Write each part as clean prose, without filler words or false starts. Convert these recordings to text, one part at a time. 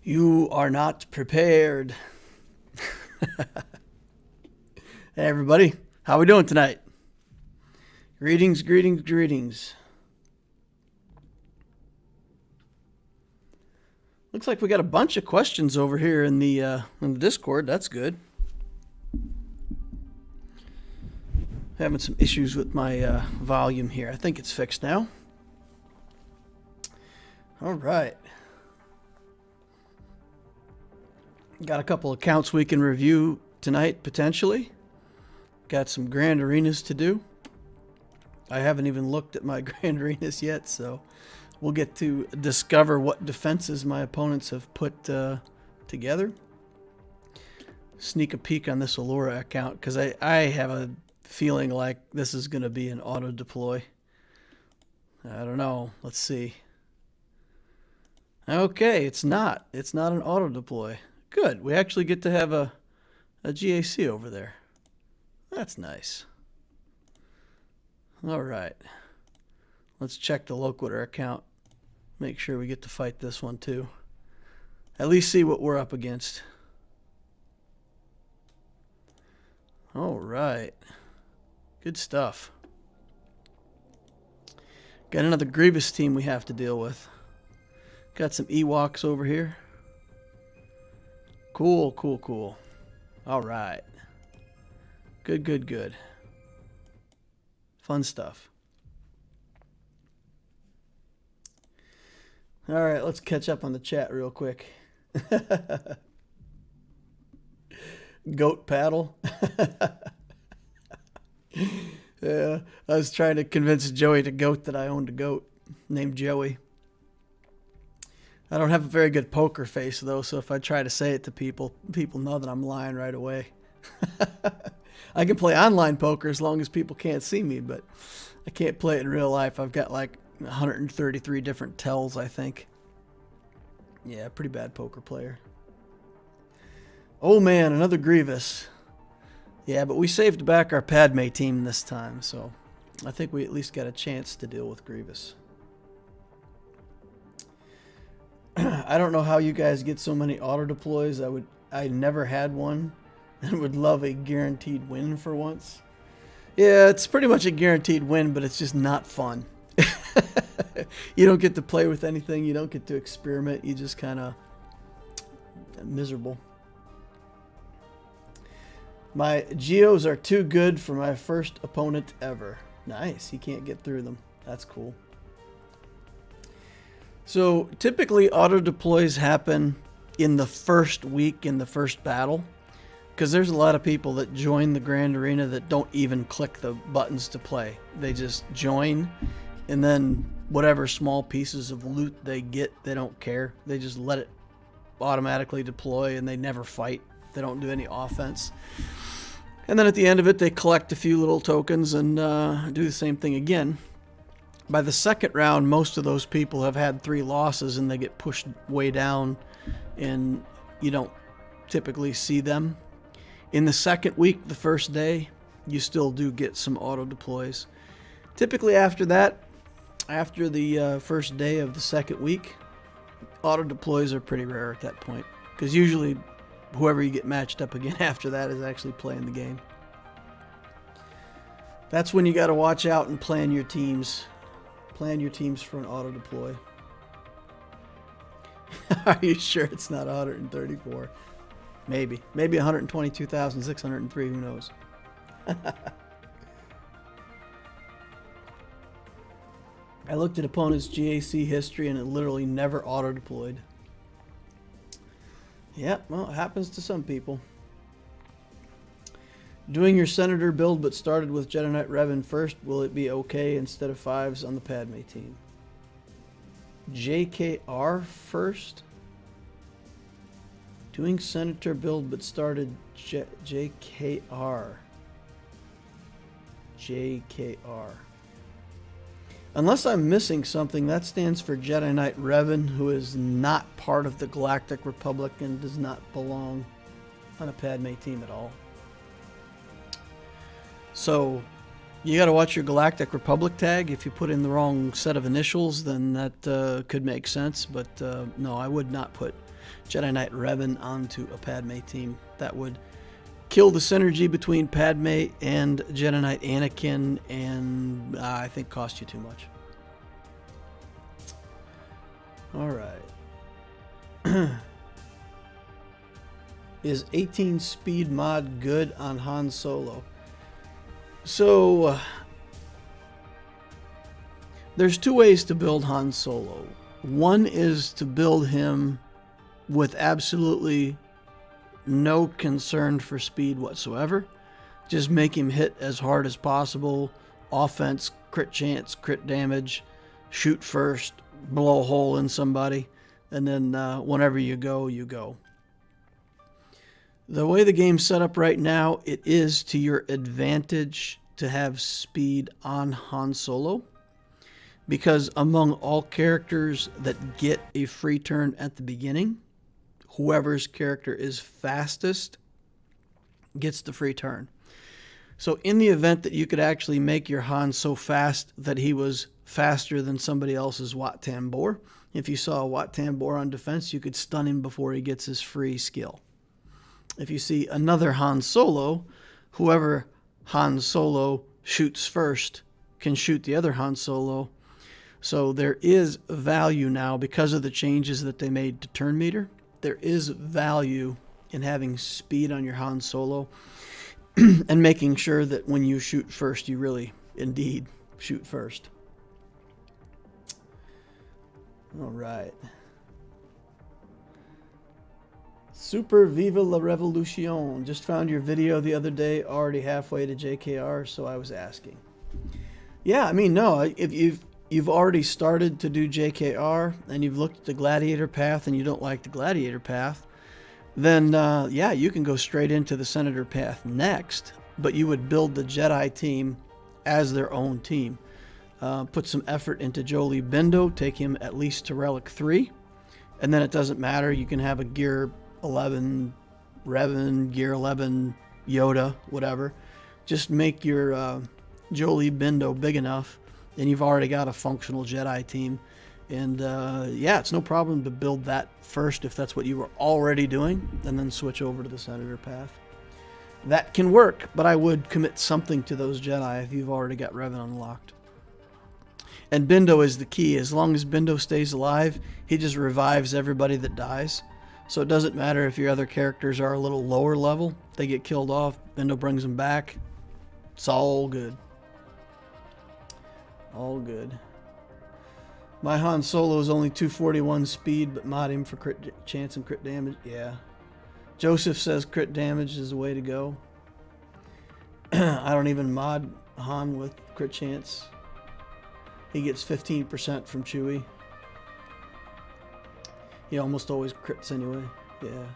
You are not prepared. Hey everybody, how we doing tonight? Greetings, greetings, greetings. Looks like we got a bunch of questions over here in the Discord. That's good. Having some issues with my volume here. I think it's fixed now. All right. Got a couple accounts we can review tonight, potentially. Got some Grand Arenas to do. I haven't even looked at my Grand Arenas yet, so we'll get to discover what defenses my opponents have put together. Sneak a peek on this ALEURA account, because I have a feeling like this is going to be an auto-deploy. I don't know. Let's see. Okay, it's not. It's not an auto-deploy. Good. We actually get to have a GAC over there. That's nice. All right. Let's check the Loquitur account. Make sure we get to fight this one too. At least see what we're up against. All right. Good stuff. Got another Grievous team we have to deal with. Got some Ewoks over here. Cool, cool, cool. All right. Good, good, good. Fun stuff. All right, let's catch up on the chat real quick. Goat paddle. Yeah, I was trying to convince Joey to goat that I owned a goat named Joey. I don't have a very good poker face, though, so if I try to say it to people, people know that I'm lying right away. I can play online poker as long as people can't see me, but I can't play it in real life. I've got like 133 different tells, I think. Yeah, pretty bad poker player. Oh man, another Grievous. Yeah, but we saved back our Padme team this time, so I think we at least got a chance to deal with Grievous. I don't know how you guys get so many auto deploys. I never had one and would love a guaranteed win for once. Yeah, it's pretty much a guaranteed win, but it's just not fun. You don't get to play with anything. You don't get to experiment. You just kind of miserable. My Geos are too good for my first opponent ever. Nice. He can't get through them. That's cool. So typically auto deploys happen in the first week in the first battle, because there's a lot of people that join the Grand Arena that don't even click the buttons to play. They just join, and then whatever small pieces of loot they get, they don't care. They just let it automatically deploy, and they never fight. They don't do any offense. And then at the end of it, they collect a few little tokens and do the same thing again. By the second round, most of those people have had 3 losses and they get pushed way down and you don't typically see them. In the second week, the first day, you still do get some auto deploys. Typically after that, after the first day of the second week, auto deploys are pretty rare at that point, because usually whoever you get matched up again after that is actually playing the game. That's when you got to watch out and plan your teams. Plan your teams for an auto deploy. Are you sure it's not 134? Maybe. Maybe 122,603. Who knows? I looked at opponent's GAC history and it literally never auto deployed. Yeah, well, it happens to some people. Doing your Senator build but started with Jedi Knight Revan first, will it be okay instead of 5s on the Padme team? JKR first? Doing Senator build but started JKR. JKR. Unless I'm missing something, that stands for Jedi Knight Revan, who is not part of the Galactic Republic and does not belong on a Padme team at all. So You got to watch your Galactic Republic tag. If you put in the wrong set of initials, then that could make sense. But no, I would not put Jedi Knight Revan onto a Padme team. That would kill the synergy between Padme and Jedi Knight Anakin, and I think cost you too much. All right. Is 18 speed mod good on Han Solo? So, there's two ways to build Han Solo. One is to build him with absolutely no concern for speed whatsoever. Just make him hit as hard as possible. Offense, crit chance, crit damage, shoot first, blow a hole in somebody, and then whenever you go, you go. The way the game's set up right now, it is to your advantage to have speed on Han Solo, because among all characters that get a free turn at the beginning, whoever's character is fastest gets the free turn. So in the event that you could actually make your Han so fast that he was faster than somebody else's Wat Tambor, if you saw a Wat Tambor on defense, you could stun him before he gets his free skill. If you see another Han Solo, whoever Han Solo shoots first can shoot the other Han Solo. So there is value now because of the changes that they made to turn meter. There is value in having speed on your Han Solo and making sure that when you shoot first, you really indeed shoot first. All right. Super Viva la Revolution. Just found your video the other day, already halfway to JKR, so I was asking. Yeah, I mean, no, if you've already started to do JKR and you've looked at the Gladiator path and you don't like the Gladiator path, then yeah, you can go straight into the Senator path next, but you would build the Jedi team as their own team. Put some effort into Jolie Bindo, take him at least to Relic 3, and then it doesn't matter, you can have a Gear 11 Revan, Gear 11 Yoda, whatever. Just make your Jolie Bindo big enough, and you've already got a functional Jedi team. And yeah, it's no problem to build that first if that's what you were already doing, and then switch over to the Senator path. That can work, but I would commit something to those Jedi if you've already got Revan unlocked. And Bindo is the key. As long as Bindo stays alive, he just revives everybody that dies. So it doesn't matter if your other characters are a little lower level. They get killed off, Bindo brings them back. It's all good. All good. My Han Solo is only 241 speed, but mod him for crit chance and crit damage. Yeah. Joseph says crit damage is the way to go. I don't even mod Han with crit chance. He gets 15% from Chewie. He almost always crits anyway. Yeah.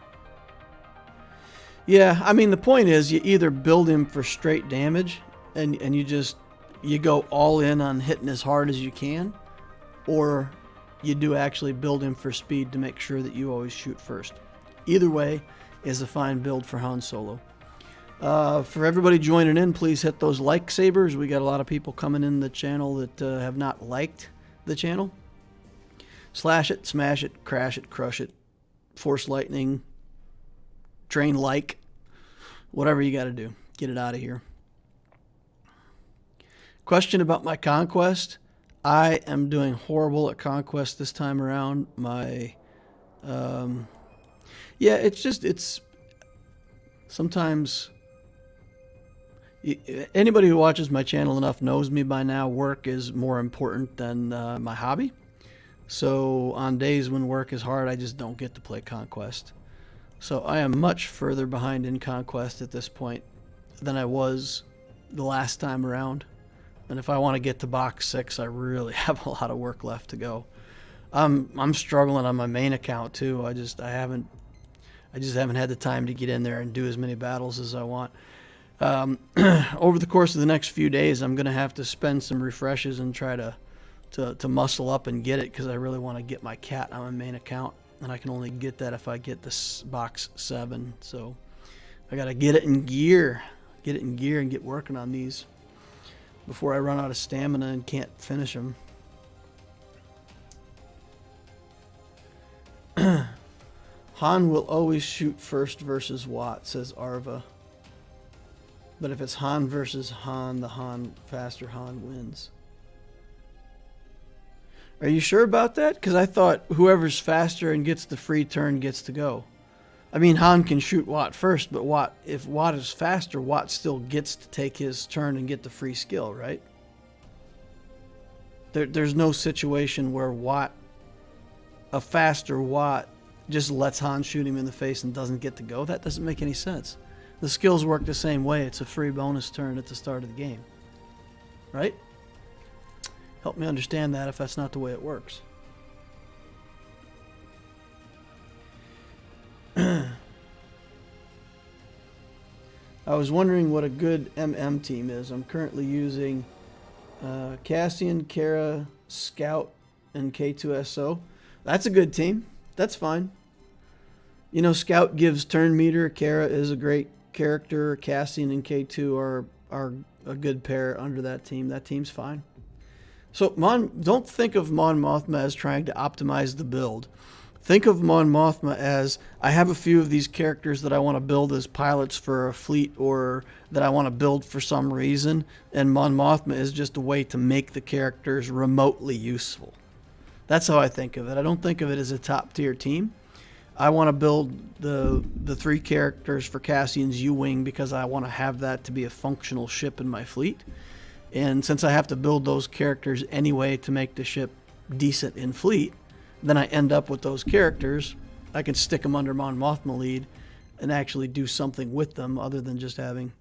Yeah, I mean, the point is you either build him for straight damage and you go all in on hitting as hard as you can, or you do actually build him for speed to make sure that you always shoot first. Either way is a fine build for Han Solo. For everybody joining in, please hit those like sabers. We got a lot of people coming in the channel that have not liked the channel. Slash it, smash it, crash it, crush it, force lightning, drain like, whatever you got to do. Get it out of here. Question about my conquest. I am doing horrible at conquest this time around. My, yeah, it's sometimes, anybody who watches my channel enough knows me by now. Work is more important than my hobby. So on days when work is hard, I just don't get to play Conquest. So I am much further behind in Conquest at this point than I was the last time around. And if I want to get to box 6, I really have a lot of work left to go. I'm struggling on my main account too. I just haven't had the time to get in there and do as many battles as I want. Over the course of the next few days, I'm going to have to spend some refreshes and try to muscle up and get it, because I really want to get my cat on my main account, and I can only get that if I get this box 7. So I got to get it in gear and get working on these. before I run out of stamina and can't finish him. Han will always shoot first versus Watt, says Arva. But if it's Han versus Han, the faster Han wins. Are you sure about that? Because I thought whoever's faster and gets the free turn gets to go. I mean, Han can shoot Watt first, but if Watt is faster, Watt still gets to take his turn and get the free skill, right? There's no situation where a faster Watt just lets Han shoot him in the face and doesn't get to go. That doesn't make any sense. The skills work the same way. It's a free bonus turn at the start of the game. Right? Help me understand that if that's not the way it works. I was wondering what a good MM team is. I'm currently using Cassian, Kara, Scout, and K2SO. That's a good team. That's fine. You know, Scout gives turn meter. Kara is a great character. Cassian and K2 are a good pair under that team. That team's fine. So don't think of Mon Mothma as trying to optimize the build. Think of Mon Mothma as, I have a few of these characters that I want to build as pilots for a fleet or that I want to build for some reason, and Mon Mothma is just a way to make the characters remotely useful. That's how I think of it. I don't think of it as a top tier team. I want to build the 3 characters for Cassian's U-Wing because I want to have that to be a functional ship in my fleet. And since I have to build those characters anyway to make the ship decent in fleet, then I end up with those characters. I can stick them under Mon Mothma lead and actually do something with them other than just having,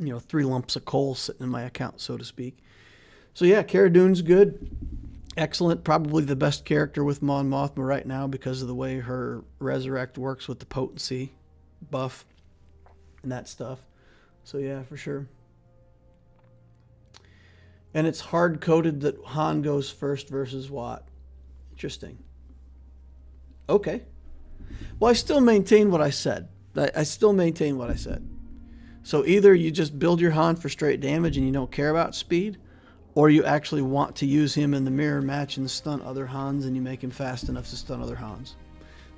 3 lumps of coal sitting in my account, so to speak. So yeah, Cara Dune's good. Excellent. Probably the best character with Mon Mothma right now because of the way her resurrect works with the potency buff and that stuff. So yeah, for sure. And it's hard-coded that Han goes first versus Watt. Interesting. Okay. Well, I still maintain what I said. I still maintain what I said. So either you just build your Han for straight damage and you don't care about speed, or you actually want to use him in the mirror match and stun other Hans and you make him fast enough to stun other Hans.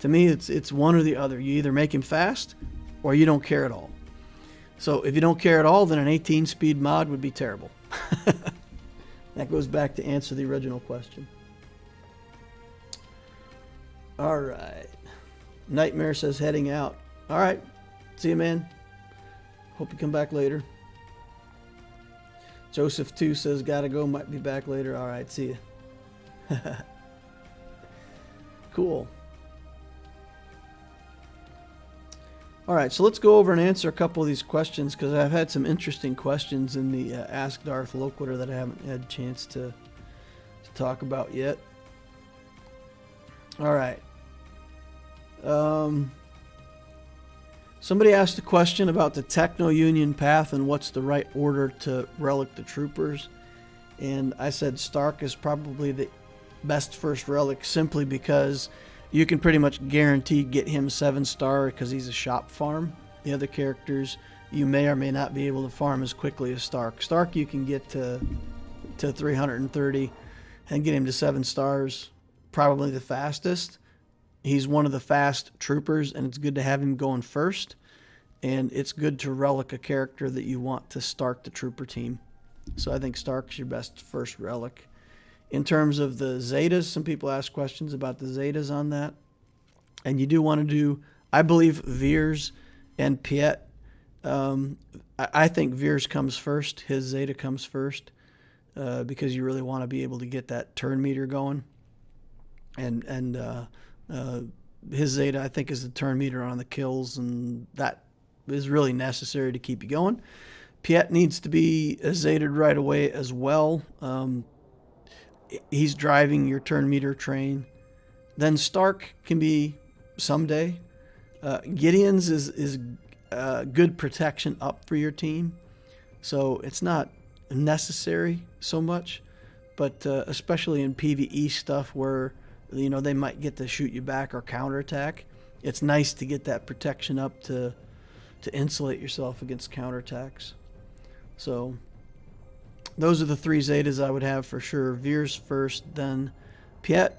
To me, it's one or the other. You either make him fast or you don't care at all. So if you don't care at all, then an 18-speed mod would be terrible. That goes back to answer the original question. All right. Nightmare says heading out. All right. See you, man. Hope you come back later. Joseph 2 says gotta go. Might be back later. All right. See you. Cool. All right. So let's go over and answer a couple of these questions because I've had some interesting questions in the Ask Darth Loquitur that I haven't had a chance to talk about yet. All right. Somebody asked a question about the Techno-Union path and what's the right order to relic the troopers. And I said Stark is probably the best first relic simply because you can pretty much guarantee get him 7-star because he's a shop farm. The other characters you may or may not be able to farm as quickly as Stark. Stark you can get to 330 and get him to 7 stars probably the fastest. He's one of the fast troopers, and it's good to have him going first. And it's good to relic a character that you want to start the trooper team. So I think Stark's your best first relic. In terms of the Zetas, some people ask questions about the Zetas on that. And you do want to do, I believe, Veers and Piet. I think Veers comes first. His Zeta comes first because you really want to be able to get that turn meter going. And his Zeta, I think, is the turn meter on the kills, and that is really necessary to keep you going. Piet needs to be Zetaed right away as well. He's driving your turn meter train. Then Stark can be someday. Gideon's is good protection up for your team, so it's not necessary so much, but especially in PvE stuff where they might get to shoot you back or counterattack. It's nice to get that protection up to insulate yourself against counterattacks. So those are the 3 Zetas I would have for sure. Veers first, then Piet,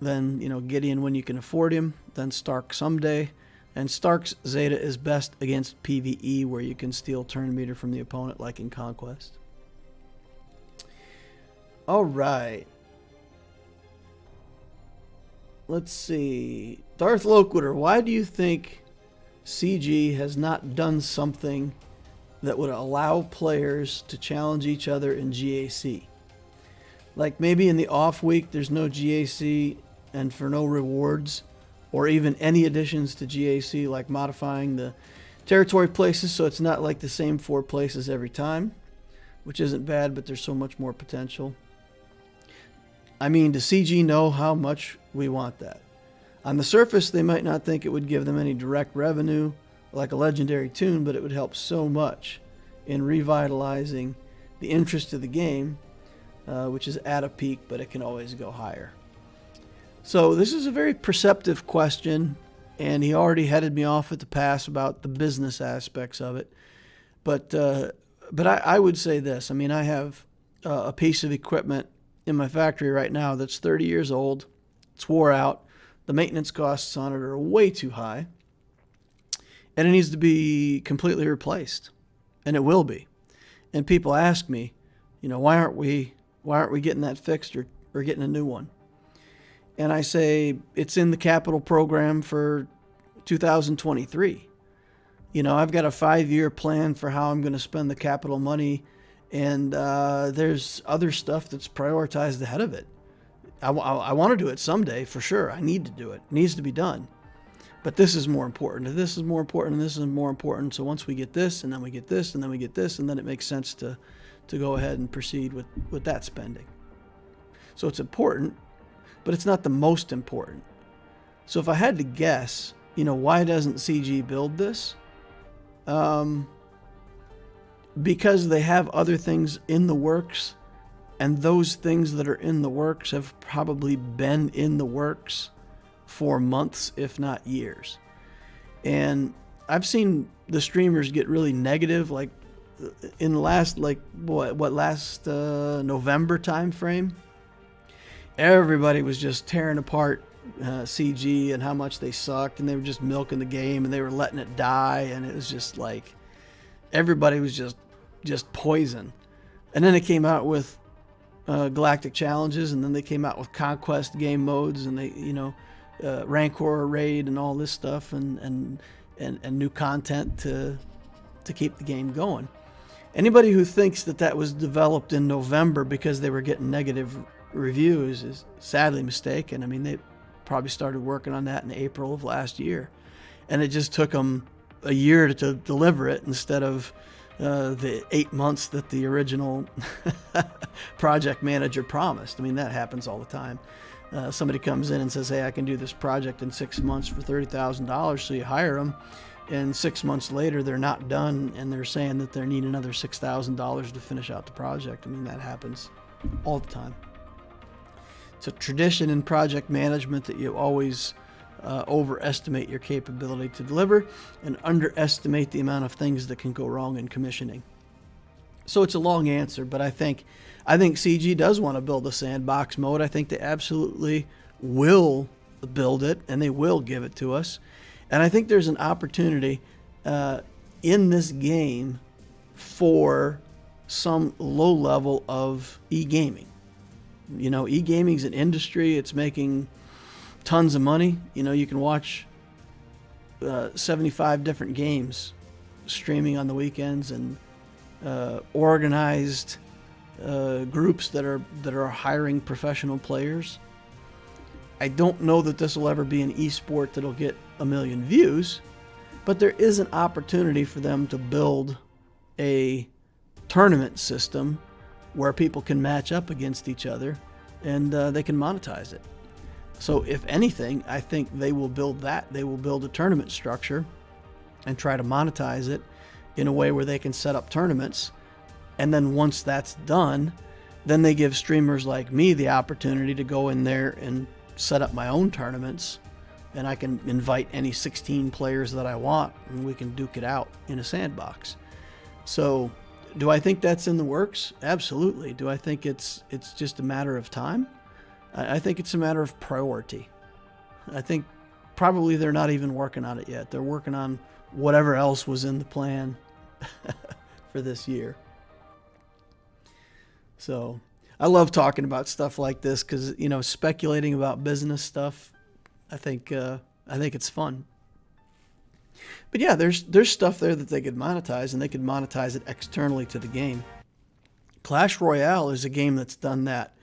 then, you know, Gideon when you can afford him, then Stark someday. And Stark's Zeta is best against PvE, where you can steal turn meter from the opponent, like in Conquest. All right. Let's see. Darth Loquitur, why do you think CG has not done something that would allow players to challenge each other in GAC? Like maybe in the off week there's no GAC and for no rewards, or even any additions to GAC, like modifying the territory places so it's not like the same 4 places every time, which isn't bad, but there's so much more potential. I mean, does CG know how much we want that? On the surface, they might not think it would give them any direct revenue like a legendary tune, but it would help so much in revitalizing the interest of the game, which is at a peak, but it can always go higher. So this is a very perceptive question, and he already headed me off at the pass about the business aspects of it. But I would say this. I mean, I have a piece of equipment in my factory right now that's 30 years old. It's wore out. The maintenance costs on it are way too high, and it needs to be completely replaced, and it will be. And people ask me, you know, why aren't we getting that fixed or getting a new one? And I say it's in the capital program for 2023. You know, I've got a 5-year plan for how I'm going to spend the capital money, and there's other stuff that's prioritized ahead of it. I want to do it someday for sure. I need to do it. It needs to be done. But this is more important. And this is more important. And this is more important. So once we get this, and then we get this, and then we get this, and then it makes sense to go ahead and proceed with that spending. So it's important, but it's not the most important. So if I had to guess, you know, why doesn't CG build this? Because they have other things in the works, and those things that are in the works have probably been in the works for months, if not years. And I've seen the streamers get really negative, like in the last, last November time frame. Everybody was just tearing apart CG and how much they sucked, and they were just milking the game, and they were letting it die, and it was just like everybody was just poison. And then they came out with galactic challenges, and then they came out with conquest game modes, and they, you know, Rancor raid and all this stuff, and new content to keep the game going. Anybody who thinks that was developed in November because they were getting negative reviews is sadly mistaken. I mean, they probably started working on that in April of last year, and it just took them a year to deliver it instead of the 8 months that the original project manager promised. I mean, that happens all the time. Somebody comes in and says, hey, I can do this project in 6 months for $30,000, so you hire them, and 6 months later they're not done, and they're saying that they need another $6,000 to finish out the project. I mean, that happens all the time. It's a tradition in project management that you always overestimate your capability to deliver and underestimate the amount of things that can go wrong in commissioning. So it's a long answer, but I think CG does want to build a sandbox mode. I think they absolutely will build it, and they will give it to us. And I think there's an opportunity in this game for some low level of e-gaming. You know, e-gaming is an industry. It's making tons of money. You know, you can watch 75 different games streaming on the weekends, and organized groups that are hiring professional players. I don't know that this will ever be an esport that'll get 1 million views, but there is an opportunity for them to build a tournament system where people can match up against each other, and they can monetize it. So if anything, I think they will build that. They will build a tournament structure and try to monetize it in a way where they can set up tournaments. And then once that's done, then they give streamers like me the opportunity to go in there and set up my own tournaments, and I can invite any 16 players that I want, and we can duke it out in a sandbox. So Do I think that's in the works? Absolutely. Do I think it's just a matter of time? I think it's a matter of priority. I think probably they're not even working on it yet. They're working on whatever else was in the plan for this year. So I love talking about stuff like this because, you know, speculating about business stuff, I think it's fun. But yeah, there's stuff there that they could monetize, and they could monetize it externally to the game. Clash Royale is a game that's done that.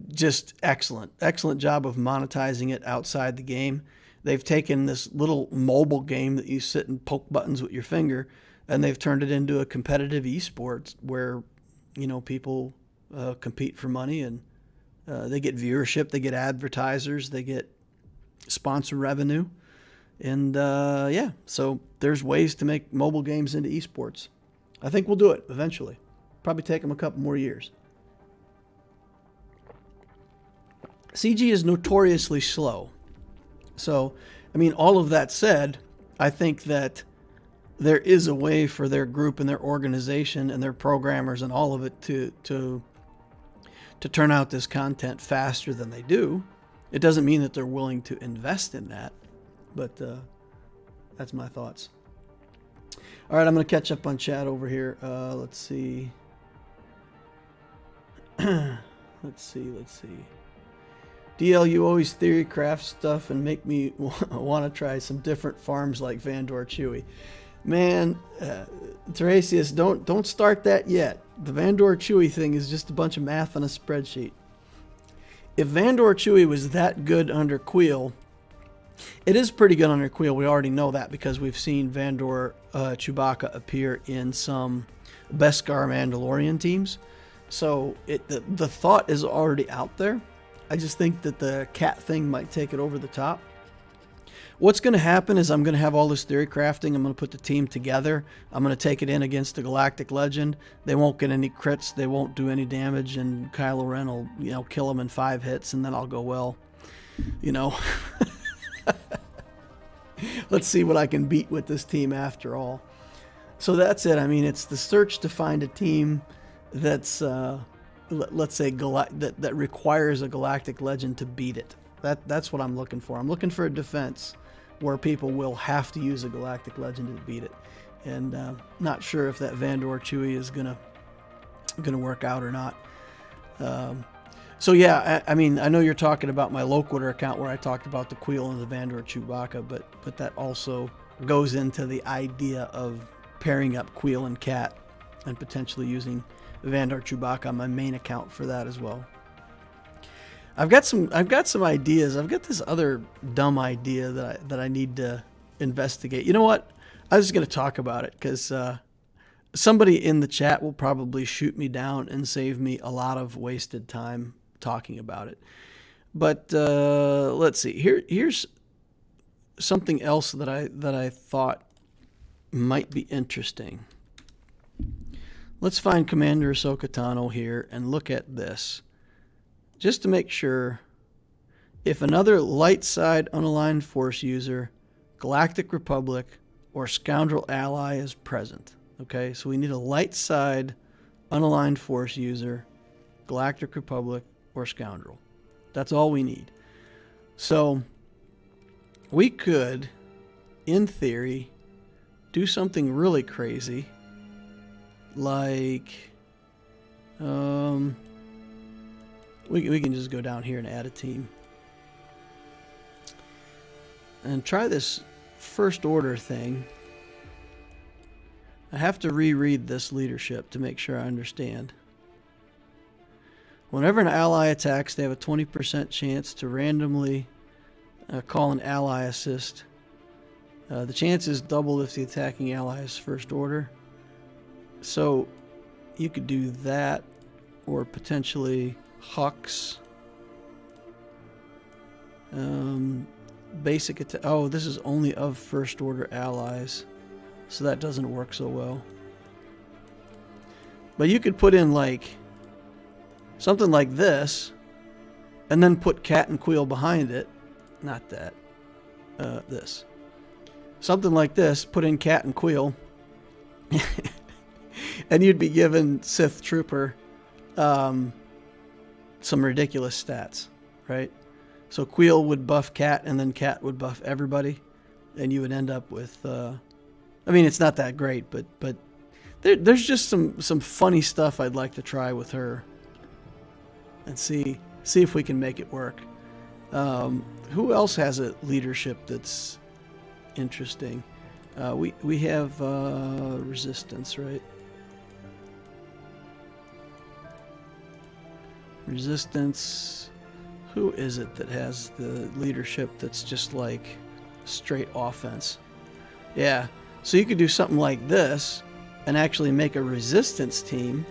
Just excellent job of monetizing it outside the game. They've taken this little mobile game that you sit and poke buttons with your finger, and they've turned it into a competitive esports where, you know, people compete for money, and they get viewership, they get advertisers, they get sponsor revenue. And yeah, so there's ways to make mobile games into esports. I think we'll do it eventually. Probably take them a couple more years. CG is notoriously slow. So, I mean, all of that said, I think that there is a way for their group and their organization and their programmers and all of it to turn out this content faster than they do. It doesn't mean that they're willing to invest in that, but that's my thoughts. All right, I'm going to catch up on chat over here. Let's see. Let's see. DL, you always theory craft stuff and make me want to try some different farms like Vandor Chewy. Man, Teresius, don't start that yet. The Vandor Chewy thing is just a bunch of math on a spreadsheet. If Vandor Chewy was that good under Queel, it is pretty good under Queel. We already know that because we've seen Vandor Chewbacca appear in some Beskar Mandalorian teams. So the thought is already out there. I just think that the cat thing might take it over the top. What's going to happen is I'm going to have all this theory crafting. I'm going to put the team together. I'm going to take it in against the Galactic Legend. They won't get any crits. They won't do any damage. And Kylo Ren will, you know, kill them in 5 hits. And then I'll go, well, you know, let's see what I can beat with this team after all. So that's it. I mean, it's the search to find a team that's, let's say, that requires a Galactic Legend to beat it. That's what I'm looking for. I'm looking for a defense where people will have to use a Galactic Legend to beat it. And not sure if that Vandor Chewy is gonna work out or not. So yeah, I mean, I know you're talking about my Loquitur account where I talked about the Queel and the Vandor Chewbacca, but that also goes into the idea of pairing up Queel and Cat and potentially using Vandor Chewbacca on my main account for that as well. I've got some ideas. I've got this other dumb idea that I need to investigate. You know what? I was just going to talk about it because somebody in the chat will probably shoot me down and save me a lot of wasted time talking about it. But let's see. Here's something else that I thought might be interesting. Let's find Commander Ahsoka Tano here and look at this. Just to make sure, if another light side unaligned force user, Galactic Republic, or Scoundrel ally is present. Okay, so we need a light side unaligned force user, Galactic Republic, or Scoundrel. That's all we need. So we could, in theory, do something really crazy, like we can just go down here and add a team and try this first order thing. I have to reread this leadership to make sure I understand. Whenever an ally attacks, they have a 20% chance to randomly call an ally assist. The chance is doubled if the attacking ally is first order. So you could do that, or potentially Hux. Basic attack. Oh, this is only of first order allies, so that doesn't work so well. But you could put in like something like this, and then put Cat and Queel behind it. Not that. This. Something like this. Put in Cat and Queel. And you'd be giving Sith Trooper some ridiculous stats, right? So Queel would buff Cat, and then Cat would buff everybody, and you would end up with. I mean, it's not that great, but there's just some funny stuff I'd like to try with her, and see if we can make it work. Who else has a leadership that's interesting? We have Resistance, right? Resistance. Who is it that has the leadership that's just like straight offense? Yeah. So you could do something like this and actually make a Resistance team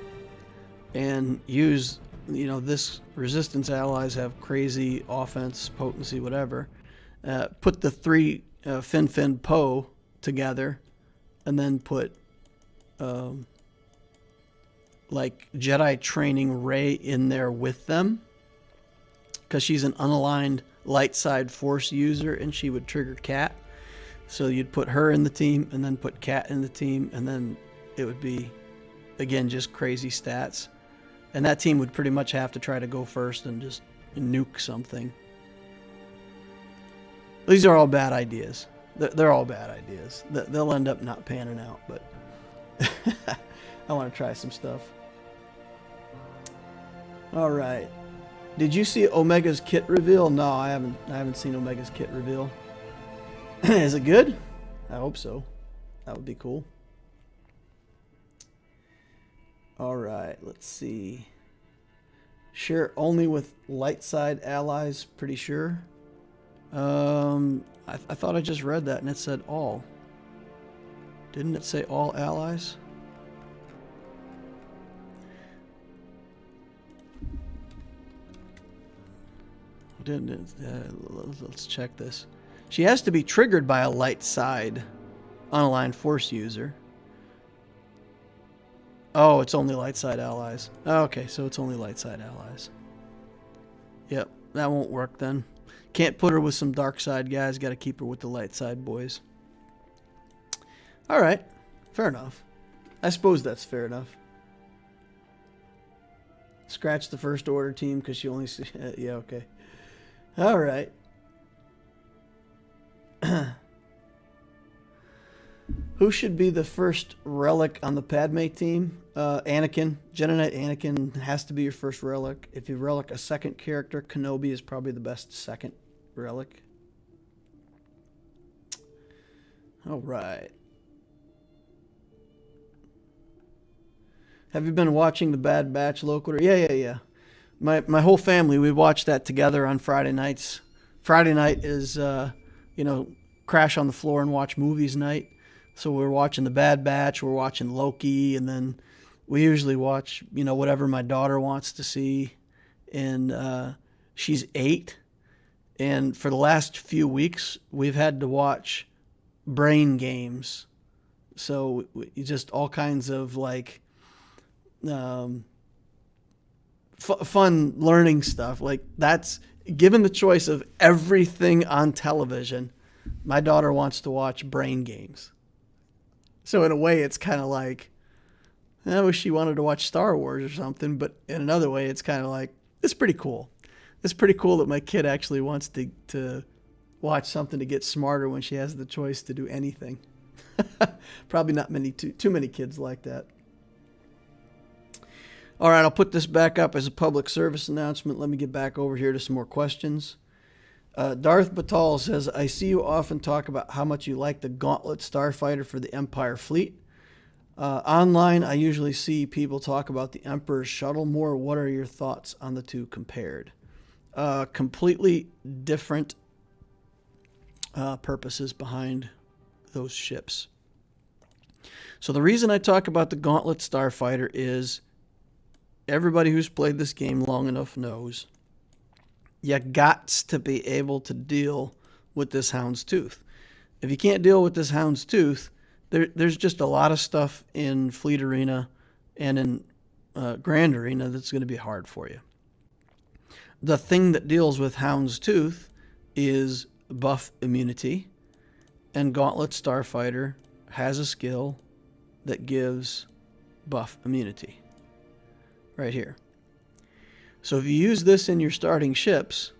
and use, this Resistance allies have crazy offense, potency, whatever. Put the 3 Fin Poe together and then put like Jedi training Rey in there with them, because she's an unaligned light side force user and she would trigger Cat. So you'd put her in the team and then put Cat in the team, and then it would be, again, just crazy stats. And that team would pretty much have to try to go first and just nuke something. These are all bad ideas. They're all bad ideas. They'll end up not panning out, but I want to try some stuff. All right. Did you see Omega's kit reveal? No, I haven't seen Omega's kit reveal. Is it good? I hope so. That would be cool. All right, let's see. Share only with light side allies, pretty sure. I thought I just read that and it said all. Didn't it say all allies? Didn't it? Let's check this. She has to be triggered by a light side unaligned force user. Oh, it's only light side allies. Oh, okay, so it's only light side allies. Yep, that won't work then. Can't put her with some dark side guys. Got to keep her with the light side boys. All right, fair enough. I suppose that's fair enough. Scratch the first order team because she only... yeah, okay. All right. Who should be the first relic on the Padme team? Anakin. Jedi Knight Anakin has to be your first relic. If you relic a second character, Kenobi is probably the best second relic. All right. Have you been watching The Bad Batch, Loquitur? Yeah. My whole family, we watch that together on Friday nights. Friday night is, crash on the floor and watch movies night. So we're watching The Bad Batch, we're watching Loki, and then we usually watch, whatever my daughter wants to see. And she's 8. And for the last few weeks, we've had to watch brain games. So just all kinds of like fun learning stuff. Like that's given the choice of everything on television. My daughter wants to watch brain games. So in a way, it's kind of like, I wish she wanted to watch Star Wars or something. But in another way, it's kind of like, it's pretty cool. It's pretty cool that my kid actually wants to watch something to get smarter when she has the choice to do anything. Probably not too many kids like that. All right, I'll put this back up as a public service announcement. Let me get back over here to some more questions. Darth Batal says, I see you often talk about how much you like the Gauntlet Starfighter for the Empire fleet. Online, I usually see people talk about the Emperor's shuttle more. What are your thoughts on the two compared? Completely different purposes behind those ships. So the reason I talk about the Gauntlet Starfighter is everybody who's played this game long enough knows you got to be able to deal with this Hound's Tooth. If you can't deal with this Hound's Tooth, there's just a lot of stuff in Fleet Arena and in Grand Arena that's going to be hard for you. The thing that deals with Hound's Tooth is buff immunity, and Gauntlet Starfighter has a skill that gives buff immunity. Right here. So if you use this in your starting ships,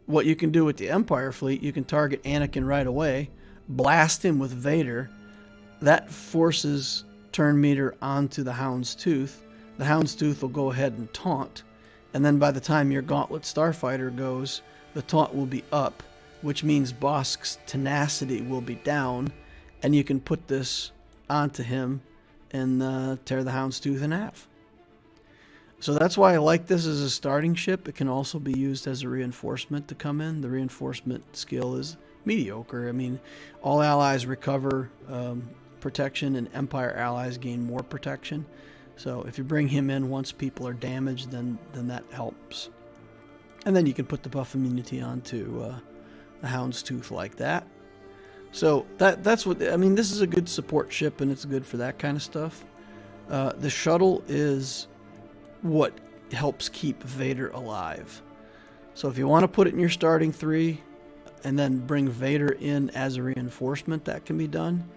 what you can do with the Empire fleet, you can target Anakin right away, blast him with Vader. That forces turn meter onto the Hound's Tooth. The Hound's Tooth will go ahead and taunt. And then by the time your Gauntlet Starfighter goes, the taunt will be up, which means Bosk's tenacity will be down, and you can put this onto him and tear the Hound's Tooth in half. So that's why I like this as a starting ship. It can also be used as a reinforcement to come in. The reinforcement skill is mediocre. I mean, all allies recover protection, and Empire allies gain more protection. So if you bring him in once people are damaged, then that helps. And then you can put the buff immunity onto the Hound's Tooth like that. So that's what, I mean, this is a good support ship, and it's good for that kind of stuff. The shuttle is what helps keep Vader alive. So if you want to put it in your starting 3 and then bring Vader in as a reinforcement, that can be done.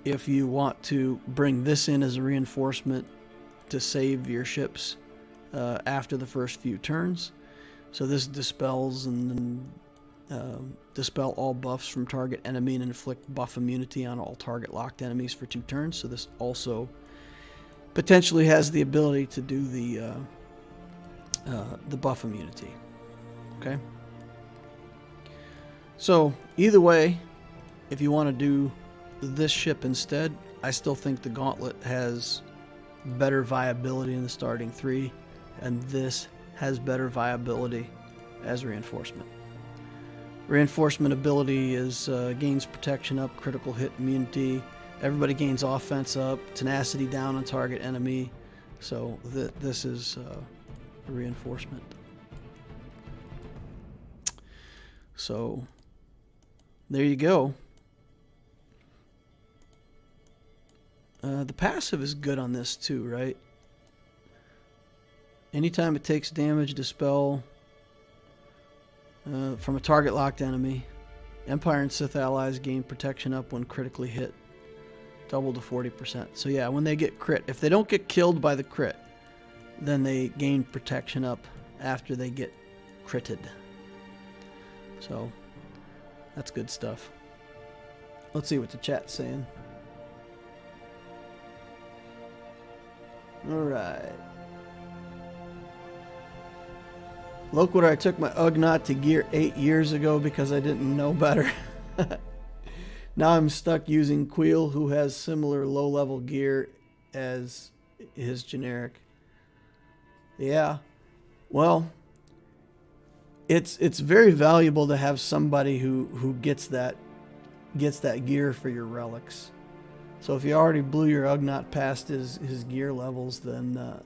If you want to bring this in as a reinforcement to save your ships after the first few turns. So this dispels and dispel all buffs from target enemy and inflict buff immunity on all target locked enemies for 2 turns. So this also potentially has the ability to do the buff immunity. Okay. So either way, if you want to do this ship instead, I still think the Gauntlet has better viability in the starting 3, and this has better viability as reinforcement. Reinforcement ability is gains protection up, critical hit immunity. Everybody gains offense up, tenacity down on target enemy. So this is a reinforcement. So there you go. The passive is good on this too, right? Anytime it takes damage, dispel from a target locked enemy. Empire and Sith allies gain protection up when critically hit. Double to 40%. So yeah, when they get crit, if they don't get killed by the crit, then they gain protection up after they get critted. So that's good stuff. Let's see what the chat's saying. Alright. Loquitur, I took my Ugnaught to gear 8 years ago because I didn't know better. Now I'm stuck using Queel, who has similar low-level gear as his generic. Yeah. Well, it's very valuable to have somebody who gets that gear for your relics. So if you already blew your Ugnaught past his gear levels, then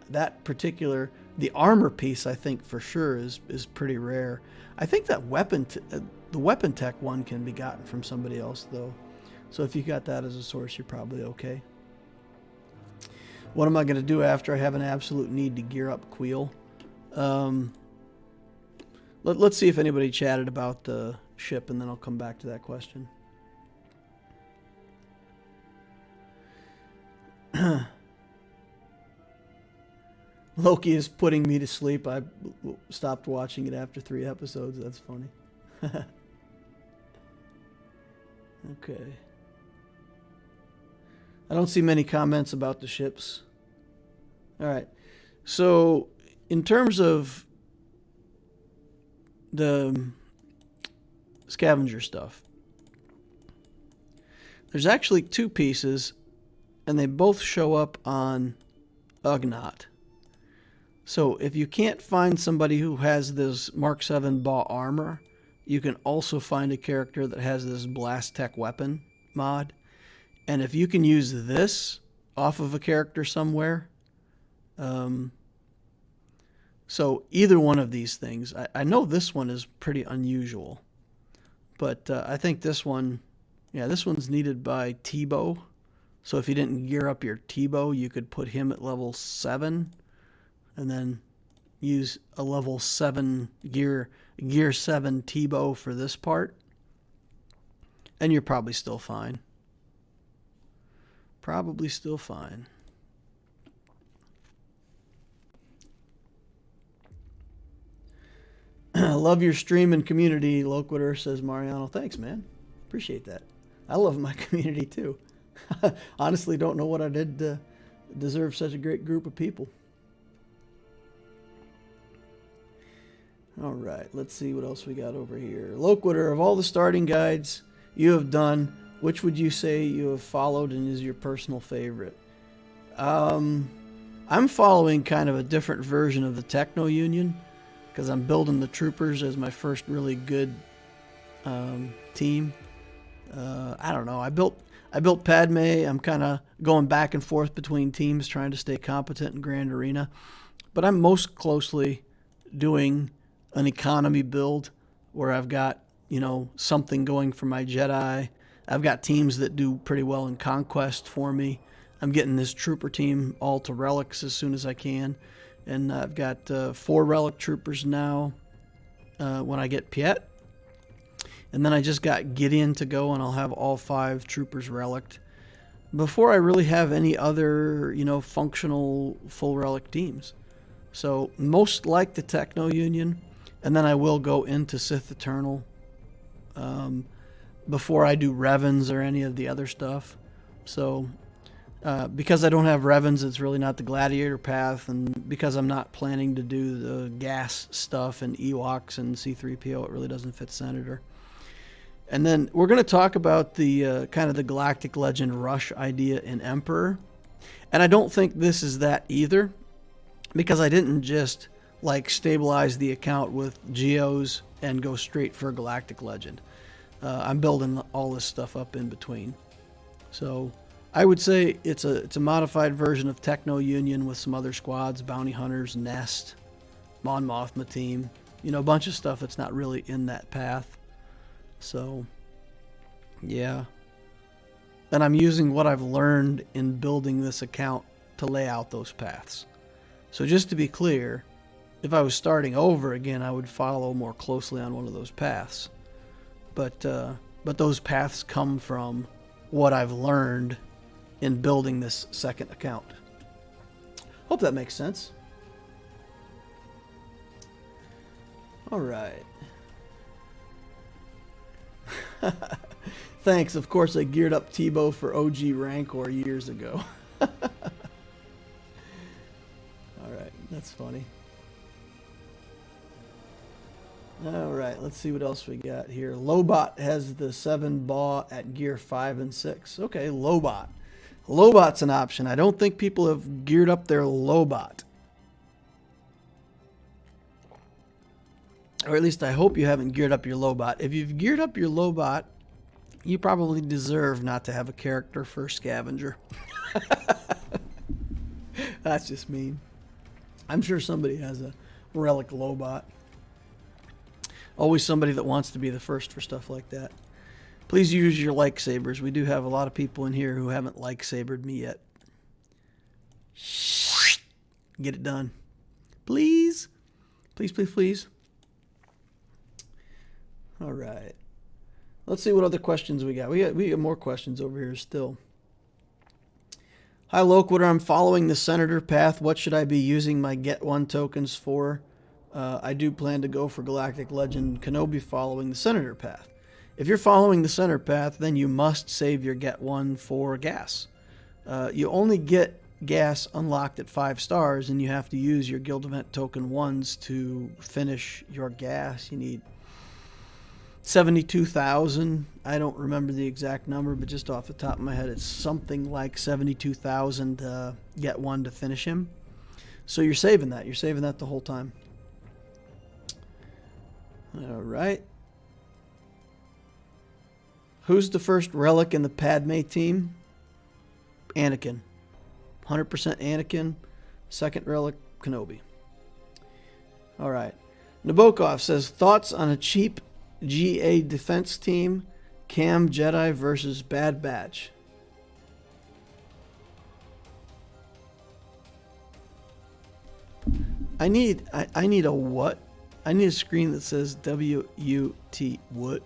that particular, the armor piece, I think for sure is pretty rare. I think that the weapon tech one can be gotten from somebody else though. So if you got that as a source, you're probably okay. What am I going to do after I have an absolute need to gear up Queel? Let's see if anybody chatted about the ship, and then I'll come back to that question. Loki is putting me to sleep. I stopped watching it after 3 episodes. That's funny. Okay. I don't see many comments about the ships. All right. So, in terms of the scavenger stuff, there's actually 2 pieces, and they both show up on Ugnaught. So if you can't find somebody who has this Mark 7 Baw armor, you can also find a character that has this Blast Tech weapon mod. And if you can use this off of a character somewhere, so either one of these things, I know this one is pretty unusual, but I think this one, yeah, this one's needed by Tebow. So if you didn't gear up your Tebow, you could put him at level 7 and then use a level 7 gear 7 Tebow for this part. And you're probably still fine. Probably still fine. love your stream and community, Loquitur, says Mariano. Thanks, man. Appreciate that. I love my community too. Honestly, don't know what I did to deserve such a great group of people. All right, let's see what else we got over here. Loquitur, of all the starting guides you have done, which would you say you have followed and is your personal favorite? I'm following kind of a different version of the Techno Union because I'm building the troopers as my first really good team. I don't know. I built Padme. I'm kind of going back and forth between teams trying to stay competent in Grand Arena. But I'm most closely doing an economy build where I've got, you know, something going for my Jedi. I've got teams that do pretty well in Conquest for me. I'm getting this trooper team all to relics as soon as I can. And I've got 4 relic troopers now when I get Piet. And then I just got Gideon to go, and I'll have all 5 troopers relicked before I really have any other, you know, functional full relic teams. So most like the Techno Union, and then I will go into Sith Eternal before I do Revens or any of the other stuff. So because I don't have Revens, it's really not the Gladiator path, and because I'm not planning to do the gas stuff and Ewoks and C-3PO, it really doesn't fit Senator. And then we're going to talk about the kind of the Galactic Legend Rush idea in Emperor. And I don't think this is that either, because I didn't just like stabilize the account with Geos and go straight for Galactic Legend. I'm building all this stuff up in between. So I would say it's a modified version of Techno Union with some other squads, Bounty Hunters, Nest, Mon Mothma team, you know, a bunch of stuff that's not really in that path. So, yeah. And I'm using what I've learned in building this account to lay out those paths. So just to be clear, if I was starting over again, I would follow more closely on one of those paths. But those paths come from what I've learned in building this second account. Hope that makes sense. All right. Thanks. Of course, I geared up Tebow for OG Rancor years ago. All right, that's funny. All right, let's see what else we got here. Lobot has the 7 Baw at gear 5 and 6. Okay, Lobot. Lobot's an option. I don't think people have geared up their Lobot. Or at least I hope you haven't geared up your Lobot. If you've geared up your Lobot, you probably deserve not to have a character for Scavenger. That's just mean. I'm sure somebody has a Relic Lobot. Always somebody that wants to be the first for stuff like that. Please use your lightsabers. We do have a lot of people in here who haven't lightsabered me yet. Get it done. Please. Please, please, please. All right. Let's see what other questions we got. We got more questions over here still. Hi, Loquitur. I'm following the Senator path. What should I be using my Get One tokens for? I do plan to go for Galactic Legend Kenobi following the Senator path. If you're following the Senator path, then you must save your Get One for gas. You only get gas unlocked at 5 stars, and you have to use your Guild Event Token 1s to finish your gas. You need 72,000. I don't remember the exact number, but just off the top of my head, it's something like 72,000 to get one to finish him. So you're saving that. You're saving that the whole time. All right. Who's the first relic in the Padme team? Anakin. 100% Anakin. Second relic, Kenobi. All right. Nabokov says, thoughts on a cheap GA defense team, Cam Jedi versus Bad Batch. I need a what? I need a screen that says WUT what?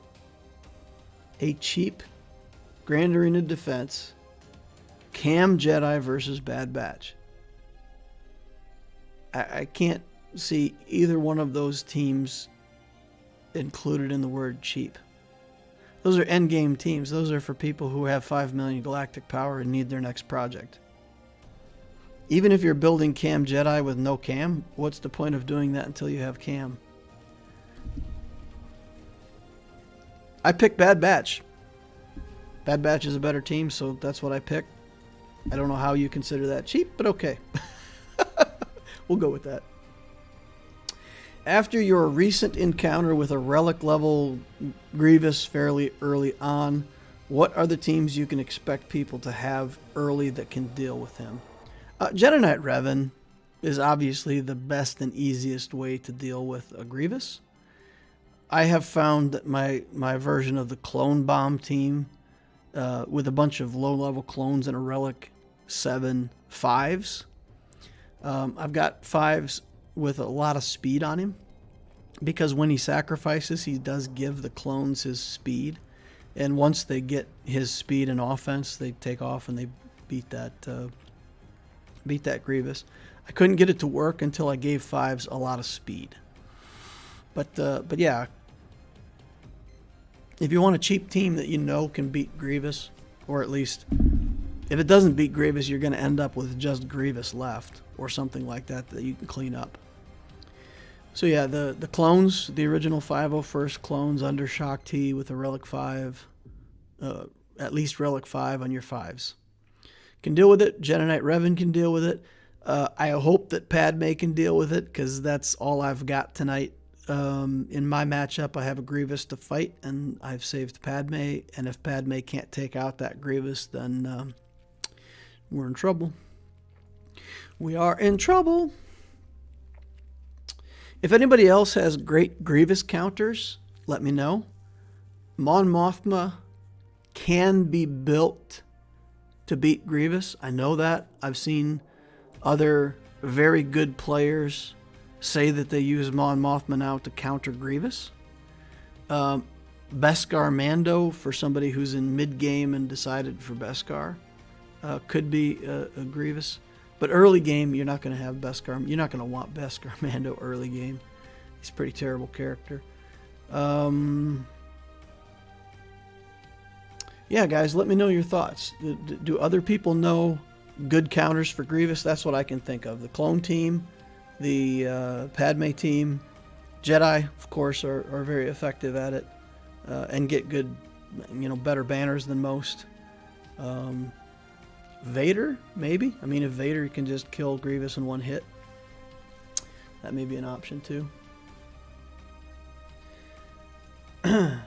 A cheap Grand Arena defense, Cam Jedi versus Bad Batch. I can't see either one of those teams included in the word cheap. Those are endgame teams. Those are for people who have 5 million galactic power and need their next project. Even if you're building cam Jedi with no cam, what's the point of doing that until you have cam? I picked Bad Batch. Bad Batch is a better team, so that's what I picked. I don't know how you consider that cheap, but okay. We'll go with that. After your recent encounter with a relic level Grievous fairly early on, what are the teams you can expect people to have early that can deal with him? Jedi Knight Revan is obviously the best and easiest way to deal with a Grievous. I have found that my version of the Clone Bomb team, with a bunch of low-level clones and a Relic 7 5s. I've got 5s with a lot of speed on him, because when he sacrifices, he does give the clones his speed. And once they get his speed and offense, they take off and they beat that Grievous. I couldn't get it to work until I gave 5s a lot of speed. But yeah, if you want a cheap team that you know can beat Grievous, or at least if it doesn't beat Grievous, you're going to end up with just Grievous left or something like that that you can clean up. So yeah, the clones, the original 501st clones under Shock T with a Relic 5, at least Relic 5 on your 5s. Can deal with it. Jedi Knight Revan can deal with it. I hope that Padme can deal with it, because that's all I've got tonight. In my matchup, I have a Grievous to fight, and I've saved Padme. And if Padme can't take out that Grievous, then we're in trouble. We are in trouble. If anybody else has great Grievous counters, let me know. Mon Mothma can be built to beat Grievous. I know that. I've seen other very good players say that they use Mon Mothma now to counter Grievous. Beskar Mando, for somebody who's in mid-game and decided for Beskar, could be a Grievous. But early game, you're not going to have Beskar. You're not going to want Beskar Mando early game. He's a pretty terrible character. Yeah, guys, let me know your thoughts. Do other people know good counters for Grievous? That's what I can think of. The clone team, the Padme team, Jedi, of course, are very effective at it, and get good, better banners than most. Vader, maybe. I mean, if Vader can just kill Grievous in one hit, that may be an option too. All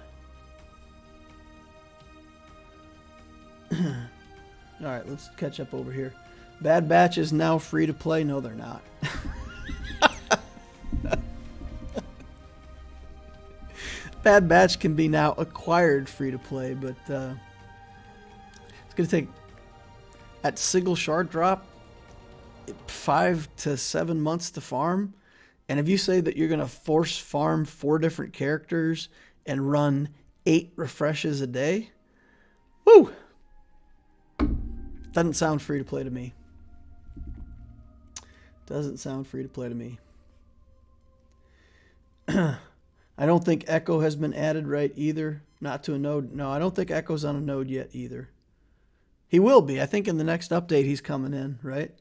right, let's catch up over here. Bad Batch is now free to play. No, they're not. Bad Batch can be now acquired free to play, but it's going to take, at single shard drop, 5 to 7 months to farm. And if you say that you're going to force farm 4 different characters and run 8 refreshes a day, woo! Doesn't sound free to play to me. Doesn't sound free to play to me. I don't think Echo has been added right either. Not to a node. No, I don't think Echo's on a node yet either. He will be. I think in the next update he's coming in, right?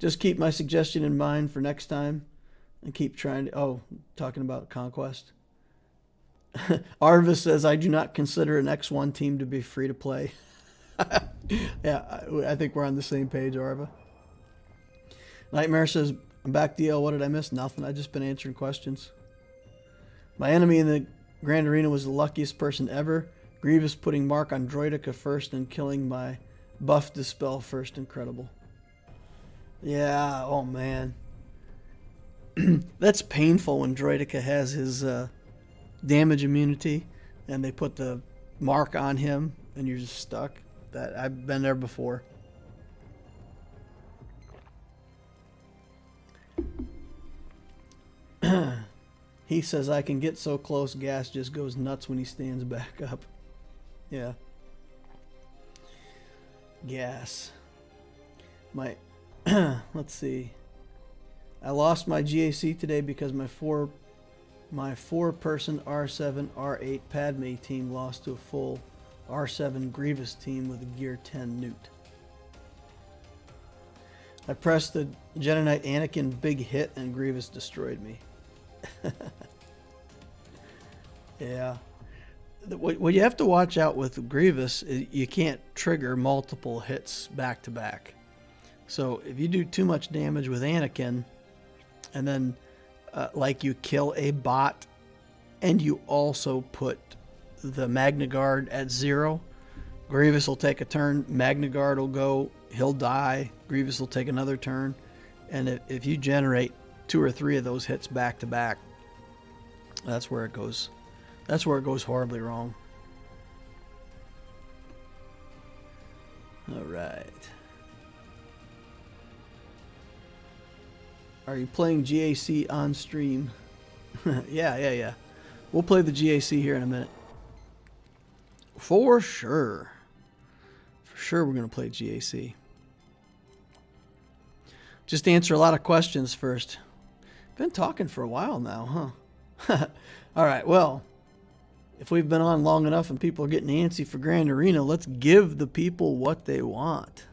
Just keep my suggestion in mind for next time. And keep trying to... Oh, talking about Conquest. Arva says, I do not consider an X1 team to be free to play. Yeah, I think we're on the same page, Arva. Nightmare says, I'm back, DL. What did I miss? Nothing. I've just been answering questions. My enemy in the Grand Arena was the luckiest person ever. Grievous putting Mark on Droideka first and killing my buff Dispel first. Incredible. Yeah, oh man. That's painful when Droideka has his damage immunity and they put the mark on him and you're just stuck. That I've been there before. He says, I can get so close, Gas just goes nuts when he stands back up. Yeah. Gas. Let's see. I lost my GAC today because my four-person R7 R8 Padme team lost to a full R7 Grievous team with a Gear 10 Nute. I pressed the Jedi Knight Anakin big hit and Grievous destroyed me. Yeah. What you have to watch out with Grievous is you can't trigger multiple hits back to back. So if you do too much damage with Anakin, and then like you kill a bot, and you also put the Magna Guard at 0, Grievous will take a turn, Magna Guard will go, he'll die, Grievous will take another turn, and if you generate 2 or 3 of those hits back to back, that's where it goes. That's where it goes horribly wrong. All right. Are you playing GAC on stream? Yeah. We'll play the GAC here in a minute. For sure. For sure we're going to play GAC. Just answer a lot of questions first. Been talking for a while now, huh? All right, well, if we've been on long enough and people are getting antsy for Grand Arena, let's give the people what they want.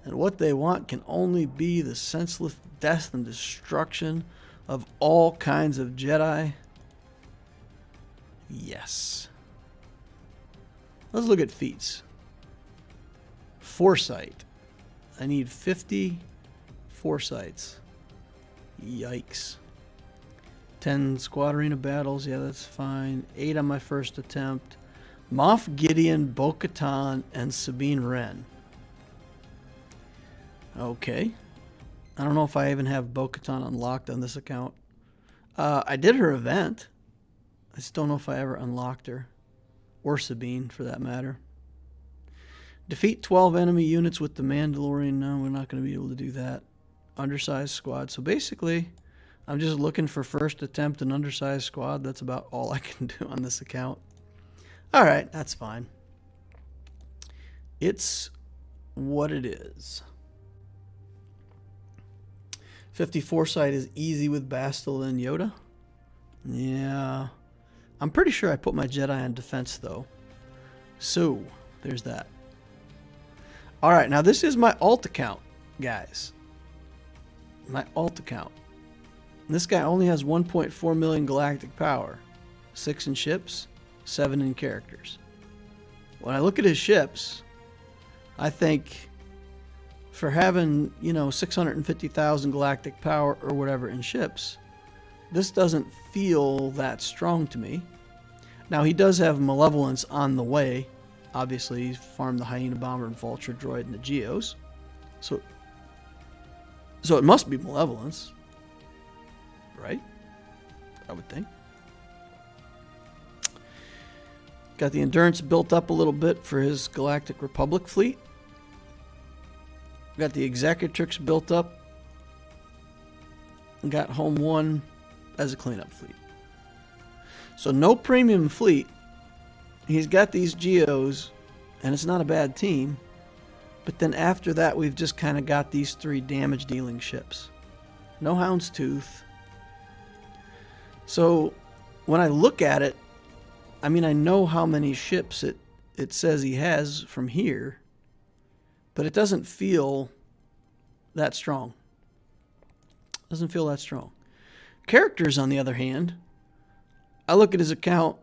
And what they want can only be the senseless death and destruction of all kinds of Jedi. Yes. Let's look at feats. Foresight. I need 50 foresights. Yikes. 10 squad arena battles. Yeah, that's fine. 8 on my first attempt. Moff Gideon, Bo-Katan, and Sabine Wren. Okay. I don't know if I even have Bo-Katan unlocked on this account. I did her event. I just don't know if I ever unlocked her. Or Sabine, for that matter. Defeat 12 enemy units with the Mandalorian. No, we're not going to be able to do that. Undersized squad. So basically, I'm just looking for first attempt and undersized squad. That's about all I can do on this account. Alright, that's fine. It's what it is. 50 foresight is easy with Bastila and Yoda. Yeah. I'm pretty sure I put my Jedi on defense, though. So, there's that. Alright, now this is my alt account, guys. My alt account. This guy only has 1.4 million galactic power. 6 in ships, 7 in characters. When I look at his ships, I think for having, 650,000 galactic power or whatever in ships, this doesn't feel that strong to me. Now, he does have malevolence on the way. Obviously, he's farmed the Hyena Bomber and Vulture Droid and the Geos. So it must be malevolence. Right? I would think. Got the endurance built up a little bit for his Galactic Republic fleet. Got the Executrix built up. And got Home 1 as a cleanup fleet. So no premium fleet. He's got these Geos, and it's not a bad team. But then after that, we've just kind of got these 3 damage-dealing ships. No Houndstooth. So when I look at it, I mean, I know how many ships it says he has from here, but it doesn't feel that strong. Doesn't feel that strong. Characters, on the other hand, I look at his account,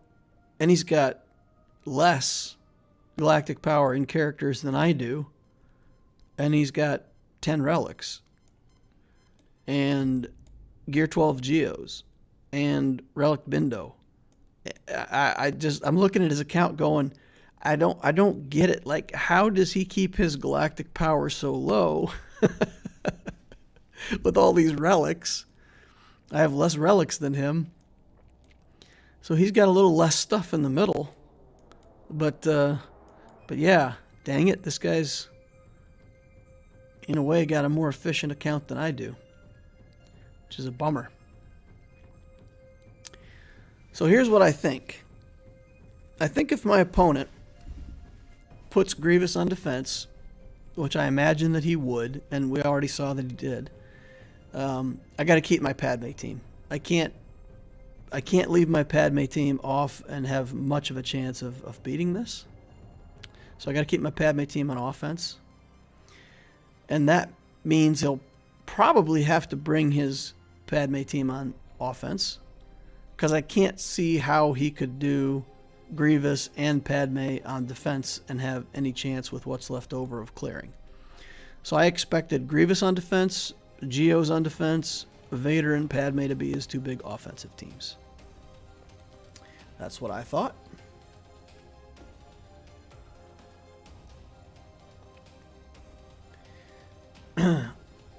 and he's got less galactic power in characters than I do, and he's got 10 relics, and Gear 12 Geos, and Relic Bindo. I'm looking at his account going, I don't get it. Like, how does he keep his galactic power so low with all these relics? I have less relics than him. So he's got a little less stuff in the middle. But yeah, dang it, this guy's in a way got a more efficient account than I do, which is a bummer. So here's what I think. I think if my opponent puts Grievous on defense, which I imagine that he would, and we already saw that he did, I got to keep my Padme team. I can't leave my Padme team off and have much of a chance of beating this. So I got to keep my Padme team on offense. And that means he'll probably have to bring his Padme team on offense, because I can't see how he could do Grievous and Padme on defense and have any chance with what's left over of clearing. So I expected Grievous on defense, Geos on defense, Vader and Padme to be his two big offensive teams. That's what I thought.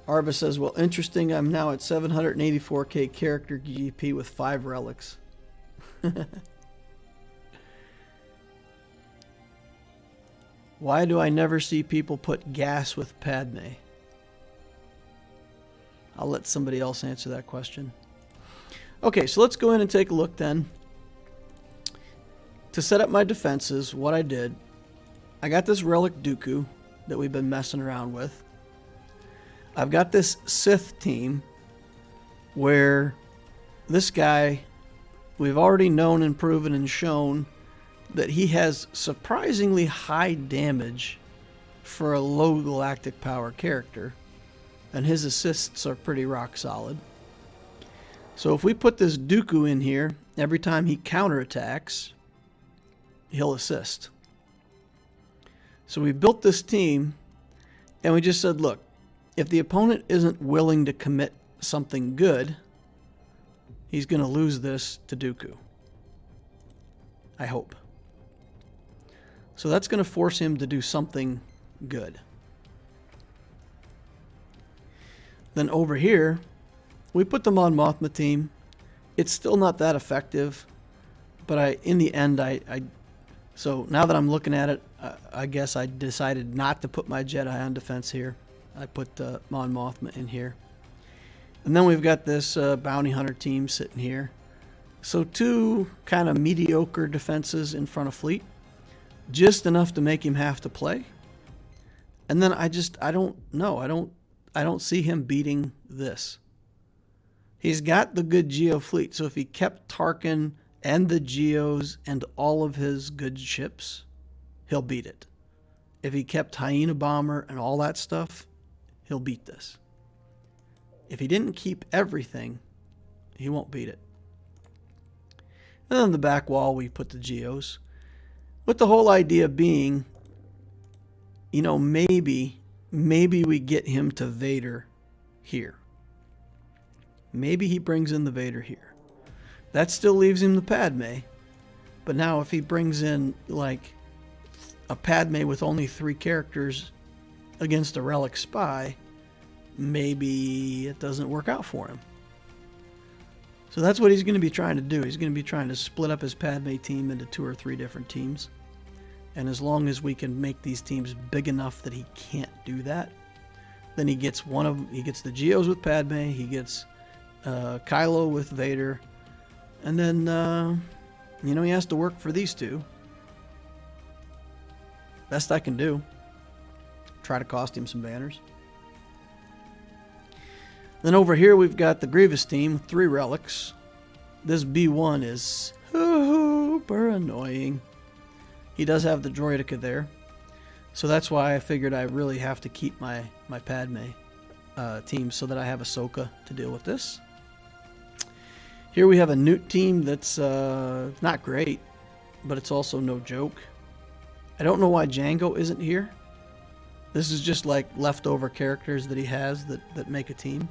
Arba says, well, interesting. I'm now at 784k character GP with 5 relics. Why do I never see people put gas with Padme? I'll let somebody else answer that question. Okay, so let's go in and take a look then. To set up my defenses, what I did, I got this Relic Dooku that we've been messing around with. I've got this Sith team where this guy, we've already known and proven and shown that he has surprisingly high damage for a low galactic power character, and his assists are pretty rock solid. So if we put this Dooku in here, every time he counterattacks, he'll assist. So we built this team, and we just said, look, if the opponent isn't willing to commit something good, he's going to lose this to Dooku. I hope. So that's going to force him to do something good. Then over here, we put the Mon Mothma team. It's still not that effective, but in the end, so now that I'm looking at it, I guess I decided not to put my Jedi on defense here. I put Mon Mothma in here. And then we've got this Bounty Hunter team sitting here. So 2 kind of mediocre defenses in front of Fleet. Just enough to make him have to play. And then I don't know. I don't see him beating this. He's got the good Geo fleet. So if he kept Tarkin and the Geos and all of his good ships, he'll beat it. If he kept Hyena Bomber and all that stuff, he'll beat this. If he didn't keep everything, he won't beat it. And then on the back wall, we put the Geos. With the whole idea being, you know, maybe we get him to Vader here. Maybe he brings in the Vader here. That still leaves him the Padme. But now if he brings in, like, a Padme with only 3 characters against a Relic Spy, maybe it doesn't work out for him. So that's what he's going to be trying to do. He's going to be trying to split up his Padme team into 2 or 3 different teams. And as long as we can make these teams big enough that he can't do that, then he gets the Geos with Padme, he gets Kylo with Vader, and then he has to work for these 2. Best I can do. Try to cost him some banners. Then over here we've got the Grievous team with 3 relics. This B1 is super annoying. He does have the Droideka there. So that's why I figured I really have to keep my Padme team so that I have Ahsoka to deal with this. Here we have a Nute team that's not great, but it's also no joke. I don't know why Django isn't here. This is just like leftover characters that he has that make a team.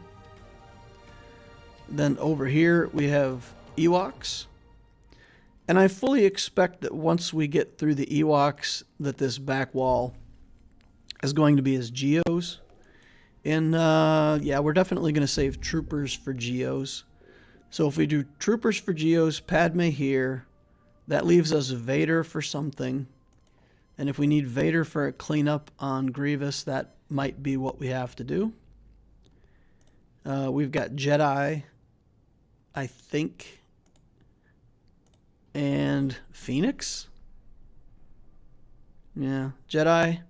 Then over here we have Ewoks. And I fully expect that once we get through the Ewoks, that this back wall is going to be as Geos. And yeah, we're definitely going to save Troopers for Geos. So if we do Troopers for Geos, Padme here, that leaves us Vader for something. And if we need Vader for a cleanup on Grievous, that might be what we have to do. We've got Jedi, I think, and Phoenix. Yeah, Jedi,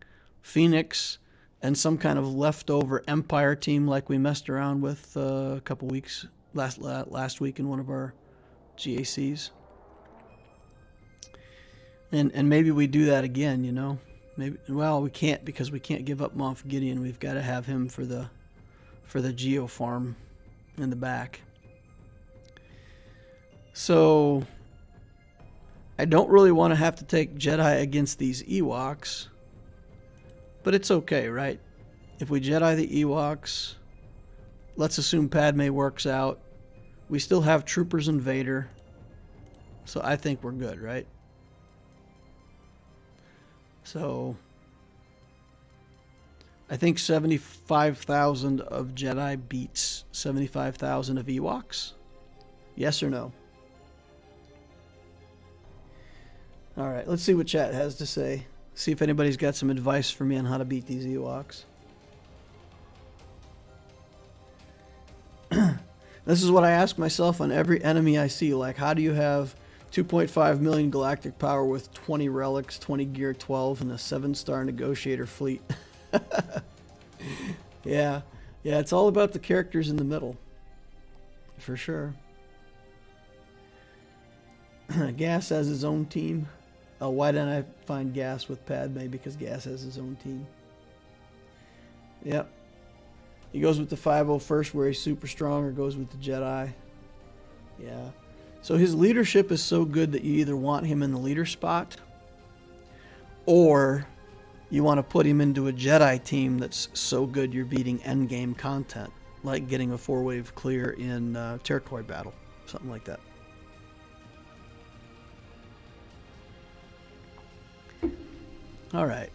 Phoenix, and some kind of leftover Empire team like we messed around with a couple weeks last week in one of our GACs. And maybe we do that again, you know. Maybe, well, we can't, because we can't give up Moff Gideon. We've got to have him for the Geo farm in the back. So I don't really want to have to take Jedi against these Ewoks, but it's okay, right? If we Jedi the Ewoks, let's assume Padme works out. We still have Troopers and Vader, so I think we're good, right? So I think 75,000 of Jedi beats 75,000 of Ewoks. Yes or no? All right, let's see what chat has to say. See if anybody's got some advice for me on how to beat these Ewoks. This is what I ask myself on every enemy I see. Like, how do you have 2.5 million galactic power with 20 relics, 20 gear 12, and a 7-star negotiator fleet? Yeah, it's all about the characters in the middle, for sure. Gas has his own team. Oh, why didn't I find Gas with Padme? Because Gas has his own team. Yep. He goes with the 501st where he's super strong, or goes with the Jedi. Yeah. So his leadership is so good that you either want him in the leader spot, or you want to put him into a Jedi team that's so good you're beating endgame content, like getting a 4-wave clear in territory battle, something like that. All right.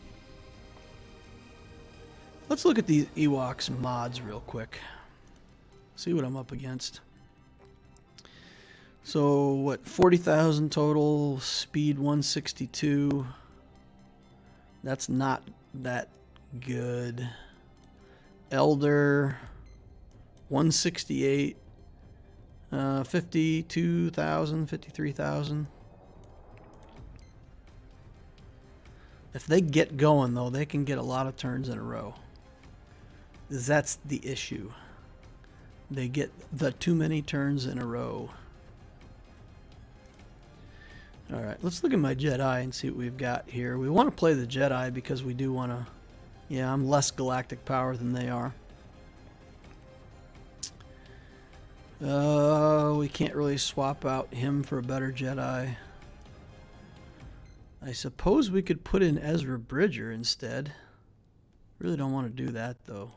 Let's look at these Ewoks mods real quick. See what I'm up against. So, what, 40,000 total, speed 162. That's not that good. Elder, 168. 52,000, 53,000. If they get going, though, they can get a lot of turns in a row. That's the issue. They get the too many turns in a row. All right, let's look at my Jedi and see what we've got here. We want to play the Jedi because we do want to... Yeah, I'm less galactic power than they are. We can't really swap out him for a better Jedi. I suppose we could put in Ezra Bridger instead. Really don't want to do that, though.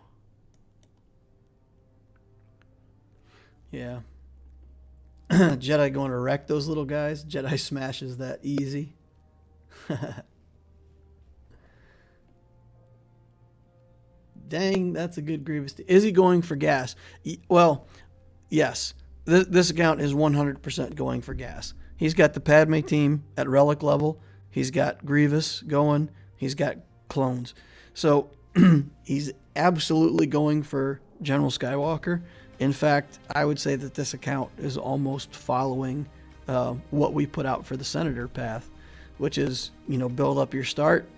Yeah. Jedi going to wreck those little guys. Jedi smashes that easy. Dang, that's a good Grievous. Is he going for Gas? Well, yes. This account is 100% going for Gas. He's got the Padme team at relic level. He's got Grievous going. He's got clones. So he's absolutely going for General Skywalker. In fact, I would say that this account is almost following what we put out for the Senator path, which is, you know, build up your start,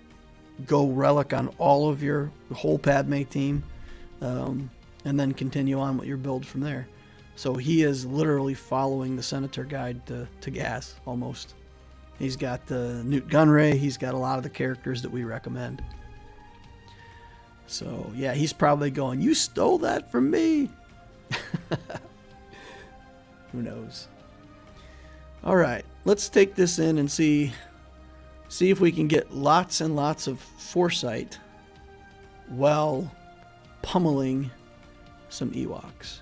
go relic on all of your whole Padme team, and then continue on with your build from there. So he is literally following the Senator guide to Gas, almost. He's got the Nute Gunray. He's got a lot of the characters that we recommend. So, yeah, he's probably going, you stole that from me. Who knows? All right, let's take this in and see if we can get lots and lots of foresight while pummeling some Ewoks.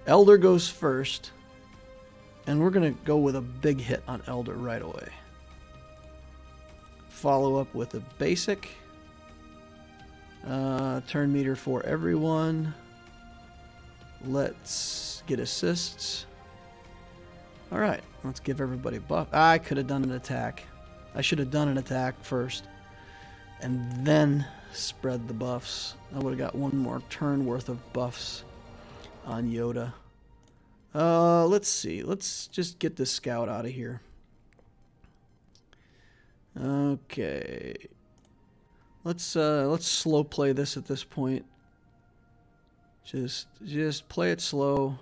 Elder goes first, and we're going to go with a big hit on Elder right away. Follow up with a basic. Turn meter for everyone. Let's get assists. All right, let's give everybody a buff. I could have done an attack. I should have done an attack first and then spread the buffs. I would have got one more turn worth of buffs on Yoda. Let's see. Let's just get this scout out of here. Okay. Let's slow play this at this point. Just play it slow.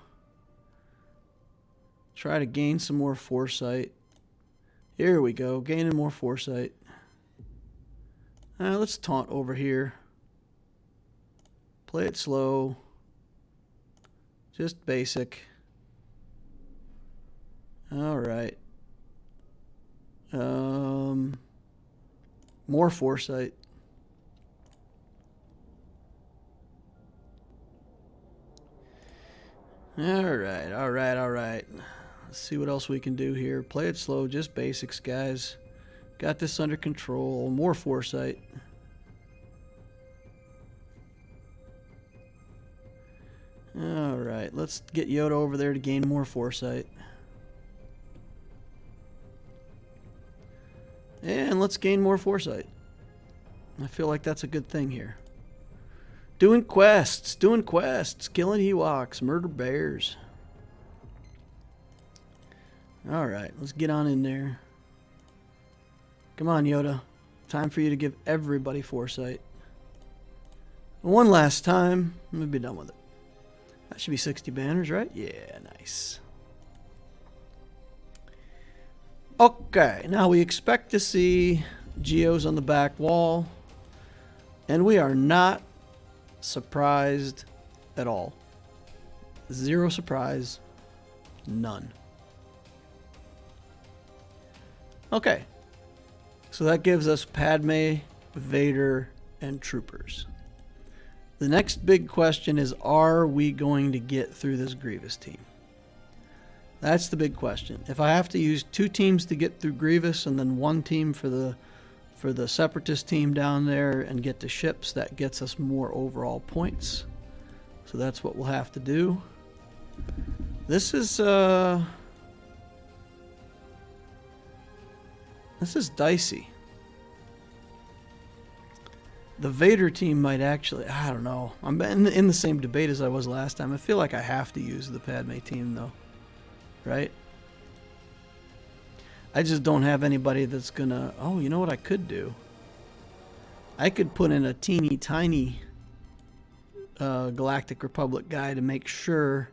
Try to gain some more foresight. Here we go, gaining more foresight. Let's taunt over here. Play it slow. Just basic. All right. More foresight. All right. Let's see what else we can do here. Play it slow, just basics, guys. Got this under control. More foresight. All right, let's get Yoda over there to gain more foresight. And let's gain more foresight. I feel like that's a good thing here. Doing quests, killing Ewoks, murder bears. Alright, let's get on in there. Come on, Yoda. Time for you to give everybody foresight. One last time, and we'll be done with it. That should be 60 banners, right? Yeah, nice. Okay, now we expect to see Geos on the back wall, and we are not surprised at all. Zero surprise, none. Okay, so that gives us Padme, Vader, and troopers. The next big question is, are we going to get through this Grievous team? That's the big question. If I have to use 2 teams to get through Grievous and then 1 team for the Separatist team down there and get to ships, that gets us more overall points. So that's what we'll have to do. This is dicey. The Vader team might actually, I don't know. I'm in the same debate as I was last time. I feel like I have to use the Padme team though. Right? I just don't have anybody that's gonna... Oh, you know what I could do? I could put in a teeny tiny Galactic Republic guy to make sure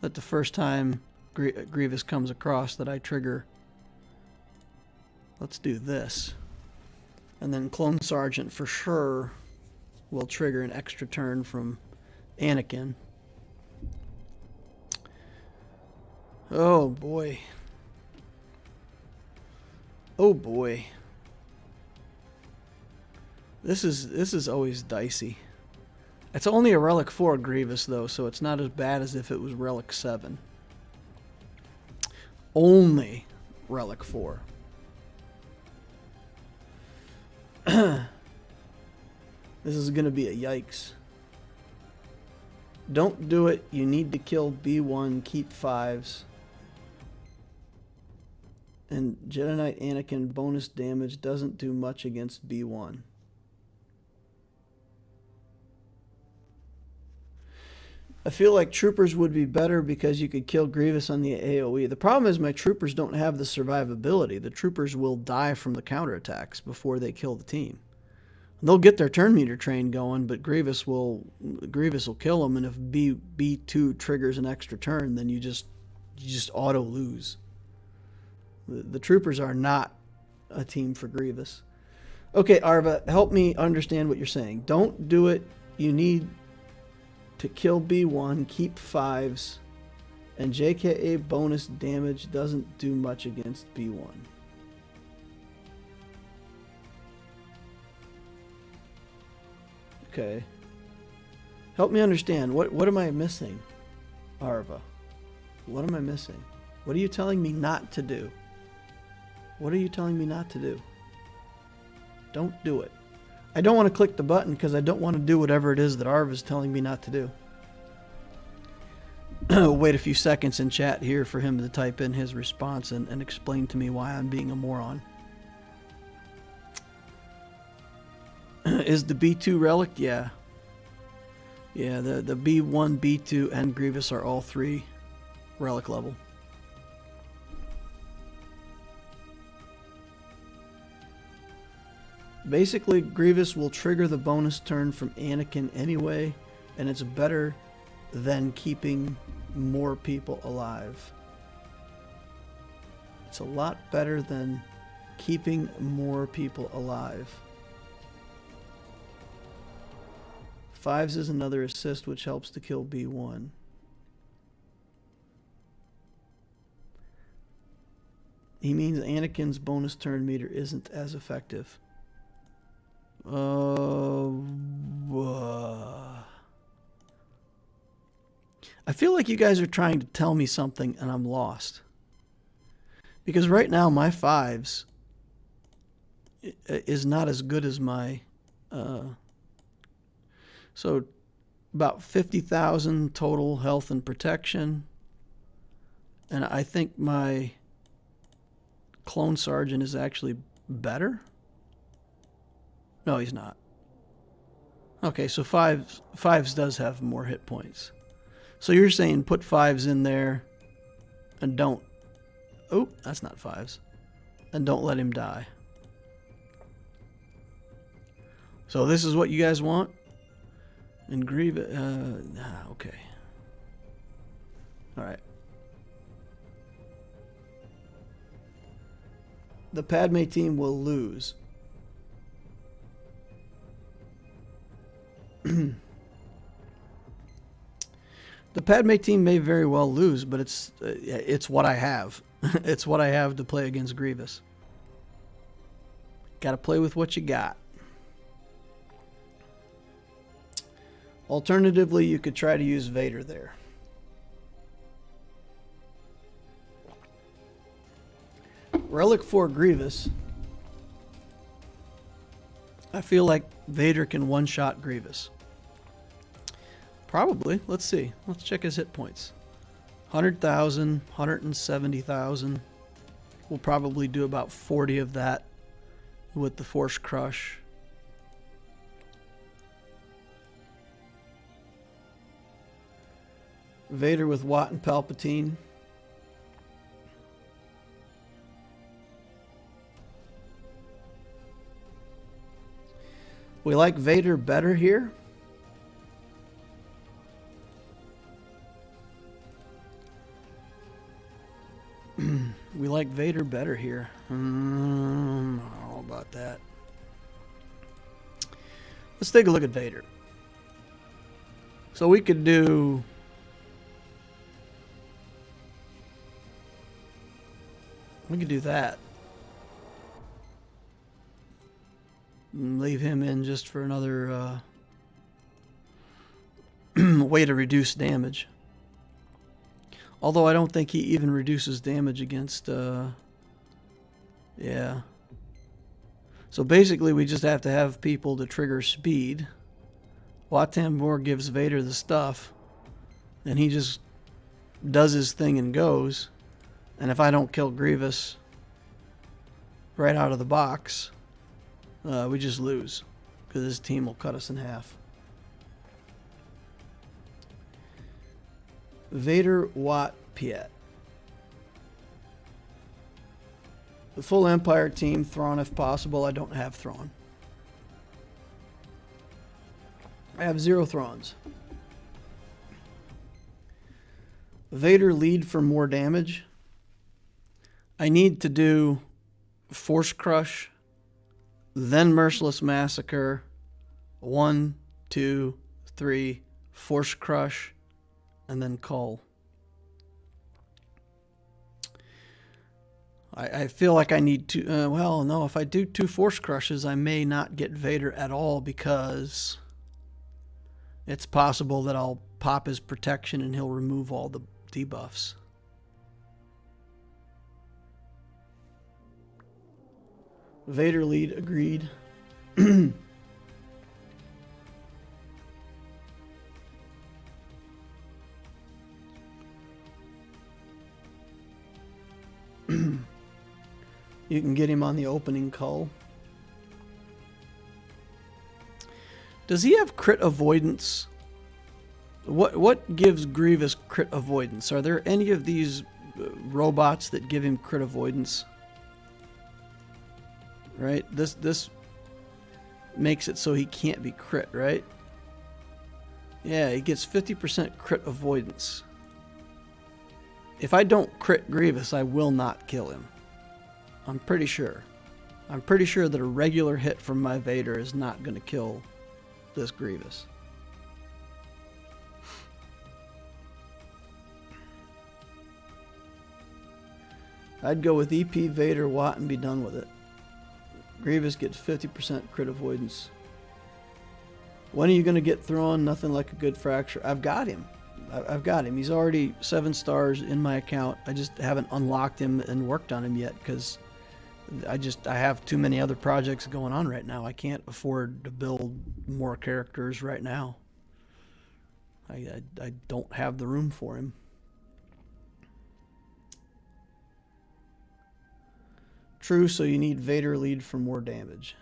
that the first time Grievous comes across that I trigger. Let's do this. And then Clone Sergeant for sure will trigger an extra turn from Anakin. Oh boy. Oh boy. This is always dicey. It's only a Relic 4 Grievous though, so it's not as bad as if it was Relic 7. Only Relic 4. This is gonna be a yikes. Don't do it. You need to kill B1, keep 5s. And Jedi Knight Anakin bonus damage doesn't do much against B1. I feel like troopers would be better because you could kill Grievous on the AoE. The problem is my troopers don't have the survivability. The troopers will die from the counterattacks before they kill the team. They'll get their turn meter train going, but Grievous will kill them, and if B2 triggers an extra turn, then you just auto lose. The troopers are not a team for Grievous. Okay, Arva, help me understand what you're saying. Don't do it. You need to kill B1, keep 5s, and JKA bonus damage doesn't do much against B1. Okay. Help me understand. What am I missing, Arva? What am I missing? What are you telling me not to do? What are you telling me not to do? Don't do it. I don't want to click the button because I don't want to do whatever it is that Arva is telling me not to do. Wait a few seconds in chat here for him to type in his response and explain to me why I'm being a moron. Is the B2 relic? Yeah. Yeah, the B1, B2, and Grievous are all 3 relic level. Basically, Grievous will trigger the bonus turn from Anakin anyway, and it's better than keeping more people alive. It's a lot better than keeping more people alive. 5s is another assist which helps to kill B1. He means Anakin's bonus turn meter isn't as effective. I feel like you guys are trying to tell me something and I'm lost. Because right now my 5s is not as good as my... so about 50,000 total health and protection. And I think my Clone Sergeant is actually better. No, he's not. Okay, so 5s does have more hit points. So you're saying put 5s in there and don't... Oh, that's not 5s. And don't let him die. So this is what you guys want? And Grievous... okay. Alright. The Padme team will lose. The Padme team may very well lose, but it's what I have. It's what I have to play against Grievous. Got to play with what you got. Alternatively, you could try to use Vader there. Relic 4 Grievous. I feel like Vader can one-shot Grievous. Probably. Let's see. Let's check his hit points. 100,000, 170,000. We'll probably do about 40 of that with the Force Crush. Vader with Watt and Palpatine. We like Vader better here. We like Vader better here. I don't know about that. Let's take a look at Vader. So we could do... We could do that. And leave him in just for another way to reduce damage. Although I don't think he even reduces damage against... yeah. So basically we just have to have people to trigger speed. Wat Tambor gives Vader the stuff. And he just does his thing and goes. And if I don't kill Grievous right out of the box, we just lose. Because his team will cut us in half. Vader, Watt, Piet. The full Empire team, Thrawn if possible. I don't have Thrawn. I have 0 Thrawns. Vader lead for more damage. I need to do Force Crush, then Merciless Massacre, 1, 2, 3, Force Crush, and then Cull. I feel like I need to... well, no, if I do 2 Force Crushes, I may not get Vader at all because it's possible that I'll pop his protection and he'll remove all the debuffs. Vader lead, agreed. You can get him on the opening call. Does he have crit avoidance? What gives Grievous crit avoidance? Are there any of these robots that give him crit avoidance? Right? This makes it so he can't be crit, right? Yeah, he gets 50% crit avoidance. If I don't crit Grievous, I will not kill him. I'm pretty sure. I'm pretty sure that a regular hit from my Vader is not going to kill this Grievous. I'd go with EP, Vader, Watt, and be done with it. Grievous gets 50% crit avoidance. When are you going to get thrown? Nothing like a good fracture. I've got him. I've got him. He's already 7 stars in my account. I just haven't unlocked him and worked on him yet because I have too many other projects going on right now. I can't afford to build more characters right now. I don't have the room for him. True, so you need Vader lead for more damage.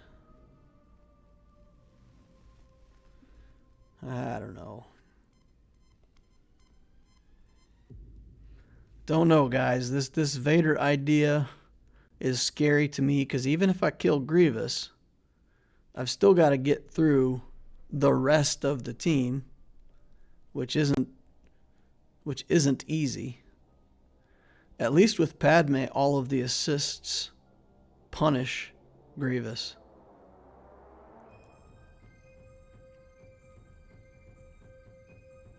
I don't know. Don't know, guys. This Vader idea is scary to me because even if I kill Grievous, I've still got to get through the rest of the team, which isn't easy. At least with Padme, all of the assists punish Grievous.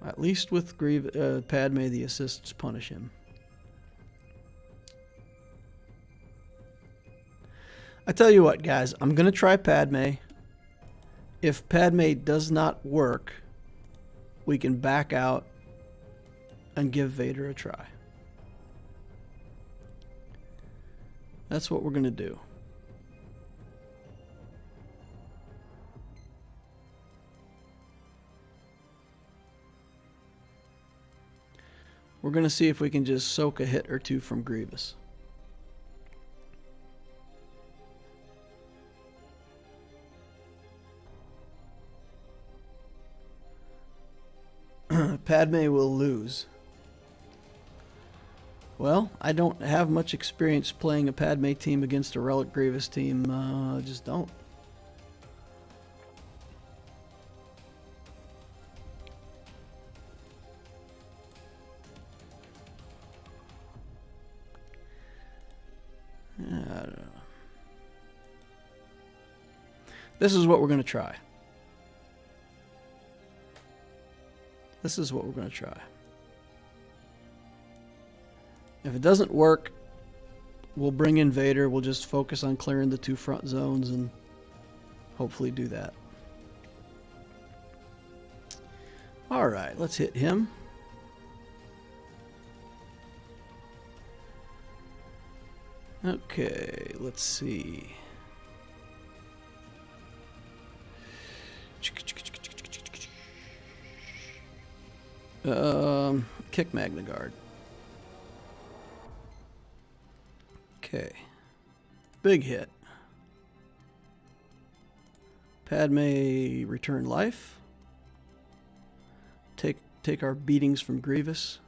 At least with Padme, the assists punish him. I tell you what, guys, I'm going to try Padme. If Padme does not work, we can back out and give Vader a try. That's what we're going to do. We're going to see if we can just soak a hit or two from Grievous. Padme will lose. Well, I don't have much experience playing a Padme team against a Relic Grievous team. I just don't. I don't know. This is what we're going to try. This is what we're going to try. If it doesn't work, we'll bring in Vader. We'll just focus on clearing the 2 front zones and hopefully do that. All right, let's hit him. Okay, let's see. Kick Magna Guard. Okay. Big hit. Padme return life. Take our beatings from Grievous.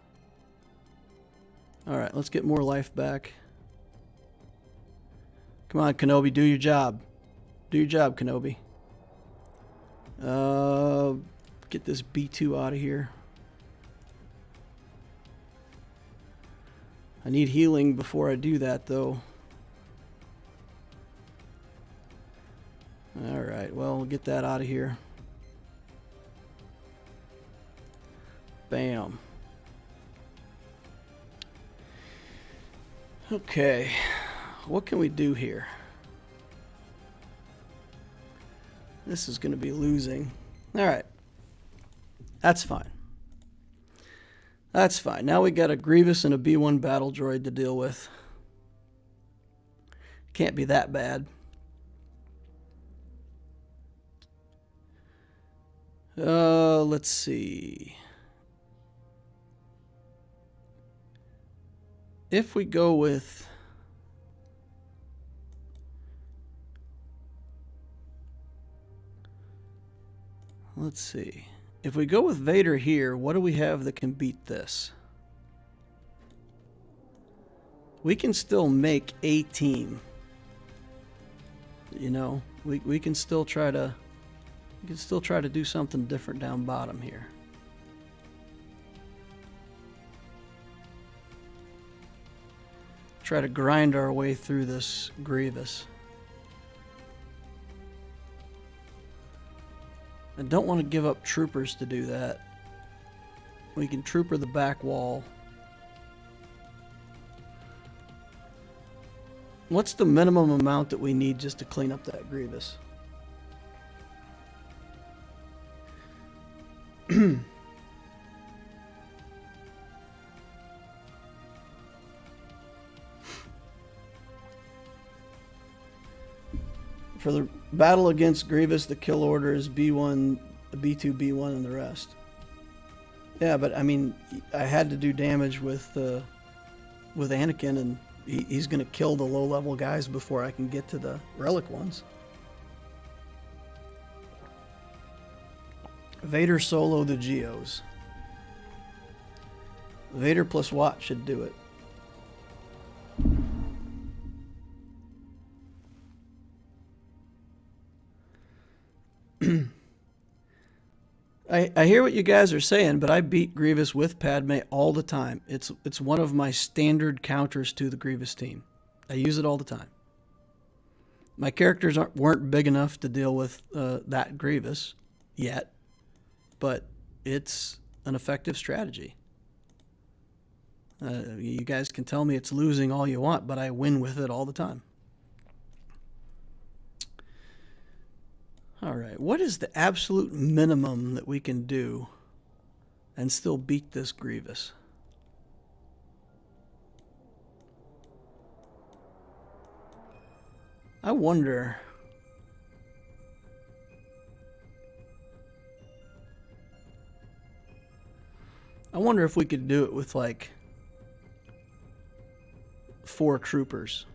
Alright, let's get more life back. Come on, Kenobi, do your job. Do your job, Kenobi. Get this B2 out of here. I need healing before I do that, though. Alright, well, we'll get that out of here. Bam. Okay, what can we do here? This is going to be losing. Alright, that's fine. That's fine. Now we got a Grievous and a B1 battle droid to deal with. Can't be that bad. Let's see. If we go with... Let's see. If we go with Vader here, what do we have that can beat this? We can still make a team. you know, we can still try to do something different down bottom here. Try to grind our way through this Grievous. I don't want to give up troopers to do that. We can trooper the back wall. What's the minimum amount that we need just to clean up that Grievous? For the battle against Grievous, the kill order is B1, B2, B1, and the rest. Yeah, but I mean, I had to do damage with Anakin, and he's going to kill the low-level guys before I can get to the relic ones. Vader solo the Geos. Vader plus Watt should do it. I hear what you guys are saying, but I beat Grievous with Padme all the time. It's one of my standard counters to the Grievous team. I use it all the time. My characters weren't big enough to deal with that Grievous yet, but it's an effective strategy. You guys can tell me it's losing all you want, but I win with it all the time. All right, what is the absolute minimum that we can do and still beat this Grievous? I wonder. I wonder if we could do it with like 4 troopers.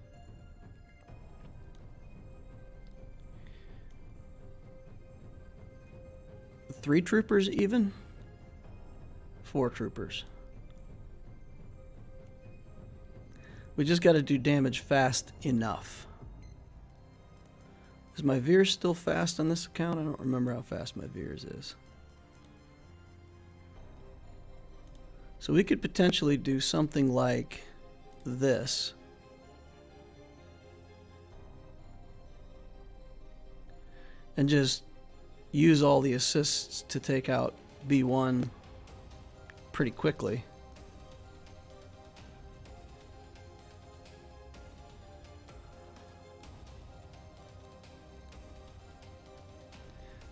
3 troopers even? 4 troopers. We just got to do damage fast enough. Is my Veers still fast on this account? I don't remember how fast my Veers is. So we could potentially do something like this. And just use all the assists to take out B1 pretty quickly.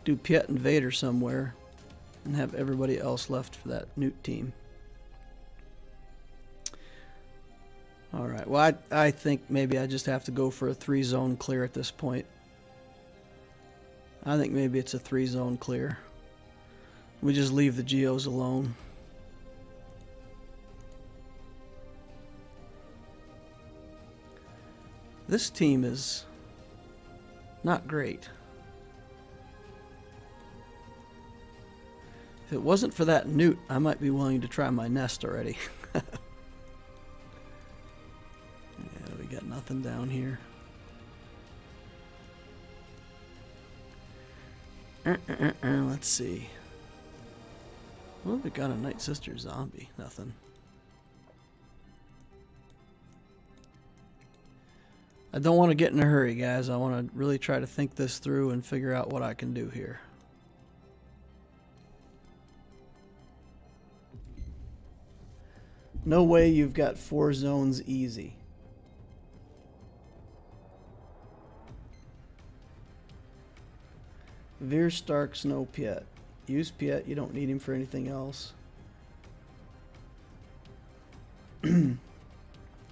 Do Piet and Vader somewhere and have everybody else left for that Nute team. Alright, well I think maybe I just have to go for a 3-zone clear at this point. I think maybe it's a 3-zone clear. We just leave the Geos alone. This team is not great. If it wasn't for that Nute, I might be willing to try my nest already. Yeah, we got nothing down here. Let's see. Well, we got a Night Sister zombie. Nothing. I don't want to get in a hurry, guys. I want to really try to think this through and figure out what I can do here. No way you've got 4 zones easy. Veer Starks, no Piet. Use Piet, you don't need him for anything else.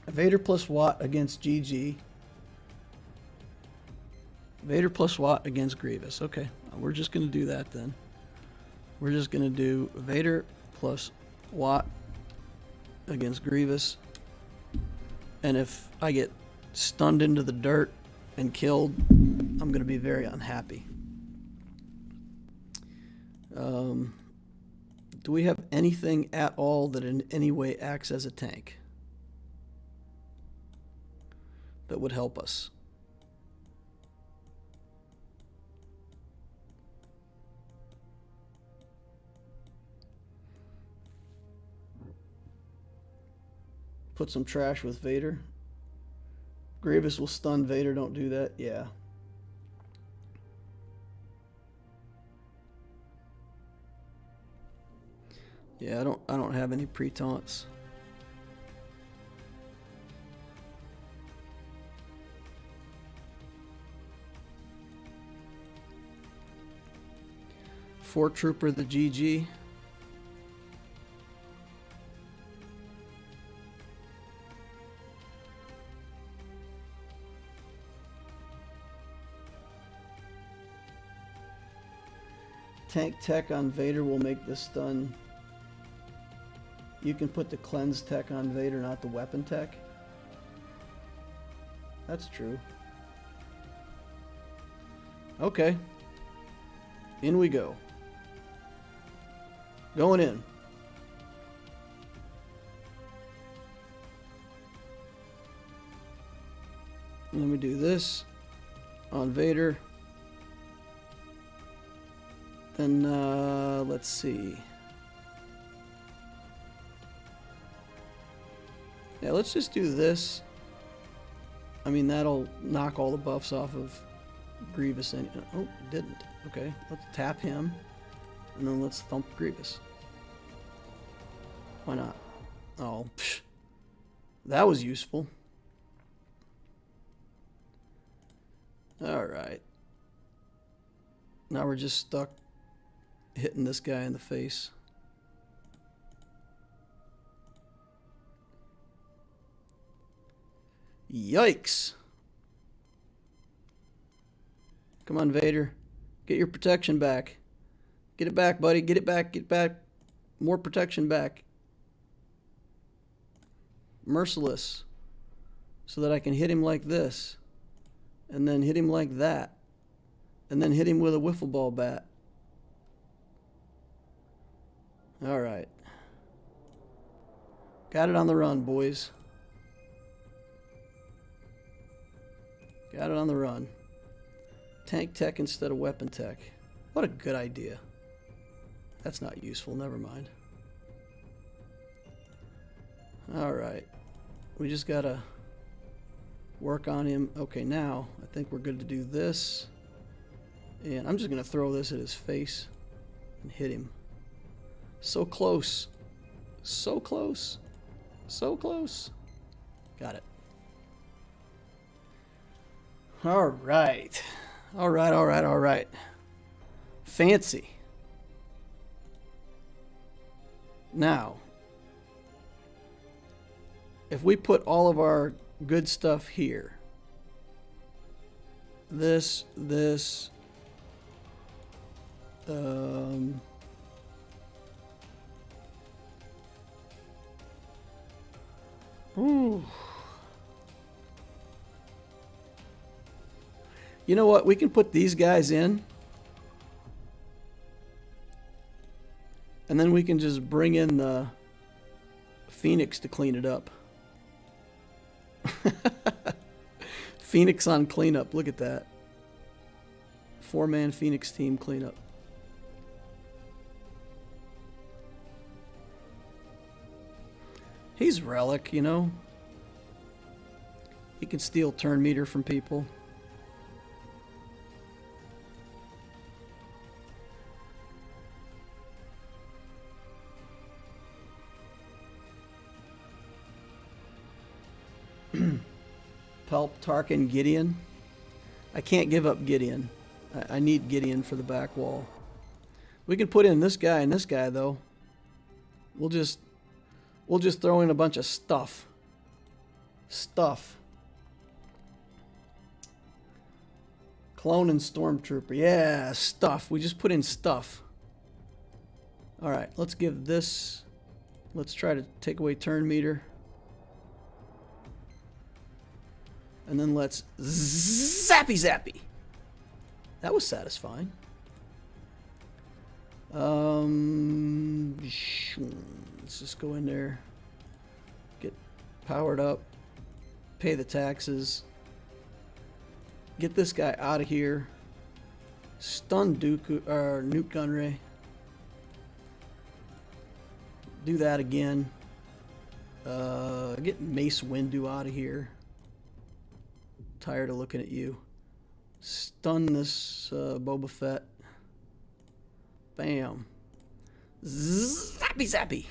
Vader plus Watt against GG. Vader plus Watt against Grievous. Okay, we're just going to do that then. We're just going to do Vader plus Watt against Grievous. And if I get stunned into the dirt and killed, I'm going to be very unhappy. Do we have anything at all that in any way acts as a tank that would help us? put some trash with Vader. Grievous will stun Vader. Don't do that. Yeah. Yeah, I don't have any pre-taunts. Four Trooper the GG. Tank tech on Vader will make the stun. You can put the cleanse tech on Vader, not the weapon tech. That's true. Okay. In we go. Going in. Let me do this on Vader. Then, let's see. Yeah, let's just do this. I mean, that'll knock all the buffs off of Grievous. Oh, it didn't. Okay, let's tap him. And then let's thump Grievous. Why not? Oh, psh. That was useful. Alright. Now we're just stuck hitting this guy in the face. Yikes. Come on, Vader. Get your protection back. Get it back, buddy. Get it back. Get back. More protection back. Merciless. So that I can hit him like this. And then hit him like that. And then hit him with a wiffle ball bat. Alright. Got it on the run, boys. Got it on the run. Tank tech instead of weapon tech. What a good idea. That's not useful, never mind. Alright. We just gotta work on him. Okay, now I think we're good to do this. And I'm just gonna throw this at his face and hit him. So close. So close. So close. Got it. Alright. Alright, alright, alright. Fancy. Now, if we put all of our good stuff here, this, ooh. You know what? We can put these guys in. And then we can just bring in the Phoenix to clean it up. Phoenix on cleanup. Look at that. 4-man Phoenix team cleanup. He's Relic, you know. He can steal turn meter from people. Pelp, Tarkin, Gideon. I can't give up Gideon. I need Gideon for the back wall. We can put in this guy and this guy though. We'll just throw in a bunch of stuff. Clone and Stormtrooper. Yeah, stuff. We just put in stuff. Alright, let's give this. Let's try to take away turn meter. And then let's zappy. That was satisfying. Let's just go in there. Get powered up. Pay the taxes. Get this guy out of here. Stun Nute Gunray. Do that again. Get Mace Windu out of here. Tired of looking at you. Stun this Boba Fett. Bam. Zappy zappy.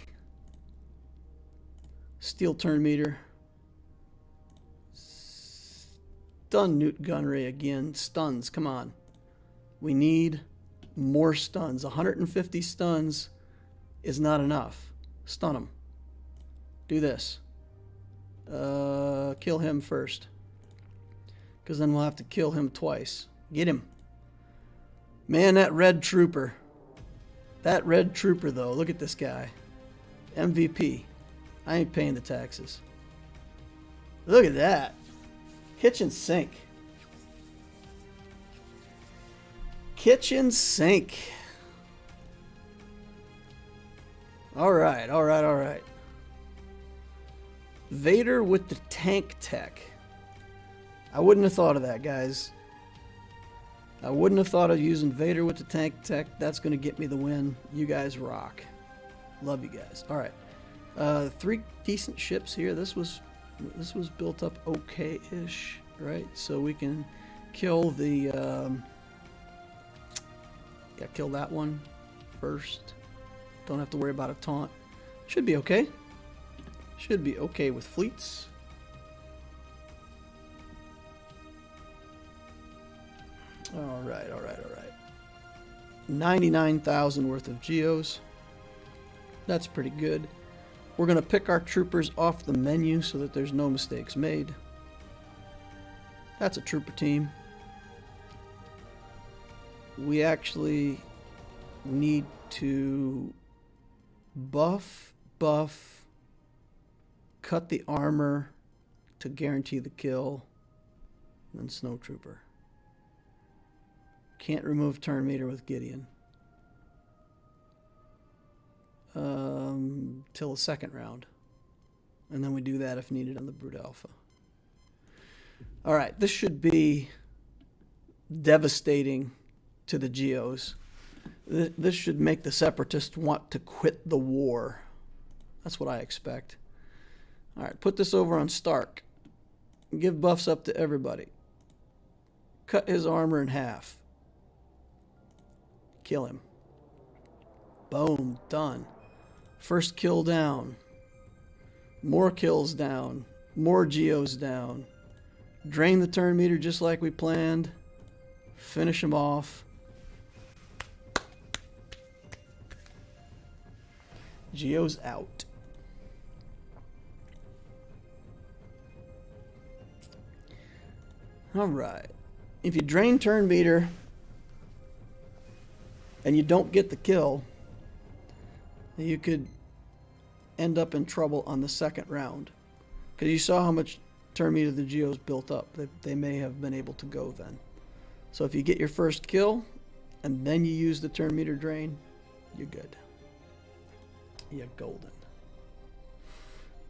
Steel turn meter. Stun Nute Gunray again. Stuns, come on. We need more stuns. 150 stuns is not enough. Stun him. Do this. Kill him first. Because then we'll have to kill him twice. Get him. Man, that red trooper. That red trooper, though. Look at this guy. MVP. I ain't paying the taxes. Look at that. Kitchen sink. Kitchen sink. Alright, alright, alright. Vader with the tank tech. I wouldn't have thought of that, guys. I wouldn't have thought of using Vader with the tank tech. That's going to get me the win. You guys rock. Love you guys. Alright. 3 decent ships here. This was built up okay-ish, right? So we can kill the... yeah, kill that one first. Don't have to worry about a taunt. Should be okay. Should be okay with fleets. Alright, alright, alright. 99,000 worth of Geos. That's pretty good. We're going to pick our troopers off the menu so that there's no mistakes made. That's a trooper team. We actually need to buff, cut the armor to guarantee the kill, and then snowtrooper. Can't remove turn meter with Gideon. Till the second round. And then we do that if needed on the Brute Alpha. Alright, this should be devastating to the Geos. This should make the Separatists want to quit the war. That's what I expect. Alright, put this over on Stark. Give buffs up to everybody. Cut his armor in half. Kill him. Boom, done. First kill down. More kills down. More Geos down. Drain the turn meter just like we planned. Finish him off. Geos out. Alright. If you drain turn meter and you don't get the kill, you could end up in trouble on the second round. Because you saw how much turn meter the Geos built up. They may have been able to go then. So if you get your first kill and then you use the turn meter drain, you're good. You're golden.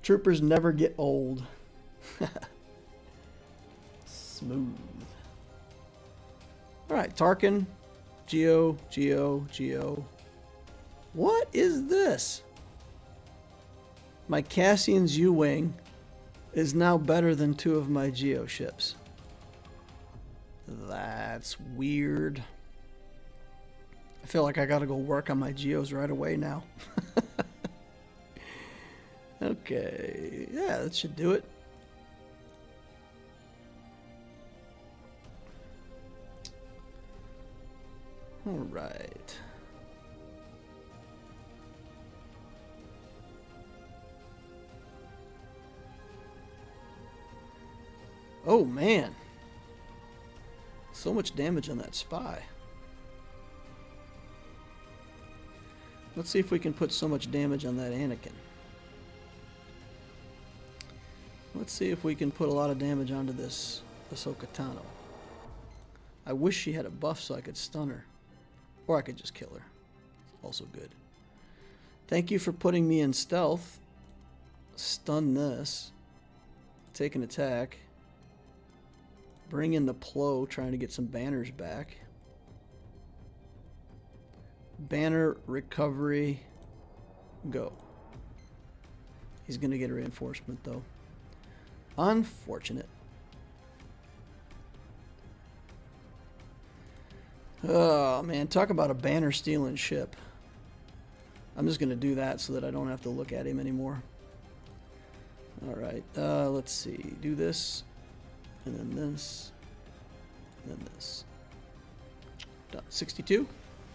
Troopers never get old. Smooth. Alright, Tarkin. Geo. What is this? My Cassian's U-Wing is now better than 2 of my Geo ships. That's weird. I feel like I gotta go work on my Geos right away now. Okay. Yeah, that should do it. Alright. Oh man. So much damage on that spy. Let's see if we can put so much damage on that Anakin. Let's see if we can put a lot of damage onto this Ahsoka Tano. I wish she had a buff so I could stun her. Or I could just kill her. Also good. Thank you for putting me in stealth. Stun this. Take an attack. Bring in the Plo, trying to get some banners back. Banner recovery. Go. He's going to get a reinforcement, though. Unfortunate. Oh, man. Talk about a banner-stealing ship. I'm just going to do that so that I don't have to look at him anymore. Alright. Let's see. Do this. And then this. And then this. Done. 62?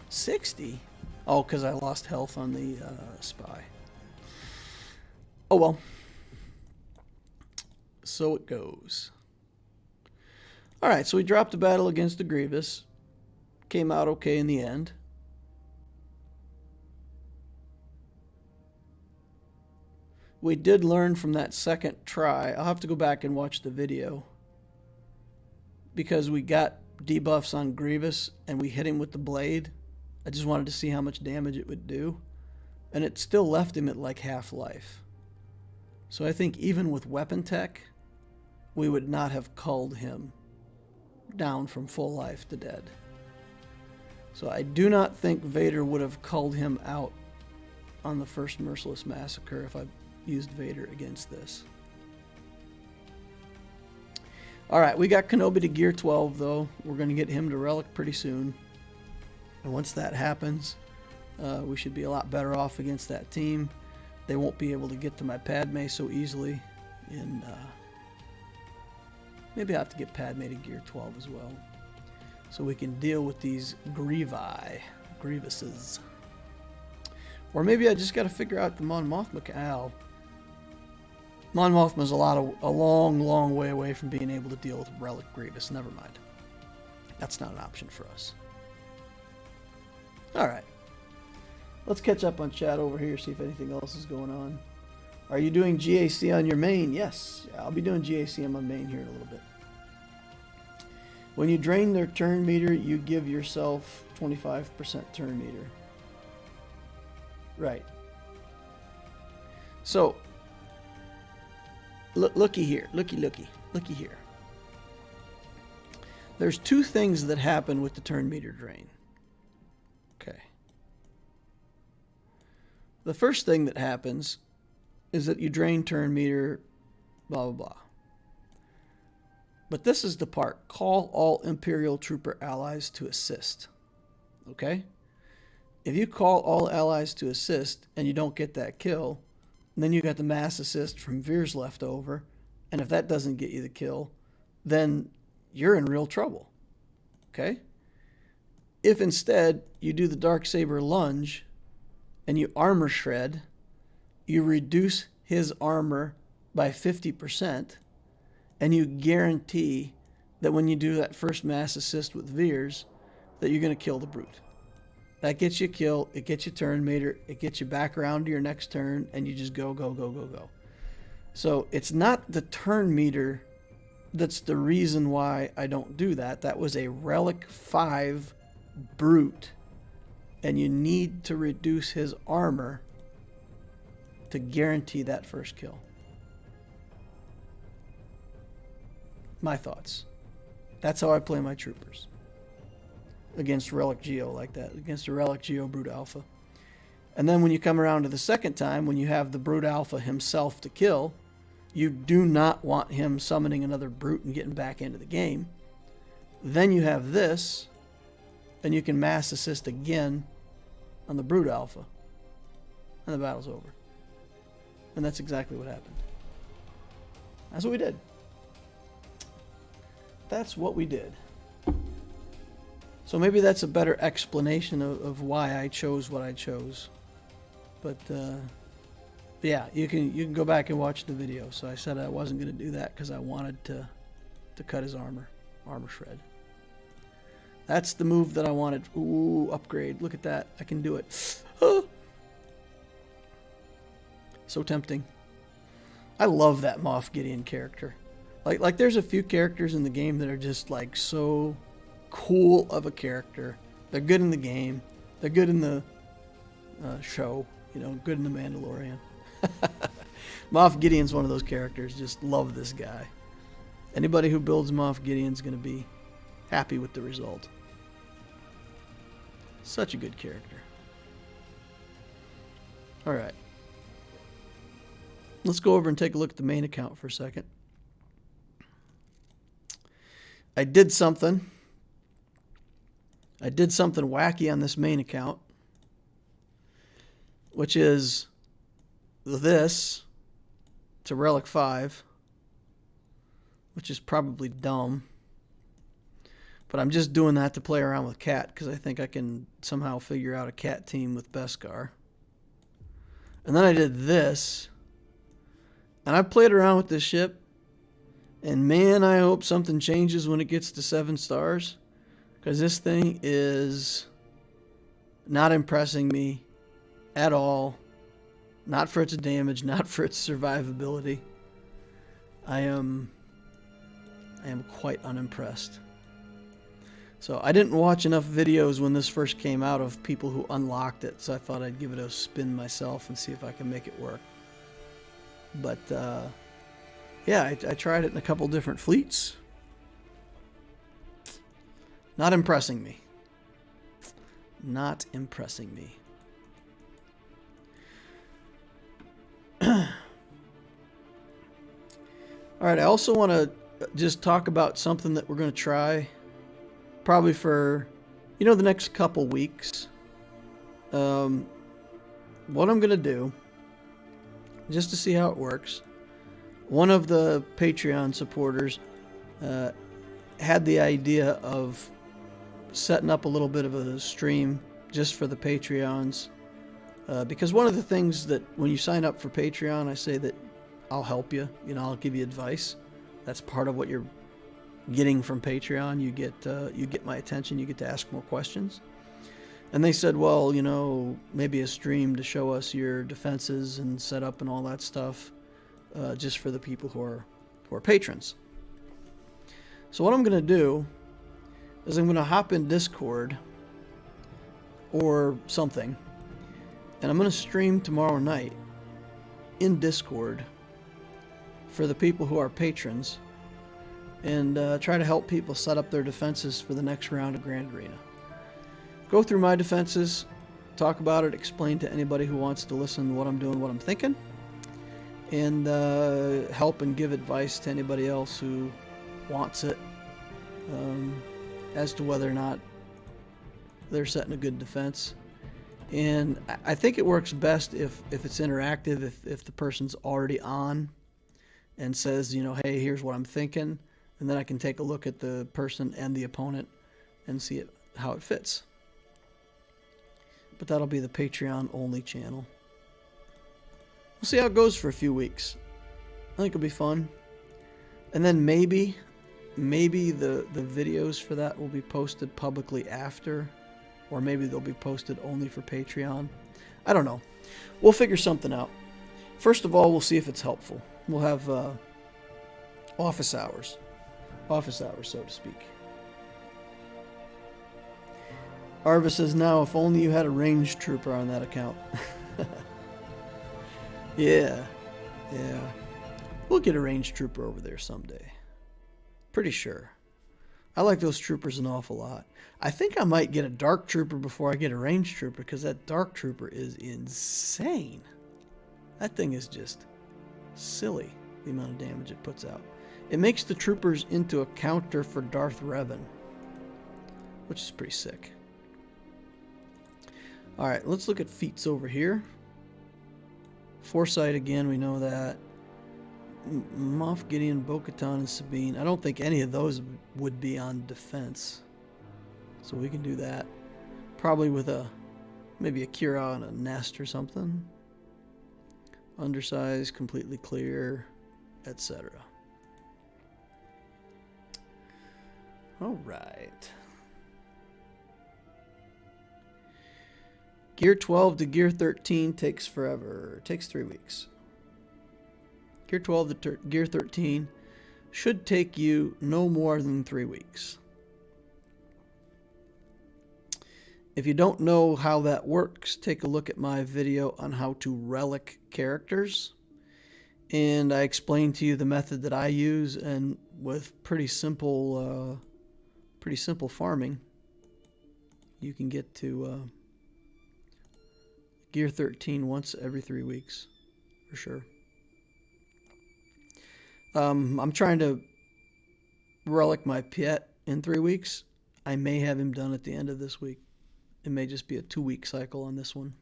60? Oh, because I lost health on the spy. Oh, well. So it goes. Alright, so we dropped a battle against the Grievous. Came out okay in the end. We did learn from that second try. I'll have to go back and watch the video. Because we got debuffs on Grievous and we hit him with the blade. I just wanted to see how much damage it would do. And it still left him at like half life. So I think even with weapon tech, we would not have culled him down from full life to dead. So I do not think Vader would have culled him out on the first Merciless Massacre if I used Vader against this. Alright, we got Kenobi to Gear 12 though. We're going to get him to Relic pretty soon. And once that happens, we should be a lot better off against that team. They won't be able to get to my Padme so easily. And maybe I'll have to get Padme to Gear 12 as well. So we can deal with these Grievouses. Or maybe I just got to figure out the Mon Mothma. Mon Mothma's a long, long way away from being able to deal with Relic Grievous. Never mind. That's not an option for us. Alright. Let's catch up on chat over here, see if anything else is going on. Are you doing GAC on your main? Yes. I'll be doing GAC on my main here in a little bit. When you drain their turn meter, you give yourself 25% turn meter. Right. So, looky here. Looky here. There's two things that happen with the turn meter drain. Okay. The first thing that happens is that you drain turn meter, blah, blah, blah. But this is the part. Call all Imperial Trooper allies to assist. Okay? If you call all allies to assist and you don't get that kill, then you got the mass assist from Veers left over. And if that doesn't get you the kill, then you're in real trouble. Okay? If instead you do the Darksaber lunge and you armor shred, you reduce his armor by 50%, and you guarantee that when you do that first mass assist with Veers, that you're going to kill the Brute. That gets you a kill, it gets you turn meter, it gets you back around to your next turn, and you just go, go, go, go, go. So it's not the turn meter that's the reason why I don't do that. That was a Relic 5 Brute, and you need to reduce his armor to guarantee that first kill. My thoughts. That's how I play my troopers. Against Relic Geo like that. Against a Relic Geo Brute Alpha. And then when you come around to the second time, when you have the Brute Alpha himself to kill, you do not want him summoning another Brute and getting back into the game. Then you have this, and you can mass assist again on the Brute Alpha. And the battle's over. And that's exactly what happened. That's what we did. That's what we did. So maybe that's a better explanation of why I chose what I chose. But yeah, you can go back and watch the video. So I said I wasn't going to do that because I wanted to cut his armor shred. That's the move that I wanted. Ooh, upgrade. Look at that. I can do it. So tempting. I love that Moff Gideon character. Like there's a few characters in the game that are just like so cool of a character. They're good in the game. They're good in the show. You know, good in the Mandalorian. Moff Gideon's one of those characters. Just love this guy. Anybody who builds Moff Gideon's going to be happy with the result. Such a good character. All right. let's go over and take a look at the main account for a second. I did something wacky on this main account, which is this to Relic 5, which is probably dumb. But I'm just doing that to play around with Cat because I think I can somehow figure out a Cat team with Beskar. And then I did this. And I played around with this ship. And man, I hope something changes when it gets to 7 stars. Because this thing is not impressing me at all. Not for its damage, not for its survivability. I am quite unimpressed. So I didn't watch enough videos when this first came out of people who unlocked it, so I thought I'd give it a spin myself and see if I can make it work. But yeah, I tried it in a couple different fleets. Not impressing me. Not impressing me. Alright, I also want to just talk about something that we're going to try probably for, you know, the next couple weeks. What I'm going to do, just to see how it works, one of the Patreon supporters had the idea of setting up a little bit of a stream just for the Patreons. Because one of the things that when you sign up for Patreon, I say that I'll help you. You know, I'll give you advice. That's part of what you're getting from Patreon. You get my attention. You get to ask more questions. And they said, well, you know, maybe a stream to show us your defenses and setup and all that stuff, just for the people who are patrons. So what I'm going to do is I'm going to hop in Discord or something, and I'm going to stream tomorrow night in Discord for the people who are patrons, and try to help people set up their defenses for the next round of Grand Arena. Go through my defenses, talk about it, explain to anybody who wants to listen to what I'm doing, what I'm thinking, and help and give advice to anybody else who wants it, as to whether or not they're setting a good defense. And I think it works best if it's interactive, if the person's already on and says, you know, hey, here's what I'm thinking, and then I can take a look at the person and the opponent and see how it fits. But that'll be the Patreon only channel. We'll see how it goes for a few weeks. I think it'll be fun. And then maybe the videos for that will be posted publicly after, or maybe they'll be posted only for Patreon. I don't know. We'll figure something out. First of all, we'll see if it's helpful. We'll have office hours, so to speak. Arva says, now, if only you had a ranged trooper on that account. Yeah. We'll get a ranged trooper over there someday. Pretty sure. I like those troopers an awful lot. I think I might get a dark trooper before I get a ranged trooper, because that dark trooper is insane. That thing is just silly, the amount of damage it puts out. It makes the troopers into a counter for Darth Revan, which is pretty sick. Alright, let's look at feats over here. Foresight again, we know that. Moff Gideon, Bo-Katan, and Sabine. I don't think any of those would be on defense. So we can do that. Probably with maybe a Kira and a nest or something. Undersized, completely clear, etc. Alright. Gear 12 to Gear 13 takes forever. It takes 3 weeks. Gear 12 to Gear 13 should take you no more than 3 weeks. If you don't know how that works, take a look at my video on how to relic characters. And I explain to you the method that I use, and with pretty simple farming, you can get to Gear 13 once every 3 weeks, for sure. I'm trying to relic my Piet in 3 weeks. I may have him done at the end of this week. It may just be a 2-week cycle on this one.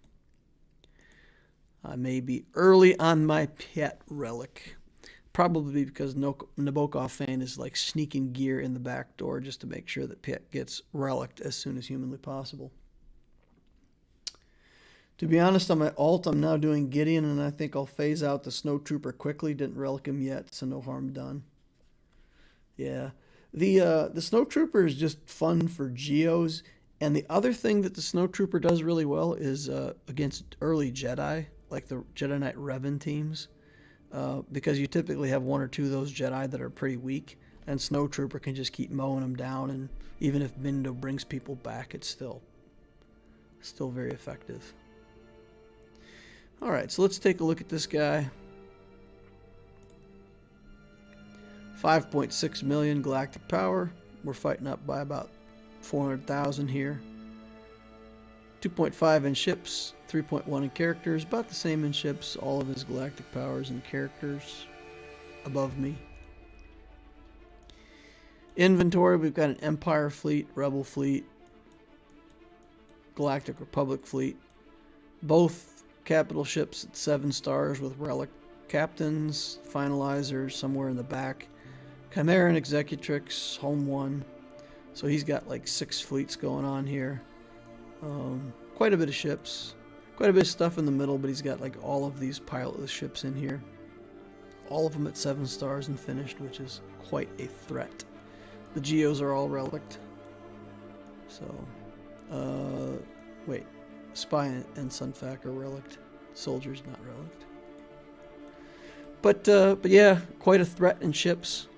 I may be early on my Piet relic. Probably because Nabokov Fane is like sneaking gear in the back door just to make sure that Piet gets relicked as soon as humanly possible. To be honest, on my alt, I'm now doing Gideon, and I think I'll phase out the Snowtrooper quickly. Didn't relic him yet, so no harm done. Yeah. The Snowtrooper is just fun for Geos, and the other thing that the Snowtrooper does really well is against early Jedi, like the Jedi Knight Revan teams. Because you typically have 1 or 2 of those Jedi that are pretty weak, and Snowtrooper can just keep mowing them down, and even if Mindo brings people back, it's still very effective. Alright, so let's take a look at this guy. 5.6 million galactic power. We're fighting up by about 400,000 here. 2.5 in ships, 3.1 in characters, about the same in ships, all of his galactic powers and characters above me. Inventory, we've got an Empire fleet, Rebel fleet, Galactic Republic fleet, both capital ships at 7 stars with relic captains, finalizers somewhere in the back, Chimera and Executrix, home 1, so he's got like 6 fleets going on here. Quite a bit of ships, quite a bit of stuff in the middle, but he's got like all of these pilotless ships in here. All of them at 7 stars and finished, which is quite a threat. The Geos are all relict. So, wait, Spy and Sunfac are relict. Soldiers not relict. But yeah, quite a threat in ships.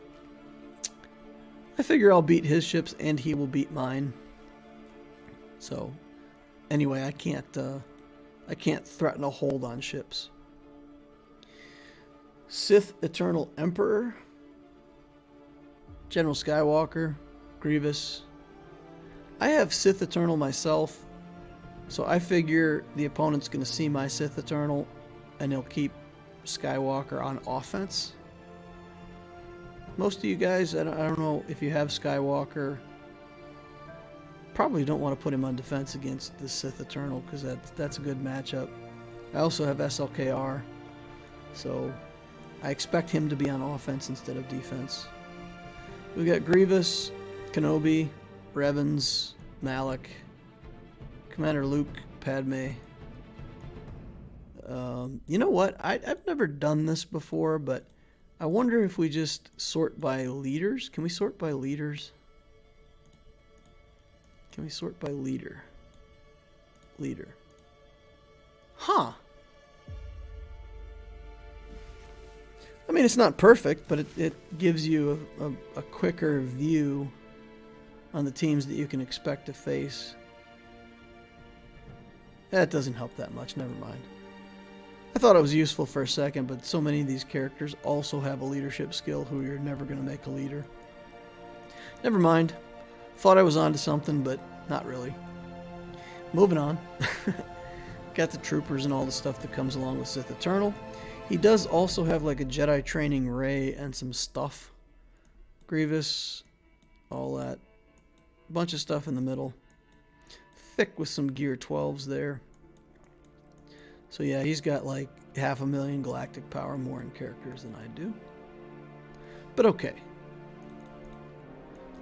I figure I'll beat his ships and he will beat mine. So, anyway, I can't threaten a hold on ships. Sith Eternal Emperor, General Skywalker, Grievous. I have Sith Eternal myself, so I figure the opponent's going to see my Sith Eternal and he'll keep Skywalker on offense. Most of you guys, I don't know if you have Skywalker, probably don't want to put him on defense against the Sith Eternal because that's a good matchup. I also have SLKR, so I expect him to be on offense instead of defense. We've got Grievous, Kenobi, Revans, Malak, Commander Luke, Padme. You know what? I've never done this before, but I wonder if we just sort by leaders. Can we sort by leaders? Can we sort by leader? Leader. Huh. I mean, it's not perfect, but it gives you a quicker view on the teams that you can expect to face. That doesn't help that much. Never mind. I thought it was useful for a second, but so many of these characters also have a leadership skill who you're never going to make a leader. Never mind. Thought I was onto something, but not really. Moving on. Got the troopers and all the stuff that comes along with Sith Eternal. He does also have like a Jedi training Rey and some stuff. Grievous, all that. Bunch of stuff in the middle. Thick with some Gear 12s there. So yeah, he's got like 500,000 galactic power more in characters than I do. But okay.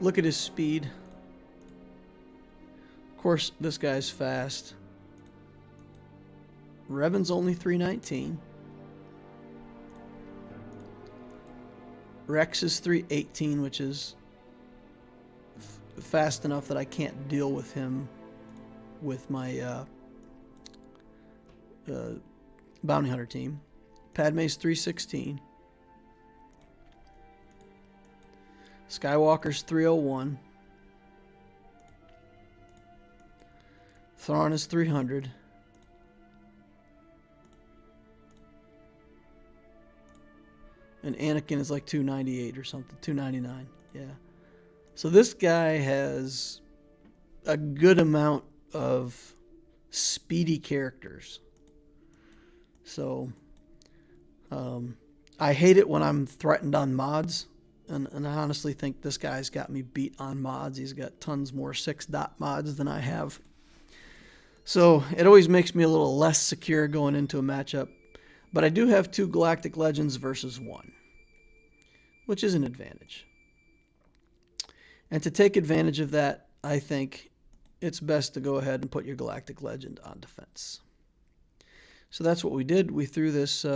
Look at his speed. Of course, this guy's fast. Revan's only 319. Rex is 318, which is fast enough that I can't deal with him with my bounty hunter team. Padme's 316. Skywalker's 301. Thrawn is 300. And Anakin is like 298 or something. 299. Yeah. So this guy has a good amount of speedy characters. So I hate it when I'm threatened on mods. And I honestly think this guy's got me beat on mods. He's got tons more 6-dot mods than I have. So it always makes me a little less secure going into a matchup. But I do have 2 Galactic Legends versus 1, which is an advantage. And to take advantage of that, I think it's best to go ahead and put your Galactic Legend on defense. So that's what we did. We threw this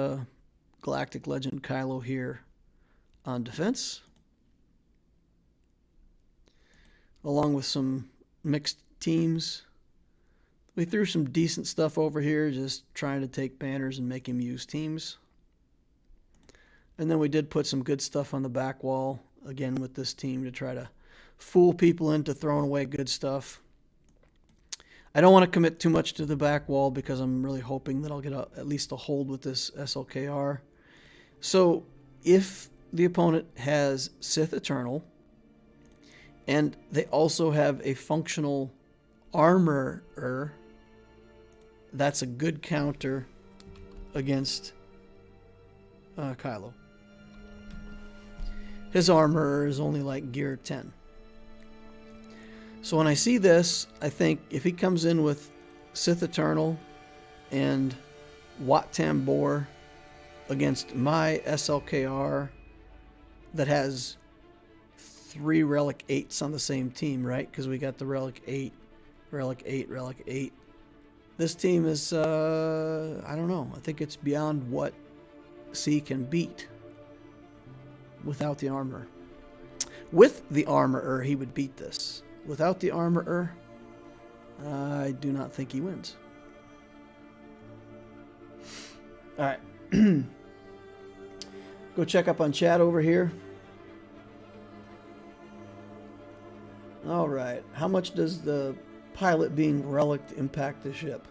Galactic Legend Kylo here on defense, along with some mixed teams. We threw some decent stuff over here, just trying to take banners and make him use teams. And then we did put some good stuff on the back wall, again with this team, to try to fool people into throwing away good stuff. I don't want to commit too much to the back wall because I'm really hoping that I'll get at least a hold with this SLKR. So if the opponent has Sith Eternal, and they also have a functional armorer, that's a good counter against Kylo. His armorer is only like gear 10. So when I see this, I think if he comes in with Sith Eternal and Wat Tambor against my SLKR that has 3 Relic 8s on the same team, right? Because we got the Relic 8, Relic 8, Relic 8. This team is, I don't know. I think it's beyond what C can beat without the armor. With the armorer, he would beat this. Without the armorer, I do not think he wins. All right. Go check up on chat over here. All right. How much does the pilot being relicked impact the ship?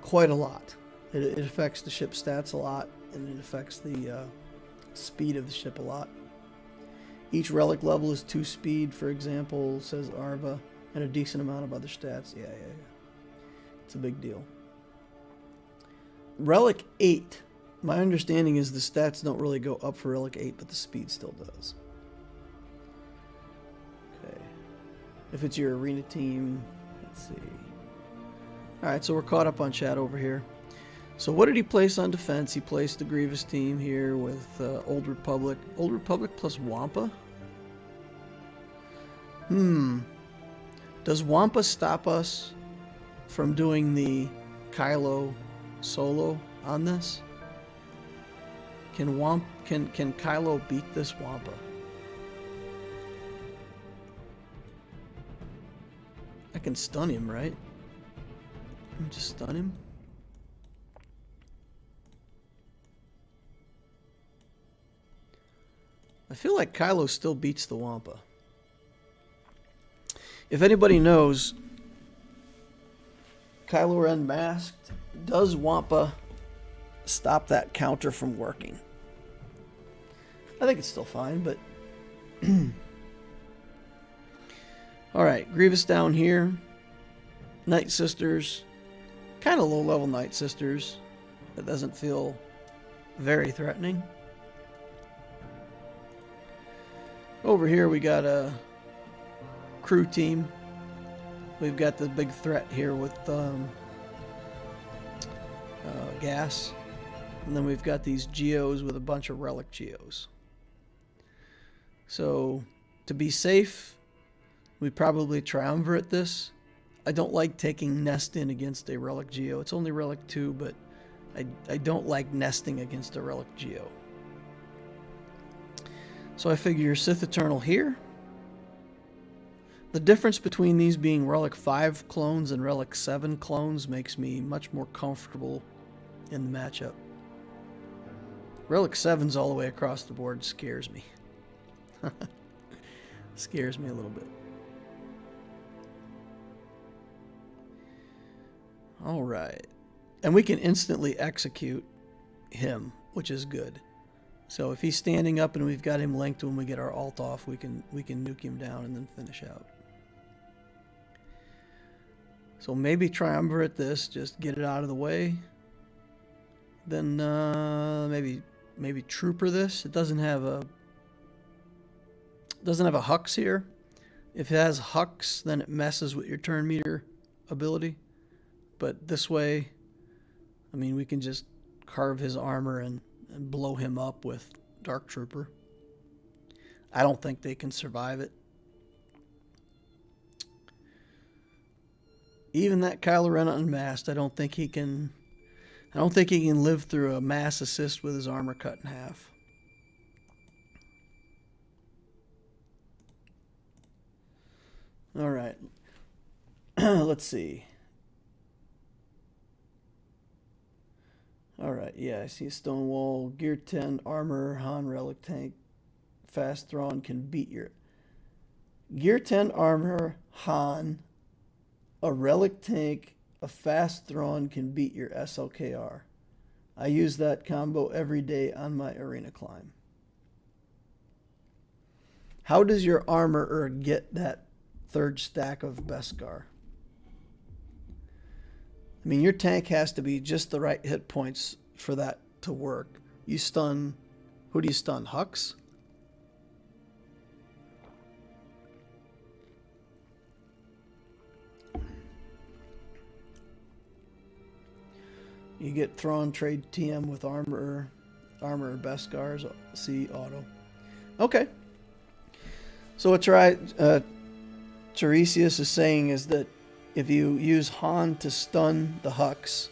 Quite a lot. It affects the ship stats a lot, and it affects the speed of the ship a lot. Each relic level is 2 speed, for example, says Arva, and a decent amount of other stats. Yeah. It's a big deal. Relic 8. My understanding is the stats don't really go up for Relic 8, but the speed still does. Okay. If it's your arena team, let's see. Alright, so we're caught up on chat over here. So what did he place on defense? He placed the Grievous team here with Old Republic. Old Republic plus Wampa? Does Wampa stop us from doing the Kylo solo on this? Can Kylo beat this Wampa? I can stun him, right? Just stun him. I feel like Kylo still beats the Wampa. If anybody knows, Kylo Ren masked, does Wampa stop that counter from working? I think it's still fine, but... Alright, Grievous down here. Night Sisters. Kind of low-level Night Sisters. That doesn't feel very threatening. Over here we got a crew team. We've got the big threat here with gas. And then we've got these Geos with a bunch of Relic Geos. So, to be safe, we probably triumvirate this. I don't like taking Nest in against a Relic Geo. It's only Relic 2, but I don't like nesting against a Relic Geo. So I figure Sith Eternal here. The difference between these being Relic 5 clones and Relic 7 clones makes me much more comfortable in the matchup. Relic 7's all the way across the board scares me. Scares me a little bit. Alright. And we can instantly execute him, which is good. So if he's standing up and we've got him linked when we get our ult off, we can nuke him down and then finish out. So maybe triumvirate this, just get it out of the way. Then maybe maybe trooper this. It doesn't have a hux here. If it has hux, then it messes with your turn meter ability. But this way, I mean, we can just carve his armor and blow him up with Dark Trooper. I don't think they can survive it. Even that Kylo Ren unmasked, I don't think he can live through a mass assist with his armor cut in half. All right. Let's see. All right, yeah, I see a Stonewall, Gear 10, Armor, Han Relic Tank, Fast Thrawn can beat your... Gear 10 Armor, Han, a Relic Tank, a Fast Thrawn can beat your SLKR. I use that combo every day on my arena climb. How does your armorer get that third stack of Beskar? I mean, your tank has to be just the right hit points for that to work. You stun... Who do you stun? Hux? You get Thrawn trade TM with armor Beskars. See auto. Okay. So what Tiresias is saying is that if you use Han to stun the Hux,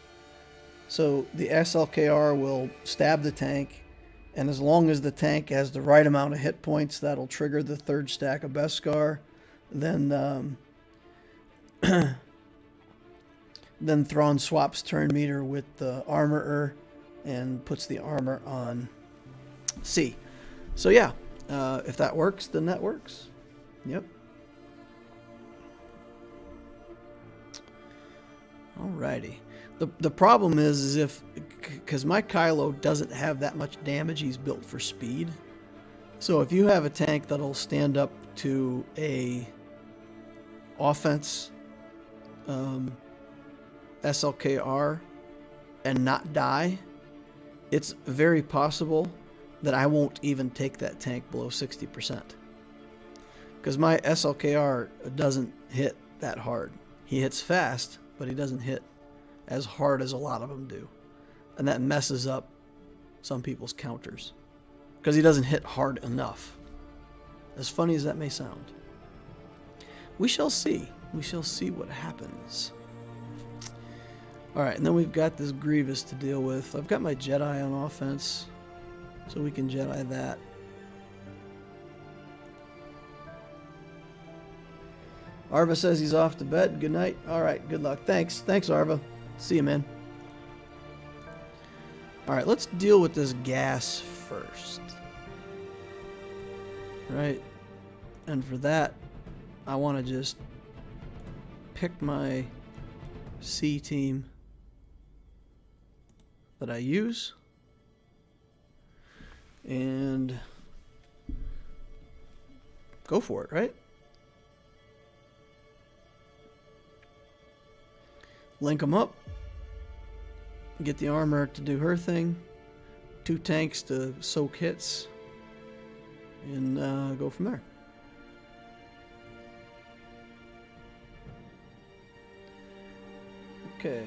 so the SLKR will stab the tank, and as long as the tank has the right amount of hit points, that'll trigger the third stack of Beskar. Then then Thrawn swaps turn meter with the armorer and puts the armor on C. So yeah, if that works, then that works. Yep. Alrighty. The problem is if, because my Kylo doesn't have that much damage, he's built for speed. So if you have a tank that'll stand up to a offense SLKR and not die, it's very possible that I won't even take that tank below 60%. Because my SLKR doesn't hit that hard. He hits fast, but he doesn't hit as hard as a lot of them do. And that messes up some people's counters. Because he doesn't hit hard enough. As funny as that may sound. We shall see. We shall see what happens. Alright, and then we've got this Grievous to deal with. I've got my Jedi on offense, so we can Jedi that. Arva says he's off to bed. Good night. Alright, good luck. Thanks, Arva. See you, man. Alright, let's deal with this gas first. Right? And for that, I want to just pick my C team that I use and go for it, right? Link them up, get the armor to do her thing, 2 tanks to soak hits, and go from there. Okay.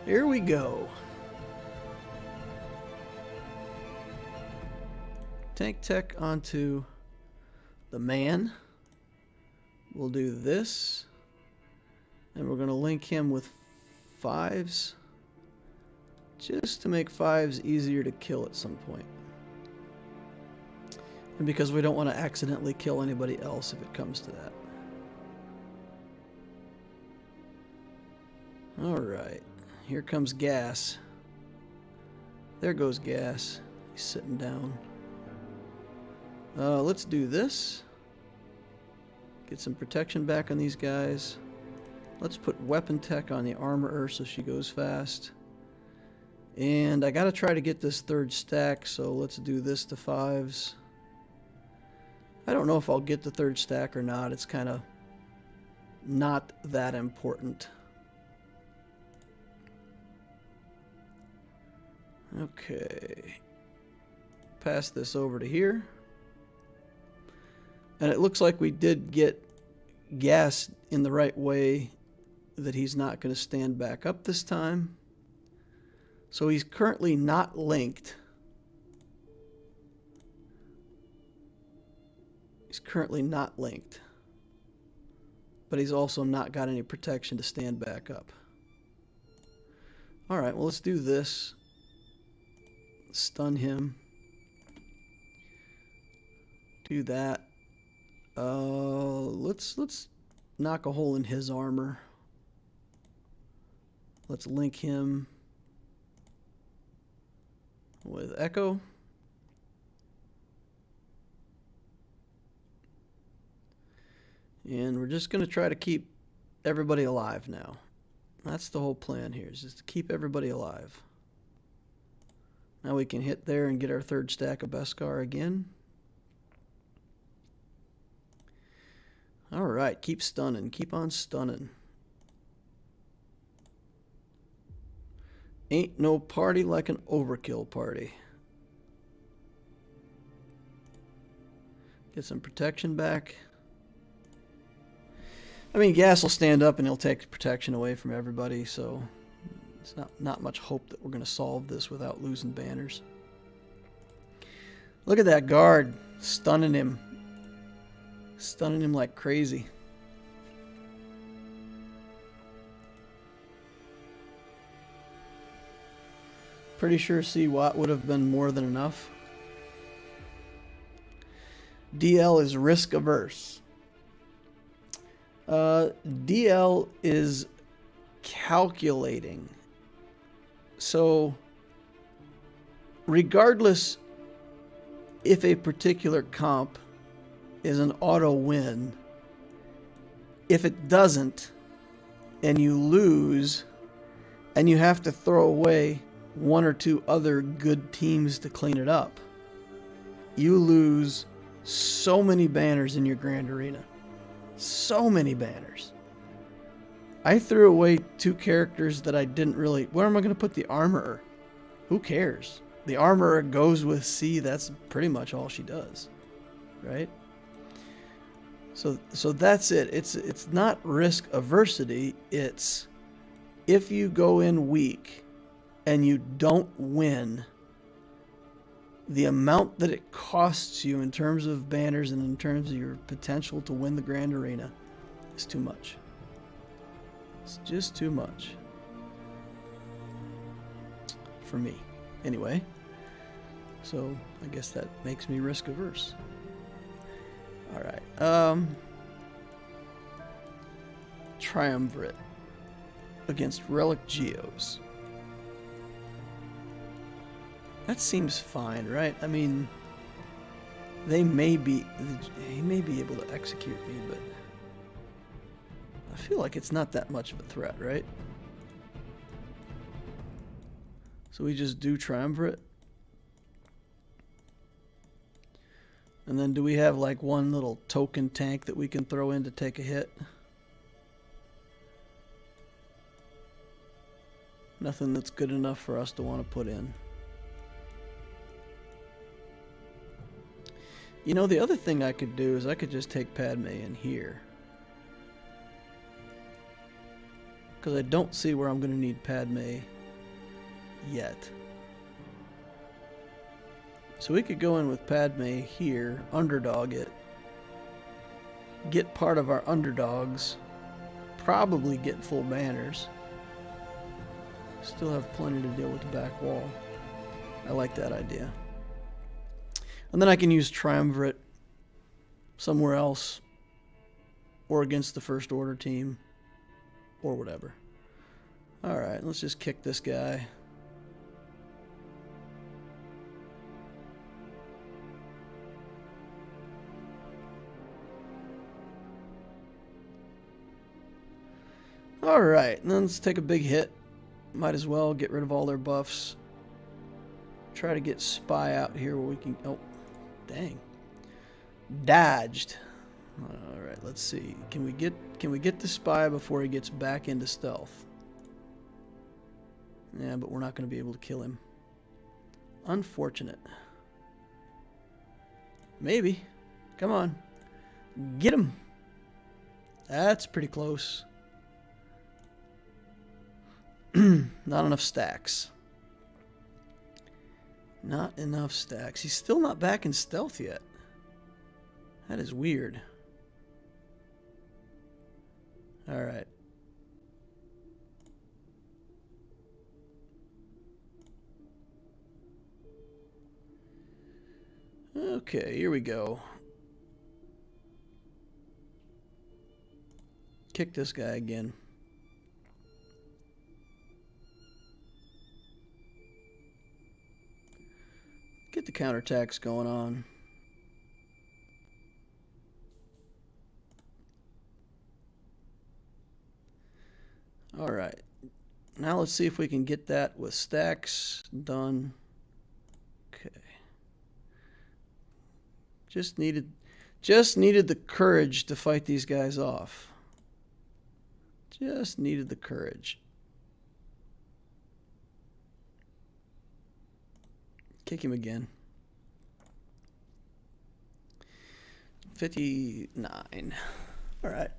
Here we go. Tank tech onto the man. We'll do this. And we're going to link him with 5s. Just to make 5s easier to kill at some point. And because we don't want to accidentally kill anybody else if it comes to that. Alright. Here comes Gas. There goes Gas. He's sitting down. Let's do this. Get some protection back on these guys. Let's put weapon tech on the armorer so she goes fast. And I gotta try to get this third stack, so let's do this to 5s. I don't know if I'll get the third stack or not. It's kind of not that important. Okay. Pass this over to here. And it looks like we did get gas in the right way, that he's not going to stand back up this time. So he's currently not linked. He's currently not linked. But he's also not got any protection to stand back up. Alright, well, let's do this. Stun him. Do that. Let's knock a hole in his armor. Let's link him with Echo. And we're just going to try to keep everybody alive now. That's the whole plan here, is just to keep everybody alive. Now we can hit there and get our third stack of Beskar again. Alright, keep stunning. Keep on stunning. Ain't no party like an overkill party. Get some protection back. I mean, Gas will stand up and he'll take protection away from everybody, so it's not much hope that we're going to solve this without losing banners. Look at that guard stunning him. Stunning him like crazy. Pretty sure C-Watt would have been more than enough. DL is risk averse. DL is calculating. So, regardless if a particular comp is an auto win, if it doesn't, and you lose, and you have to throw away one or two other good teams to clean it up, you lose so many banners in your Grand Arena. So many banners. I threw away two characters that I didn't really... Where am I going to put the Armorer? Who cares? The Armorer goes with C. That's pretty much all she does. Right? So that's it. It's not risk aversity. It's if you go in weak and you don't win, the amount that it costs you in terms of banners and in terms of your potential to win the Grand Arena is too much. It's just too much. For me. Anyway. So, I guess that makes me risk averse. Alright. Triumvirate against Relic Geos. That seems fine, right? I mean, he may be able to execute me, but I feel like it's not that much of a threat, right? So we just do Triumvirate. And then do we have like one little token tank that we can throw in to take a hit? Nothing that's good enough for us to want to put in. You know, the other thing I could do is I could just take Padme in here. Because I don't see where I'm going to need Padme yet. So we could go in with Padme here, underdog it, get part of our underdogs, probably get full banners. Still have plenty to deal with the back wall. I like that idea. And then I can use Triumvirate somewhere else or against the First Order team or whatever. Alright, let's just kick this guy. Alright, then let's take a big hit. Might as well get rid of all their buffs. Try to get Spy out here where we can... Oh, dang. Dodged. All right, let's see. Can we get the spy before he gets back into stealth? Yeah, but we're not going to be able to kill him. Unfortunate. Maybe. Come on. Get him. That's pretty close. Not enough stacks. Not enough stacks. He's still not back in stealth yet. That is weird. All right. Okay, here we go. Kick this guy again. Get the counterattacks going on. All right. Now let's see if we can get that with stacks done. Okay. Just needed the courage to fight these guys off. Just needed the courage. Kick him again. 59. All right.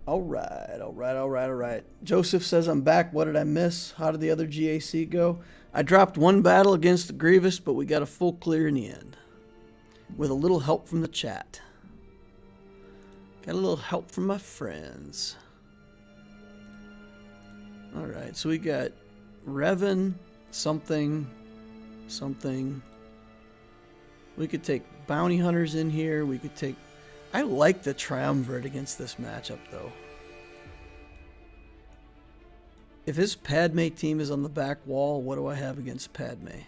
All right. Joseph says, I'm back. What did I miss? How did the other GAC go? I dropped one battle against the Grievous, but we got a full clear in the end. With a little help from the chat. Got a little help from my friends. All right, so we got Revan, something. We could take bounty hunters in here. We could take... I like the triumvirate against this matchup, though. If his Padme team is on the back wall, what do I have against Padme?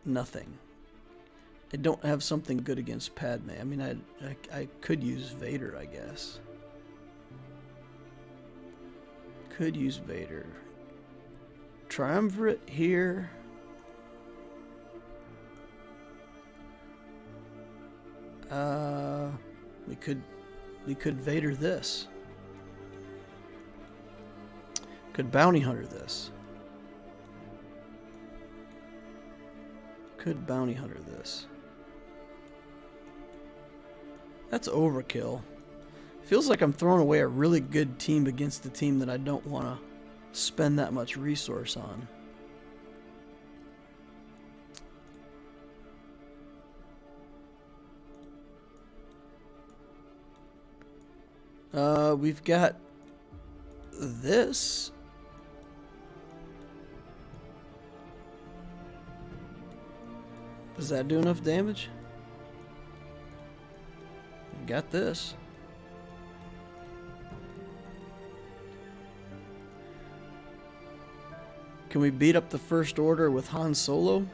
Nothing. I don't have something good against Padme. I mean, I could use Vader, I guess. Could use Vader. Triumvirate here. We could Vader this. Could bounty hunter this. Could bounty hunter this. That's overkill. Feels like I'm throwing away a really good team against a team that I don't want to spend that much resource on. We've got this. Does that do enough damage? We've got this. Can we beat up the First Order with Han Solo?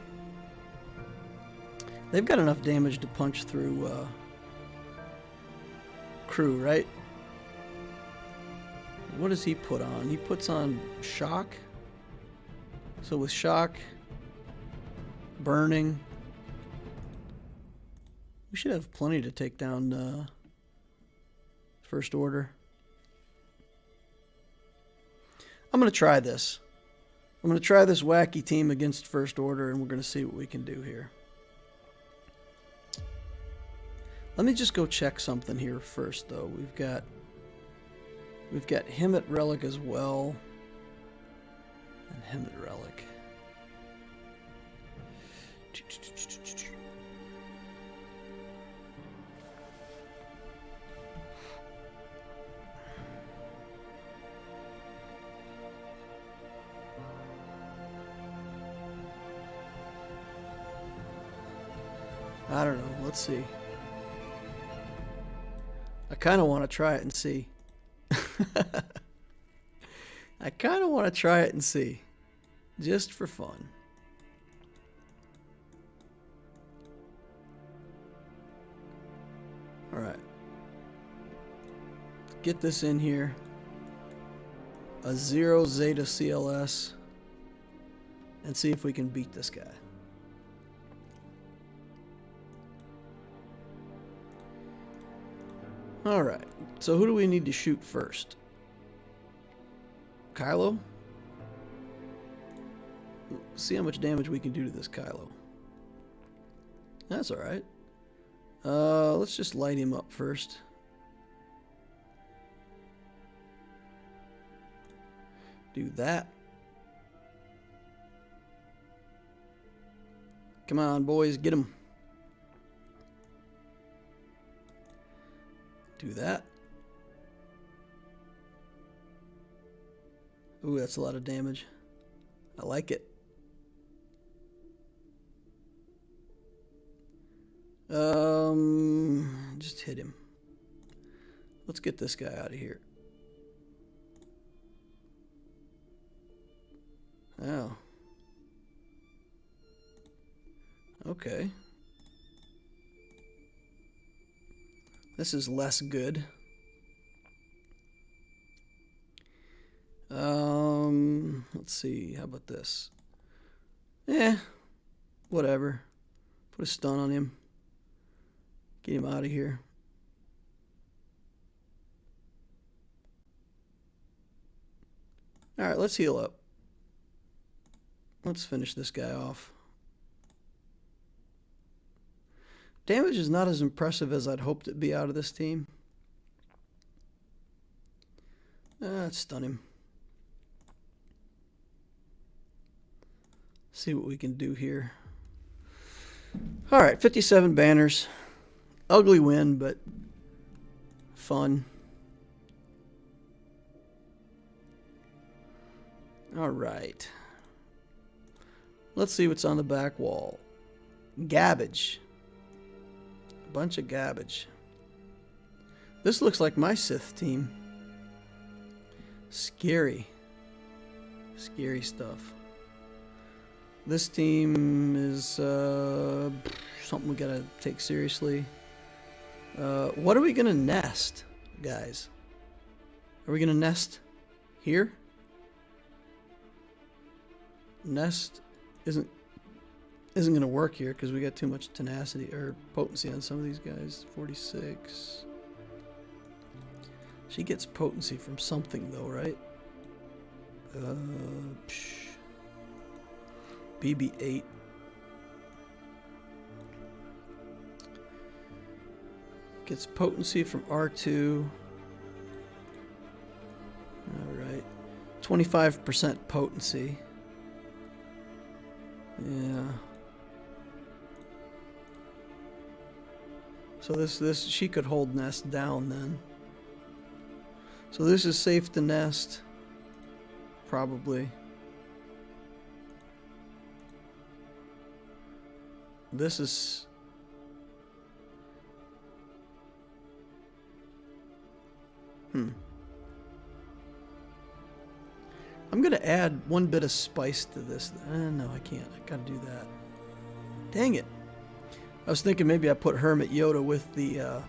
They've got enough damage to punch through crew, right? What does he put on? He puts on shock. So with shock, burning, we should have plenty to take down First Order. I'm going to try this. I'm going to try this wacky team against First Order, and we're going to see what we can do here. Let me just go check something here first, though. We've got him at Relic as well, and him at Relic. I don't know. Let's see. I kind of want to try it and see. I kind of want to try it and see. Just for fun. Alright. Get this in here. a 0 Zeta CLS and see if we can beat this guy. Alright, so who do we need to shoot first? Kylo? See how much damage we can do to this Kylo. That's alright. Let's just light him up first. Do that. Come on, boys, get him. Do that. Ooh, that's a lot of damage. I like it. Just hit him. Let's get this guy out of here. Oh. Okay. This is less good. Let's see. How about this? Whatever. Put a stun on him. Get him out of here. Alright, let's heal up. Let's finish this guy off. Damage is not as impressive as I'd hoped it'd be out of this team. Let's stun him. See what we can do here. Alright, 57 banners. Ugly win, but fun. Alright. Let's see what's on the back wall. Garbage. A bunch of garbage. This looks like my Sith team. Scary. Scary stuff. This team is something we gotta take seriously. What are we gonna nest, guys? Are we gonna nest here? Nest isn't gonna work here because we got too much tenacity or potency on some of these guys. 46. She gets potency from something though, right? BB-8. Gets potency from R2. Alright. 25% potency. Yeah. So this she could hold nest down then. So this is safe to nest. Probably. This is I'm gonna add one bit of spice to this. No, I can't. I gotta do that. Dang it. I was thinking maybe I put Hermit Yoda with the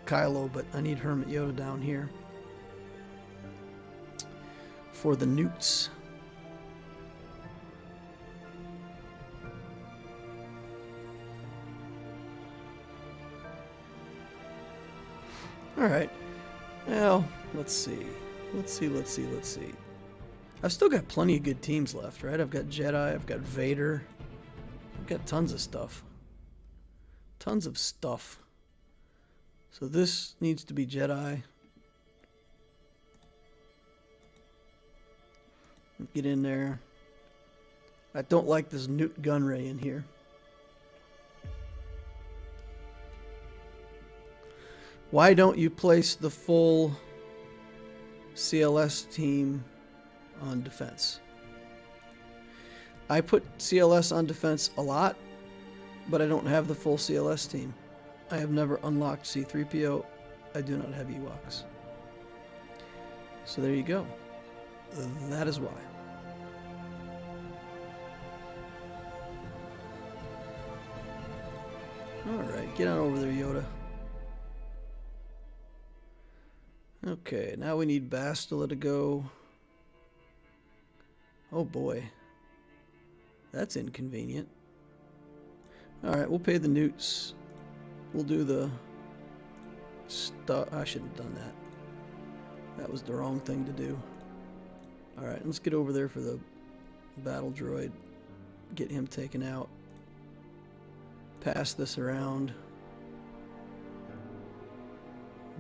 Kylo, but I need Hermit Yoda down here for the Nutes. Alright. Well, let's see. Let's see. I've still got plenty of good teams left, right? I've got Jedi, I've got Vader. I've got tons of stuff. Tons of stuff. So this needs to be Jedi. Get in there. I don't like this Nute gun ray in here. Why don't you place the full CLS team on defense? I put CLS on defense a lot, but I don't have the full CLS team. I have never unlocked C-3PO. I do not have Ewoks. So there you go. That is why. Alright, get on over there, Yoda. Okay, now we need Bastila to go. Oh boy. That's inconvenient. Alright, we'll pay the Nutes. We'll do the stuff. I shouldn't have done that. That was the wrong thing to do. Alright, let's get over there for the battle droid. Get him taken out. Pass this around.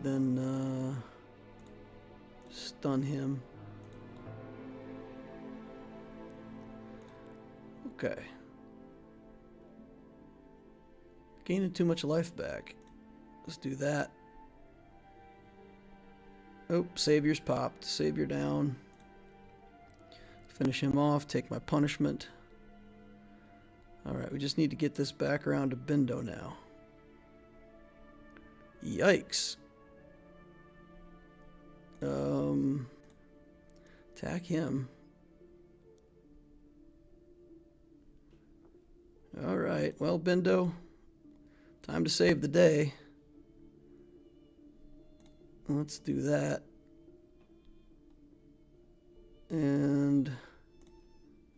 Then stun him. Okay. Gaining too much life back. Let's do that. Oh, Savior's popped. Savior down. Finish him off. Take my punishment. Alright, we just need to get this back around to Bindo now. Yikes. Attack him. Alright, well, Bindo, time to save the day. Let's do that. And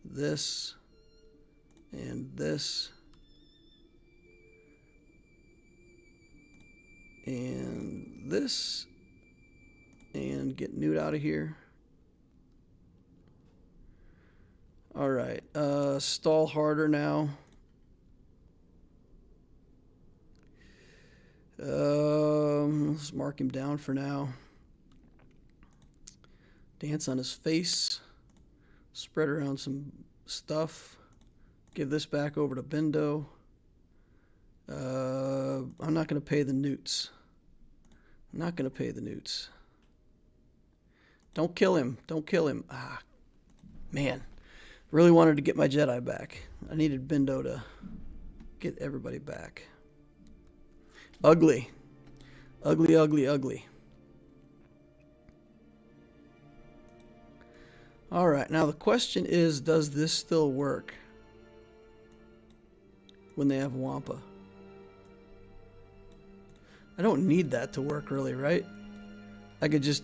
this. And this. And this. And get Nute out of here. Alright, stall harder now. Let's mark him down for now. Dance on his face. Spread around some stuff. Give this back over to Bindo. I'm not going to pay the Nutes. I'm not going to pay the Nutes. Don't kill him. Don't kill him. Ah, man. Really wanted to get my Jedi back. I needed Bindo to get everybody back. Ugly. Ugly, ugly, ugly. Alright, now the question is, does this still work when they have Wampa? I don't need that to work really, right? I could just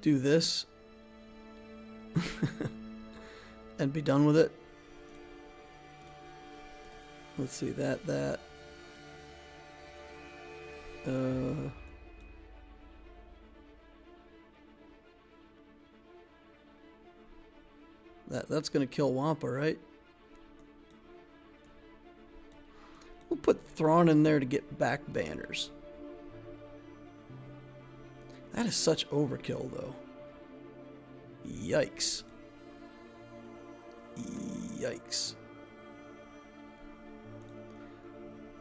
do this and be done with it. Let's see, that. That's gonna kill Wampa, right? We'll put Thrawn in there to get back banners. That is such overkill, though. Yikes. Yikes.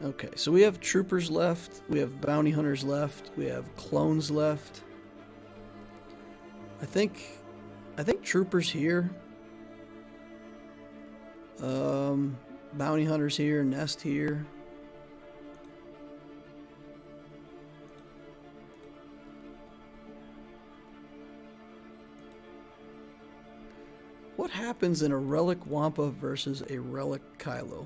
Okay, so we have troopers left, we have bounty hunters left, we have clones left. I think troopers here. Bounty hunters here, nest here. What happens in a Relic Wampa versus a Relic Kylo?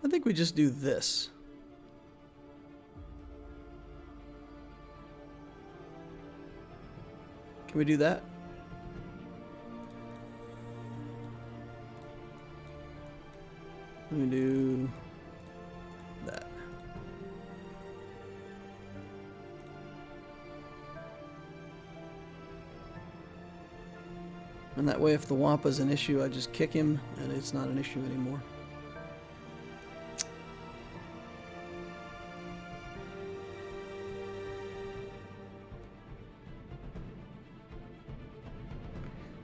I think we just do this. Can we do that? Let me do that. And that way, if the Wampa's an issue, I just kick him and it's not an issue anymore.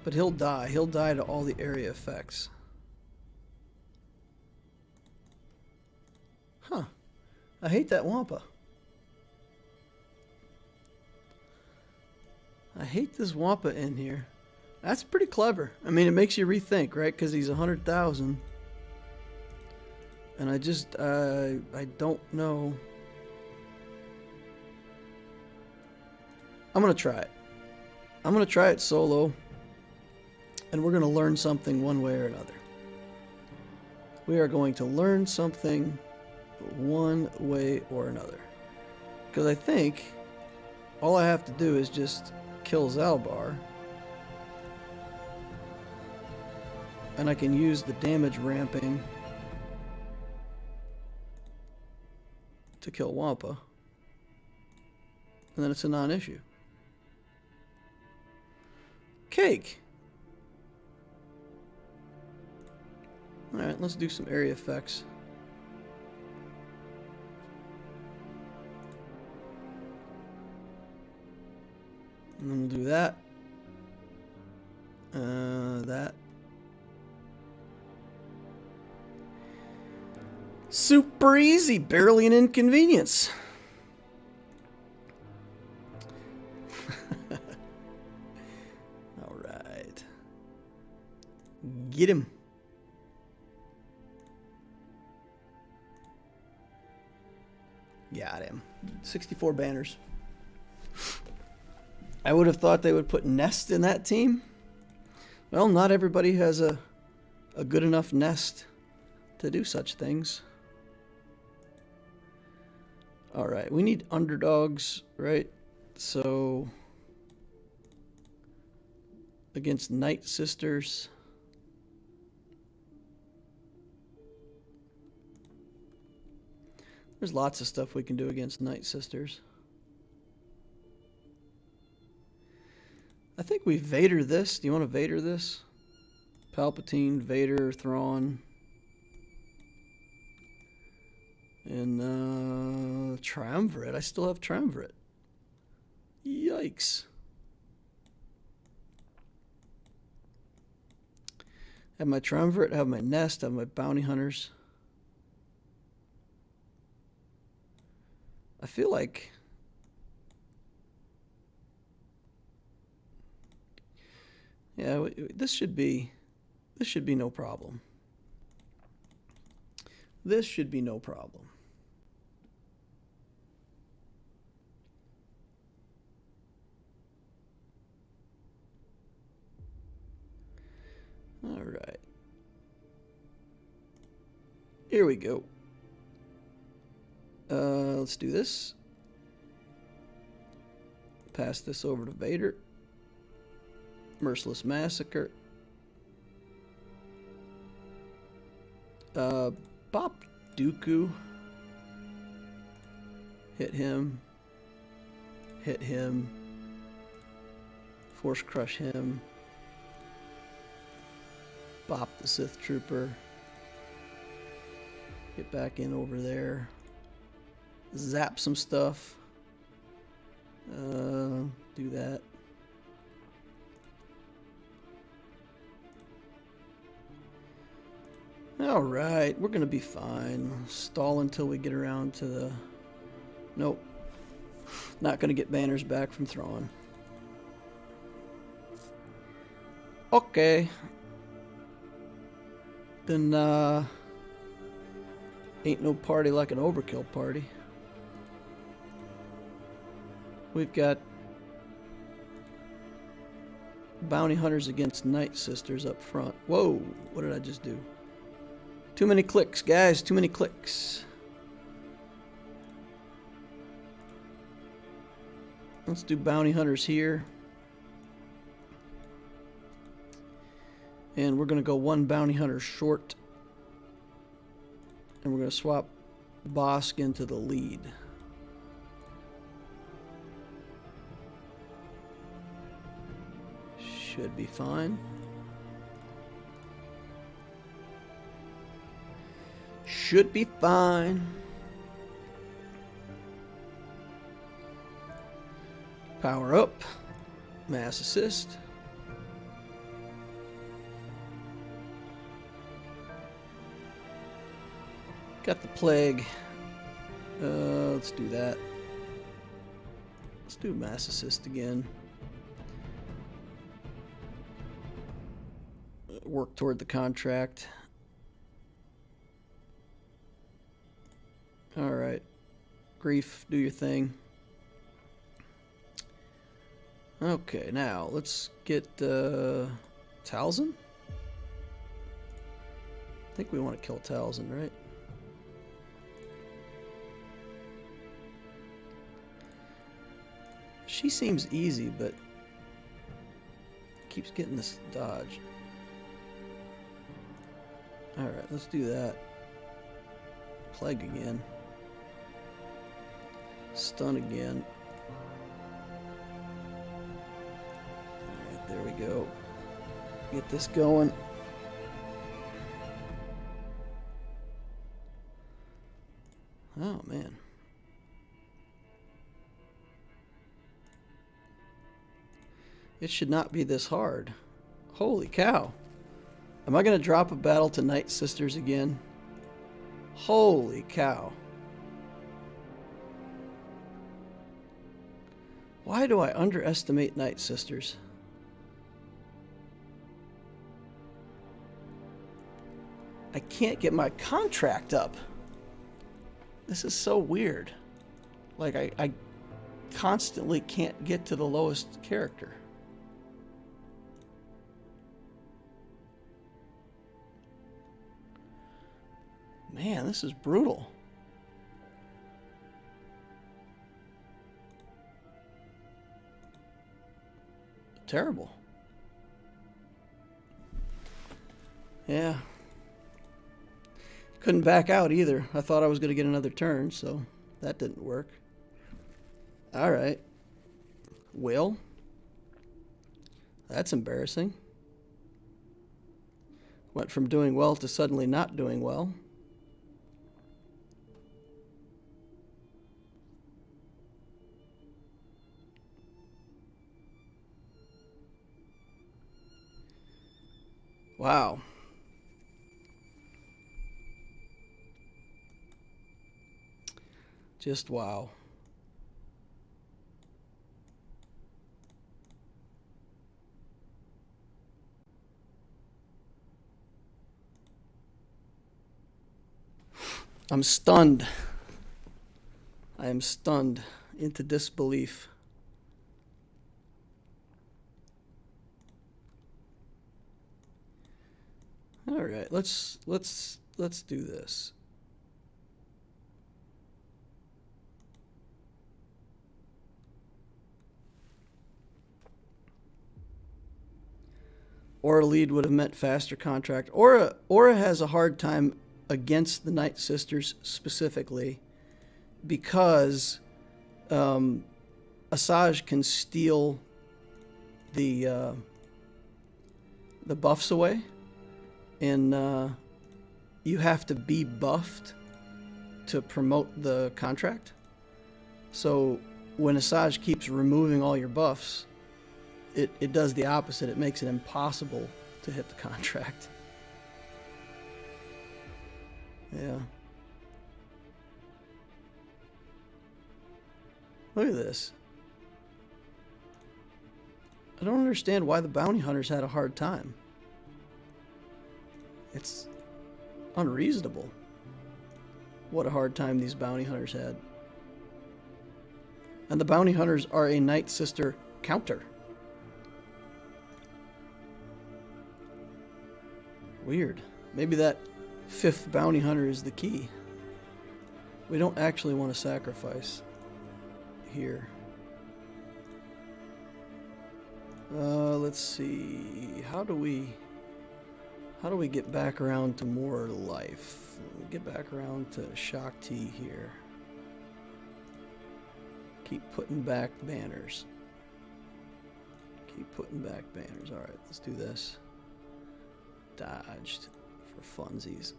But he'll die. He'll die to all the area effects. Huh. I hate that Wampa. I hate this Wampa in here. That's pretty clever. I mean, it makes you rethink, right? Because he's 100,000. And I just, I don't know. I'm going to try it. I'm going to try it solo. And we're going to learn something one way or another. We are going to learn something one way or another. Because I think all I have to do is just kill Zalbar And I can use the damage ramping to kill Wampa. And then it's a non-issue. Cake! Alright, let's do some area effects. And then we'll do that. That. Super easy, barely an inconvenience. All right. Get him. Got him. 64 banners. I would have thought they would put Nest in that team. Well, not everybody has a good enough nest to do such things. All right, we need underdogs, right? So against Night Sisters. There's lots of stuff we can do against Night Sisters. I think we Vader this. Do you want to Vader this? Palpatine, Vader, Thrawn. And Triumvirate. I still have Triumvirate. Yikes. Have my Triumvirate, have my Nest, have my Bounty Hunters. I feel like yeah, this should be no problem. This should be no problem. All right. Here we go. Let's do this. Pass this over to Vader. Merciless Massacre. Bop Dooku. Hit him. Hit him. Force Crush him. Bop the Sith Trooper. Get back in over there. Zap some stuff. Do that. Alright, we're gonna be fine. Stall until we get around to the... Nope. Not gonna get banners back from Thrawn. Okay. Then, ain't no party like an overkill party. We've got Bounty Hunters against Night Sisters up front. Whoa, what did I just do? Too many clicks, guys, too many clicks. Let's do Bounty Hunters here. And we're going to go one Bounty Hunter short. And we're going to swap Bosk into the lead. Should be fine. Should be fine. Power up. Mass assist. Got the plague. Let's do that. Let's do mass assist again. Work toward the contract. All right. Grief, do your thing. Okay, now let's get Talzin. I think we want to kill Talzin, right? She seems easy, but keeps getting this dodge. Alright, let's do that. Plague again. Stun again. Alright, there we go. Get this going. Oh, man. It should not be this hard. Holy cow. Am I going to drop a battle to Night Sisters again? Holy cow. Why do I underestimate Night Sisters? I can't get my contract up. This is so weird. Like, I constantly can't get to the lowest character. Man, this is brutal. Terrible. Yeah. Couldn't back out either. I thought I was going to get another turn, so that didn't work. Alright. Will. That's embarrassing. Went from doing well to suddenly not doing well. Wow. Just wow. I'm stunned. I am stunned into disbelief. All right, let's do this. Aura lead would have meant faster contract. Aura has a hard time against the Night Sisters specifically because Asajj can steal the buffs away, and you have to be buffed to promote the contract. So when Asajj keeps removing all your buffs, it does the opposite. It makes it impossible to hit the contract. Yeah. Look at this. I don't understand why the bounty hunters had a hard time. It's unreasonable what a hard time these bounty hunters had. And the bounty hunters are a Night Sister counter. Weird. Maybe that 5th bounty hunter is the key. We don't actually want to sacrifice here. Let's see. How do we get back around to more life? Get back around to Shakti here. Keep putting back banners. Keep putting back banners. All right, let's do this. Dodged for funsies.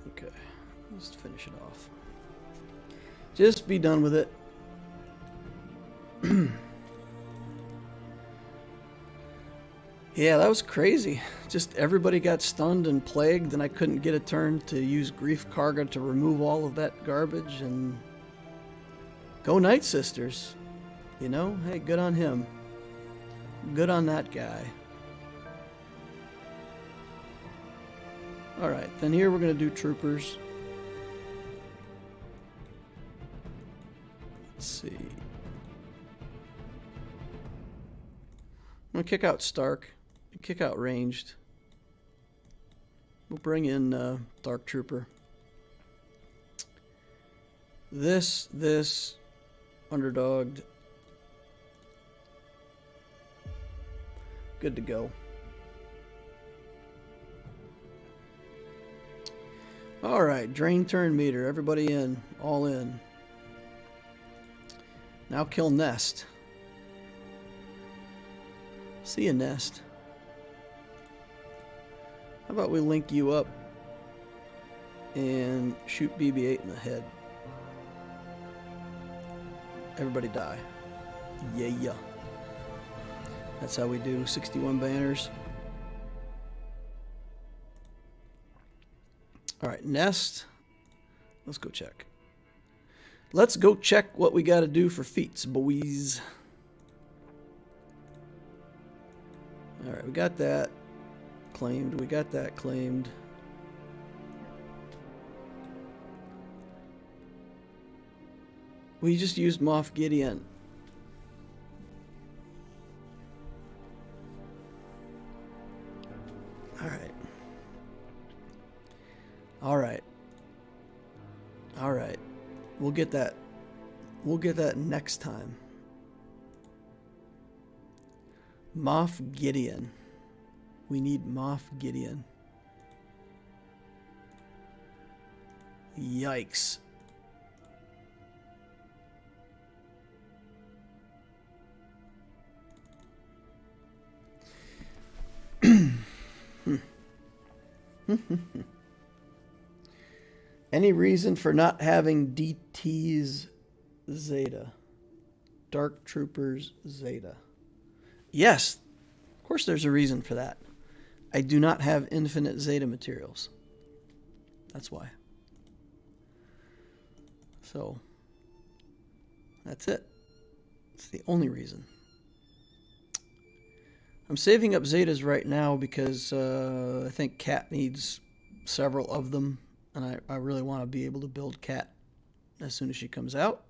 Okay, let's finish it off. Just be done with it. Yeah, that was crazy. Just everybody got stunned and plagued, and I couldn't get a turn to use Grief Karga to remove all of that garbage, and go Night Sisters. You know, hey, good on him. Good on that guy. Alright, then here we're going to do troopers. Let's see. I'm going to kick out Stark. Kick out ranged. We'll bring in Dark Trooper. This, underdogged. Good to go. Alright, drain turn meter. Everybody in. All in. Now kill Nest. See ya, Nest. How about we link you up and shoot BB-8 in the head. Everybody die. Yeah. That's how we do 61 banners. Alright, Nest. Let's go check. Let's go check what we got to do for feats, boys. Alright, we got that claimed. We got that claimed. We just used Moff Gideon. Alright. We'll get that. We'll get that next time. Moff Gideon. We need Moff Gideon. Yikes. Any reason for not having DT's Zeta? Dark Troopers Zeta. Yes, of course there's a reason for that. I do not have infinite Zeta materials. That's why. So, that's it. It's the only reason. I'm saving up Zetas right now because I think Cat needs several of them. And I really want to be able to build Cat as soon as she comes out.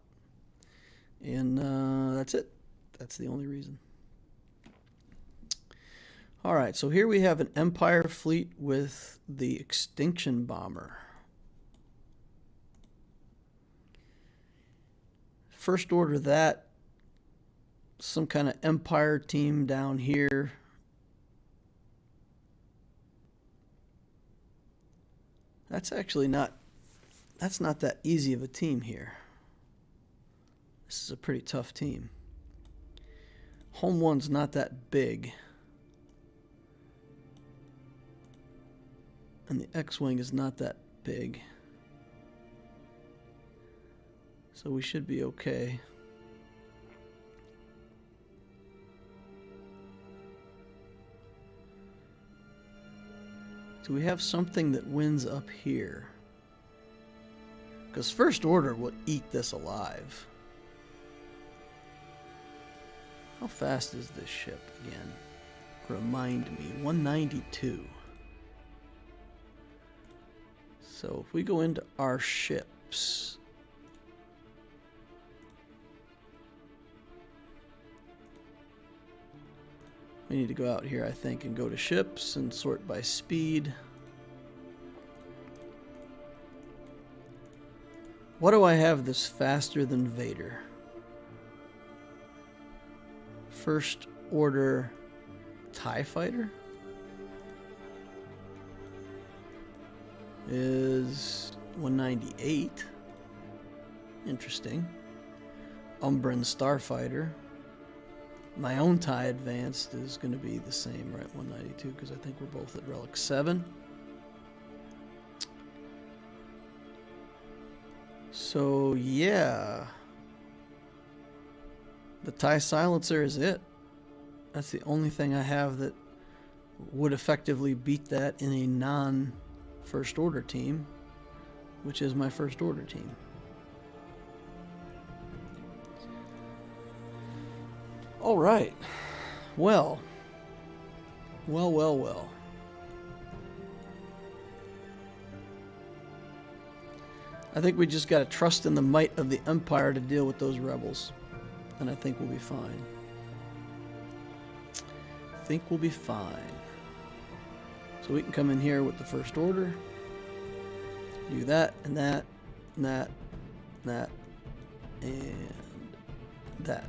And that's it. That's the only reason. Alright, so here we have an Empire fleet with the Extinction Bomber. First order that. Some kind of Empire team down here. That's actually not, that's not that easy of a team here. This is a pretty tough team. Home one's not that big. And the X-Wing is not that big. So we should be okay. Do we have something that wins up here? Because First Order would eat this alive. How fast is this ship again? Remind me. 192. So if we go into our ships... We need to go out here, I think, and go to ships and sort by speed. What do I have that's faster than Vader? First Order TIE Fighter? Is 198. Interesting. Umbran Starfighter. My own TIE Advanced is going to be the same, right? 192, because I think we're both at Relic 7. So, yeah. The TIE Silencer is it. That's the only thing I have that would effectively beat that in a non-First Order team, which is my First Order team. All right. Well. I think we just got to trust in the might of the Empire to deal with those rebels. And I think we'll be fine. So we can come in here with the First Order. Do that, and that, and that, and that, and that.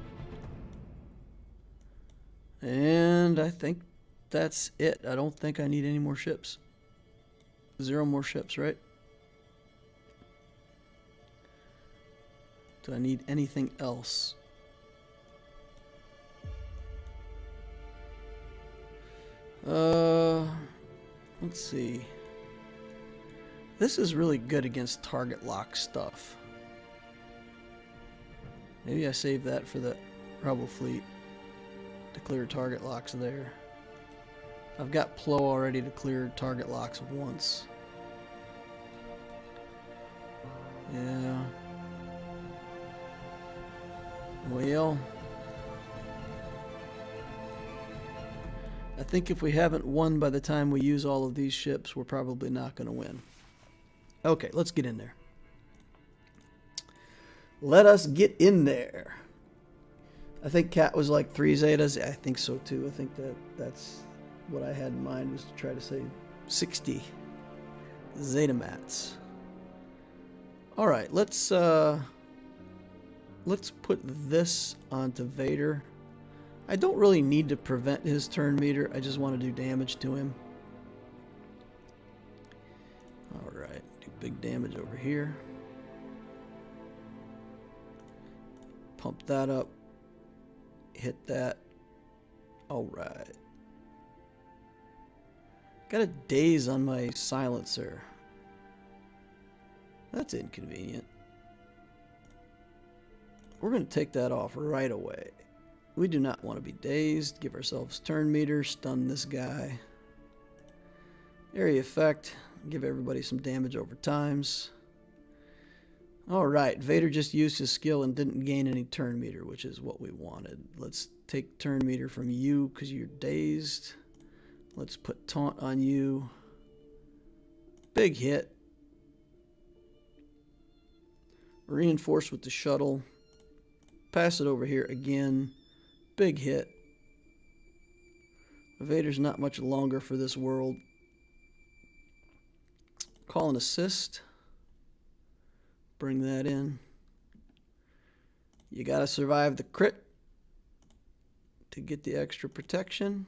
And I think that's it. I don't think I need any more ships. 0 more ships, right? Do I need anything else? Let's see. This is really good against target lock stuff. Maybe I save that for the Rebel fleet to clear target locks there. I've got Plo already to clear target locks once. Yeah. Well, I think if we haven't won by the time we use all of these ships, we're probably not going to win. Okay, let's get in there. Let us get in there. I think Cat was like 3 Zetas. I think so too. I think that's what I had in mind, was to try to save 60 Zeta mats. All right, let's put this onto Vader. I don't really need to prevent his turn meter. I just want to do damage to him. All right, do big damage over here. Pump that up. Hit that. All right. Got a daze on my silencer. That's inconvenient. We're going to take that off right away. We do not want to be dazed. Give ourselves turn meter. Stun this guy. Area effect. Give everybody some damage over times. Alright, Vader just used his skill and didn't gain any turn meter, which is what we wanted. Let's take turn meter from you because you're dazed. Let's put taunt on you. Big hit. Reinforce with the shuttle. Pass it over here again. Big hit. Vader's not much longer for this world. Call an assist. Bring that in. You gotta survive the crit to get the extra protection.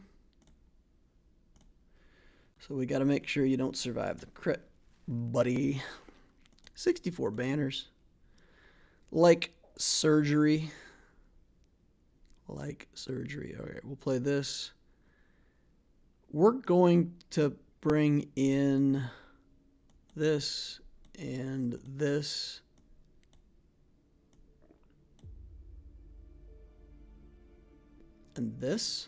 So we gotta make sure you don't survive the crit, buddy. 64 banners. Like surgery. Like surgery. All right, we'll play this. We're going to bring in this and this. And this.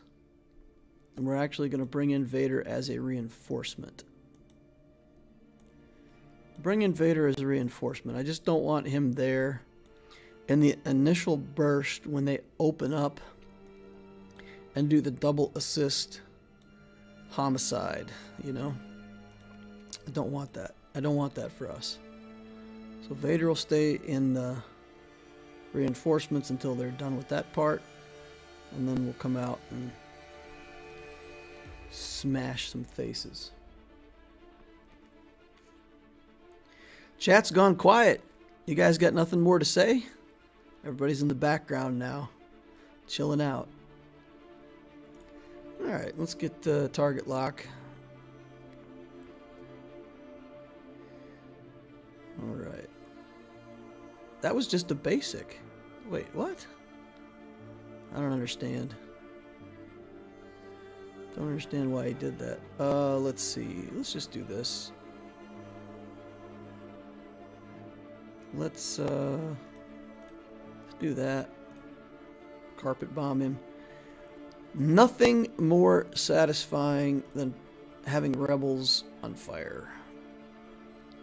And we're actually going to bring in Vader as a reinforcement. Bring in Vader as a reinforcement. I just don't want him there in the initial burst when they open up and do the double assist homicide, you know? I don't want that. I don't want that for us. So Vader will stay in the reinforcements until they're done with that part. And then we'll come out and smash some faces. Chat's gone quiet. You guys got nothing more to say? Everybody's in the background now, chilling out. Alright, let's get the target lock. Alright. That was just a basic. Wait, what? I don't understand. Don't understand why he did that. Let's see. Let's just do this. Let's do that. Carpet bomb him. Nothing more satisfying than having rebels on fire.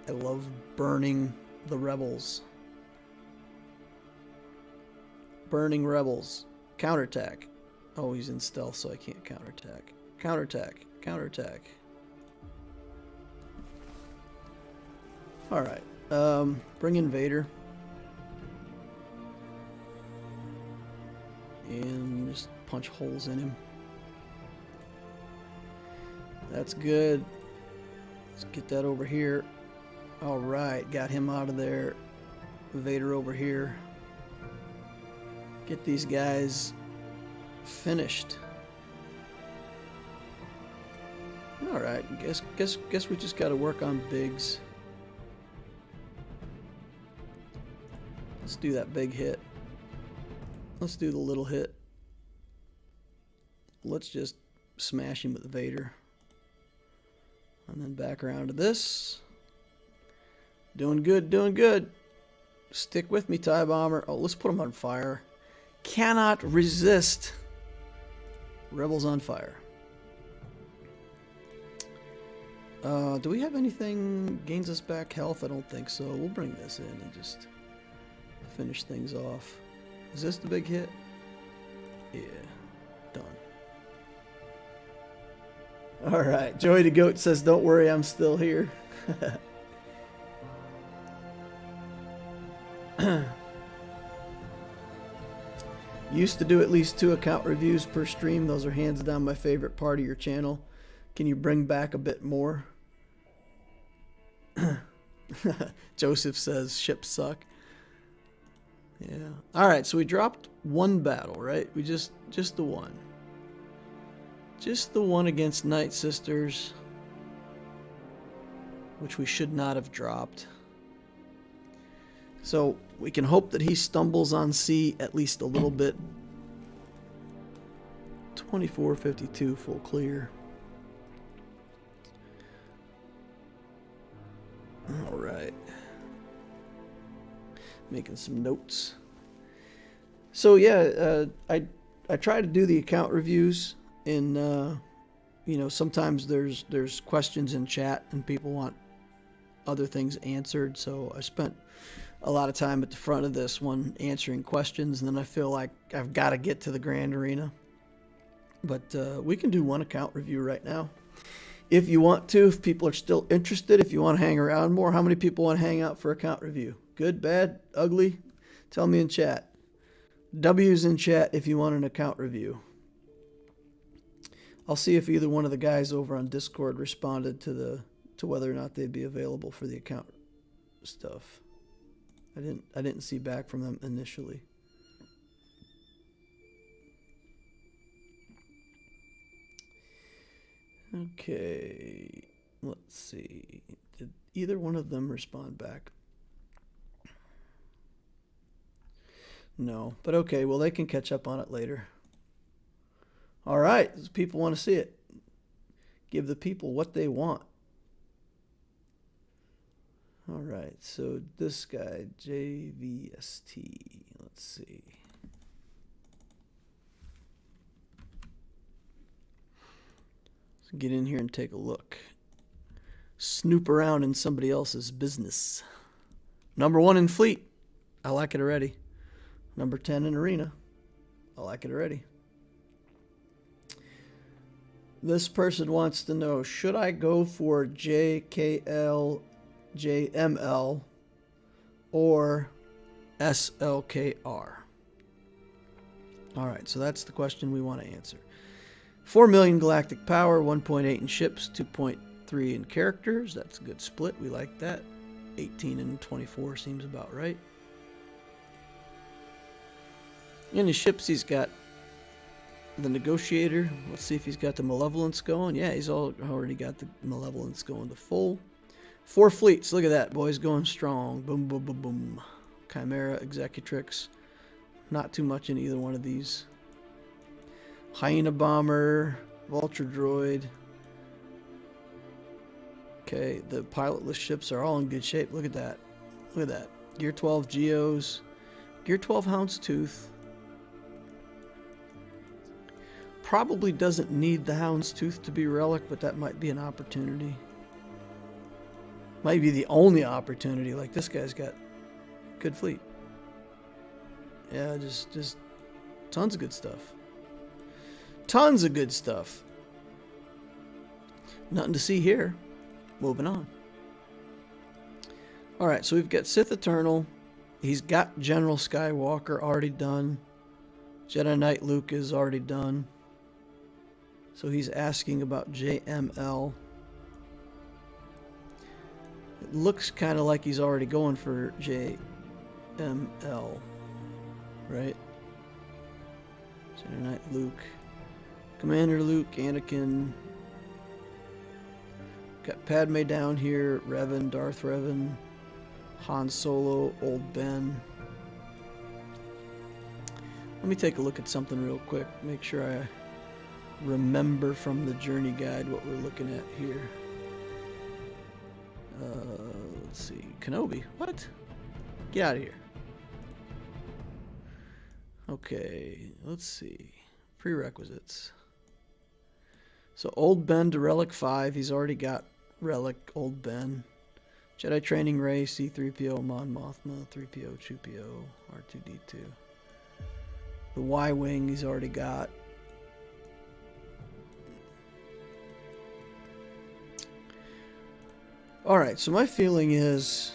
I love burning the rebels. Burning rebels. Counterattack. Oh, he's in stealth, so I can't counterattack. Counterattack. Counterattack. Alright. Bring in Vader. And just punch holes in him. That's good. Let's get that over here. Alright, got him out of there. Vader over here. Get these guys finished. Alright, guess we just gotta work on bigs. Let's do that big hit. Let's do the little hit. Let's just smash him with Vader. And then back around to this. Doing good, doing good. Stick with me, TIE Bomber. Oh, let's put him on fire. Cannot resist. Rebels on fire. Do we have anything gains us back health? I don't think so. We'll bring this in and just finish things off. Is this the big hit? Yeah. Done. Alright. Joey the Goat says, don't worry, I'm still here. Used to do at least 2 account reviews per stream. Those are hands down my favorite part of your channel. Can you bring back a bit more? Joseph says ships suck. Yeah. Alright, so we dropped 1 battle, right? We just the one. Just the one against Night Sisters, which we should not have dropped. So we can hope that he stumbles on C at least a little bit. 2452 full clear. All right. Making some notes. So yeah, I try to do the account reviews in you know, sometimes there's questions in chat and people want other things answered, so I spent a lot of time at the front of this one answering questions, and then I feel like I've got to get to the Grand Arena. But we can do 1 account review right now if you want to, if people are still interested, if you want to hang around more. How many people want to hang out for account review? Good, bad, ugly? Tell me in chat. W's in chat if you want an account review. I'll see if either one of the guys over on Discord responded to whether or not they'd be available for the account stuff. I didn't see back from them initially. Okay, let's see. Did either one of them respond back? No, but okay, well, they can catch up on it later. All right, people want to see it. Give the people what they want. All right, so this guy, JVST, let's see. Let's get in here and take a look. Snoop around in somebody else's business. Number 1 in fleet. I like it already. Number 10 in arena. I like it already. This person wants to know, should I go for JKL, JML, or SLKR? Alright, so that's the question we want to answer. 4 million galactic power, 1.8 in ships, 2.3 in characters. That's a good split. We like that. 18 and 24 seems about right. In his ships, he's got the Negotiator. Let's see if he's got the Malevolence going. Yeah, he's already got the Malevolence going to full. 4 fleets. Look at that, boys, going strong. Boom, boom, boom, boom. Chimera, Executrix. Not too much in either one of these. Hyena Bomber, Vulture Droid. Okay, the pilotless ships are all in good shape. Look at that. Look at that. Gear 12 Geos. Gear 12 Houndstooth. Probably doesn't need the Houndstooth to be relic, but that might be an opportunity. Might be the only opportunity. Like, this guy's got good fleet. Yeah, just tons of good stuff. Tons of good stuff. Nothing to see here. Moving on. Alright, so we've got Sith Eternal. He's got General Skywalker already done. Jedi Knight Luke is already done. So he's asking about JML. It looks kind of like he's already going for JML. Right? Jedi Knight Luke. Commander Luke, Anakin. Got Padme down here. Revan, Darth Revan. Han Solo, Old Ben. Let me take a look at something real quick. Make sure I remember from the journey guide what we're looking at here. Let's see. Kenobi. What? Get out of here. Okay. Let's see. Prerequisites. So Old Ben to Relic 5. He's already got Relic Old Ben. Jedi Training Rey, C-3PO, Mon Mothma, 3PO, 2PO, R2-D2. The Y-Wing he's already got. Alright, so my feeling is,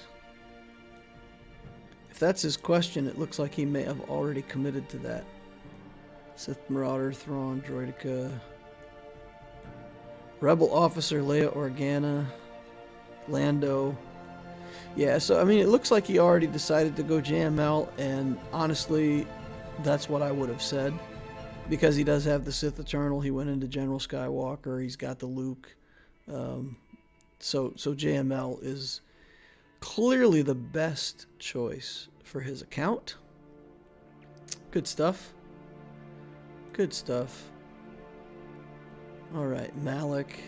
if that's his question, it looks like he may have already committed to that. Sith Marauder, Thrawn, Droideka, Rebel Officer, Leia Organa, Lando. Yeah, so I mean, it looks like he already decided to go JML, and honestly, that's what I would have said. Because he does have the Sith Eternal, he went into General Skywalker, he's got the Luke. So JML is clearly the best choice for his account. Good stuff. Good stuff. Alright, Malik.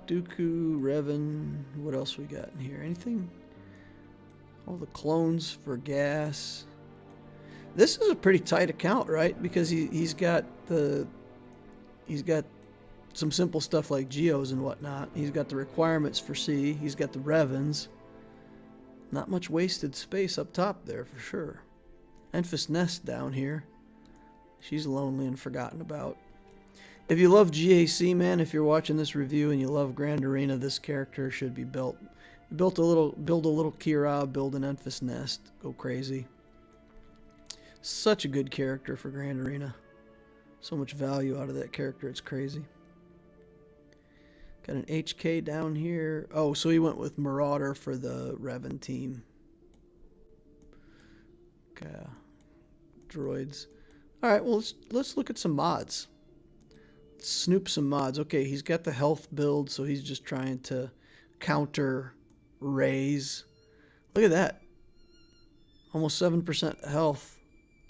Dooku, Revan. What else we got in here? Anything? All the clones for gas. This is a pretty tight account, right? Because he's got some simple stuff like Geos and whatnot. He's got the requirements for C. He's got the Revans. Not much wasted space up top there for sure. Enfys Nest down here. She's lonely and forgotten about. If you love GAC, man, if you're watching this review and you love Grand Arena, this character should be built. Build a little Kira, build an Enfys Nest, go crazy. Such a good character for Grand Arena. So much value out of that character, it's crazy. Got an HK down here. Oh, so he went with Marauder for the Revan team. Okay. Droids. Alright, well, let's look at some mods. Let's snoop some mods. Okay, he's got the health build, so he's just trying to counter Rey's. Look at that. Almost 7% health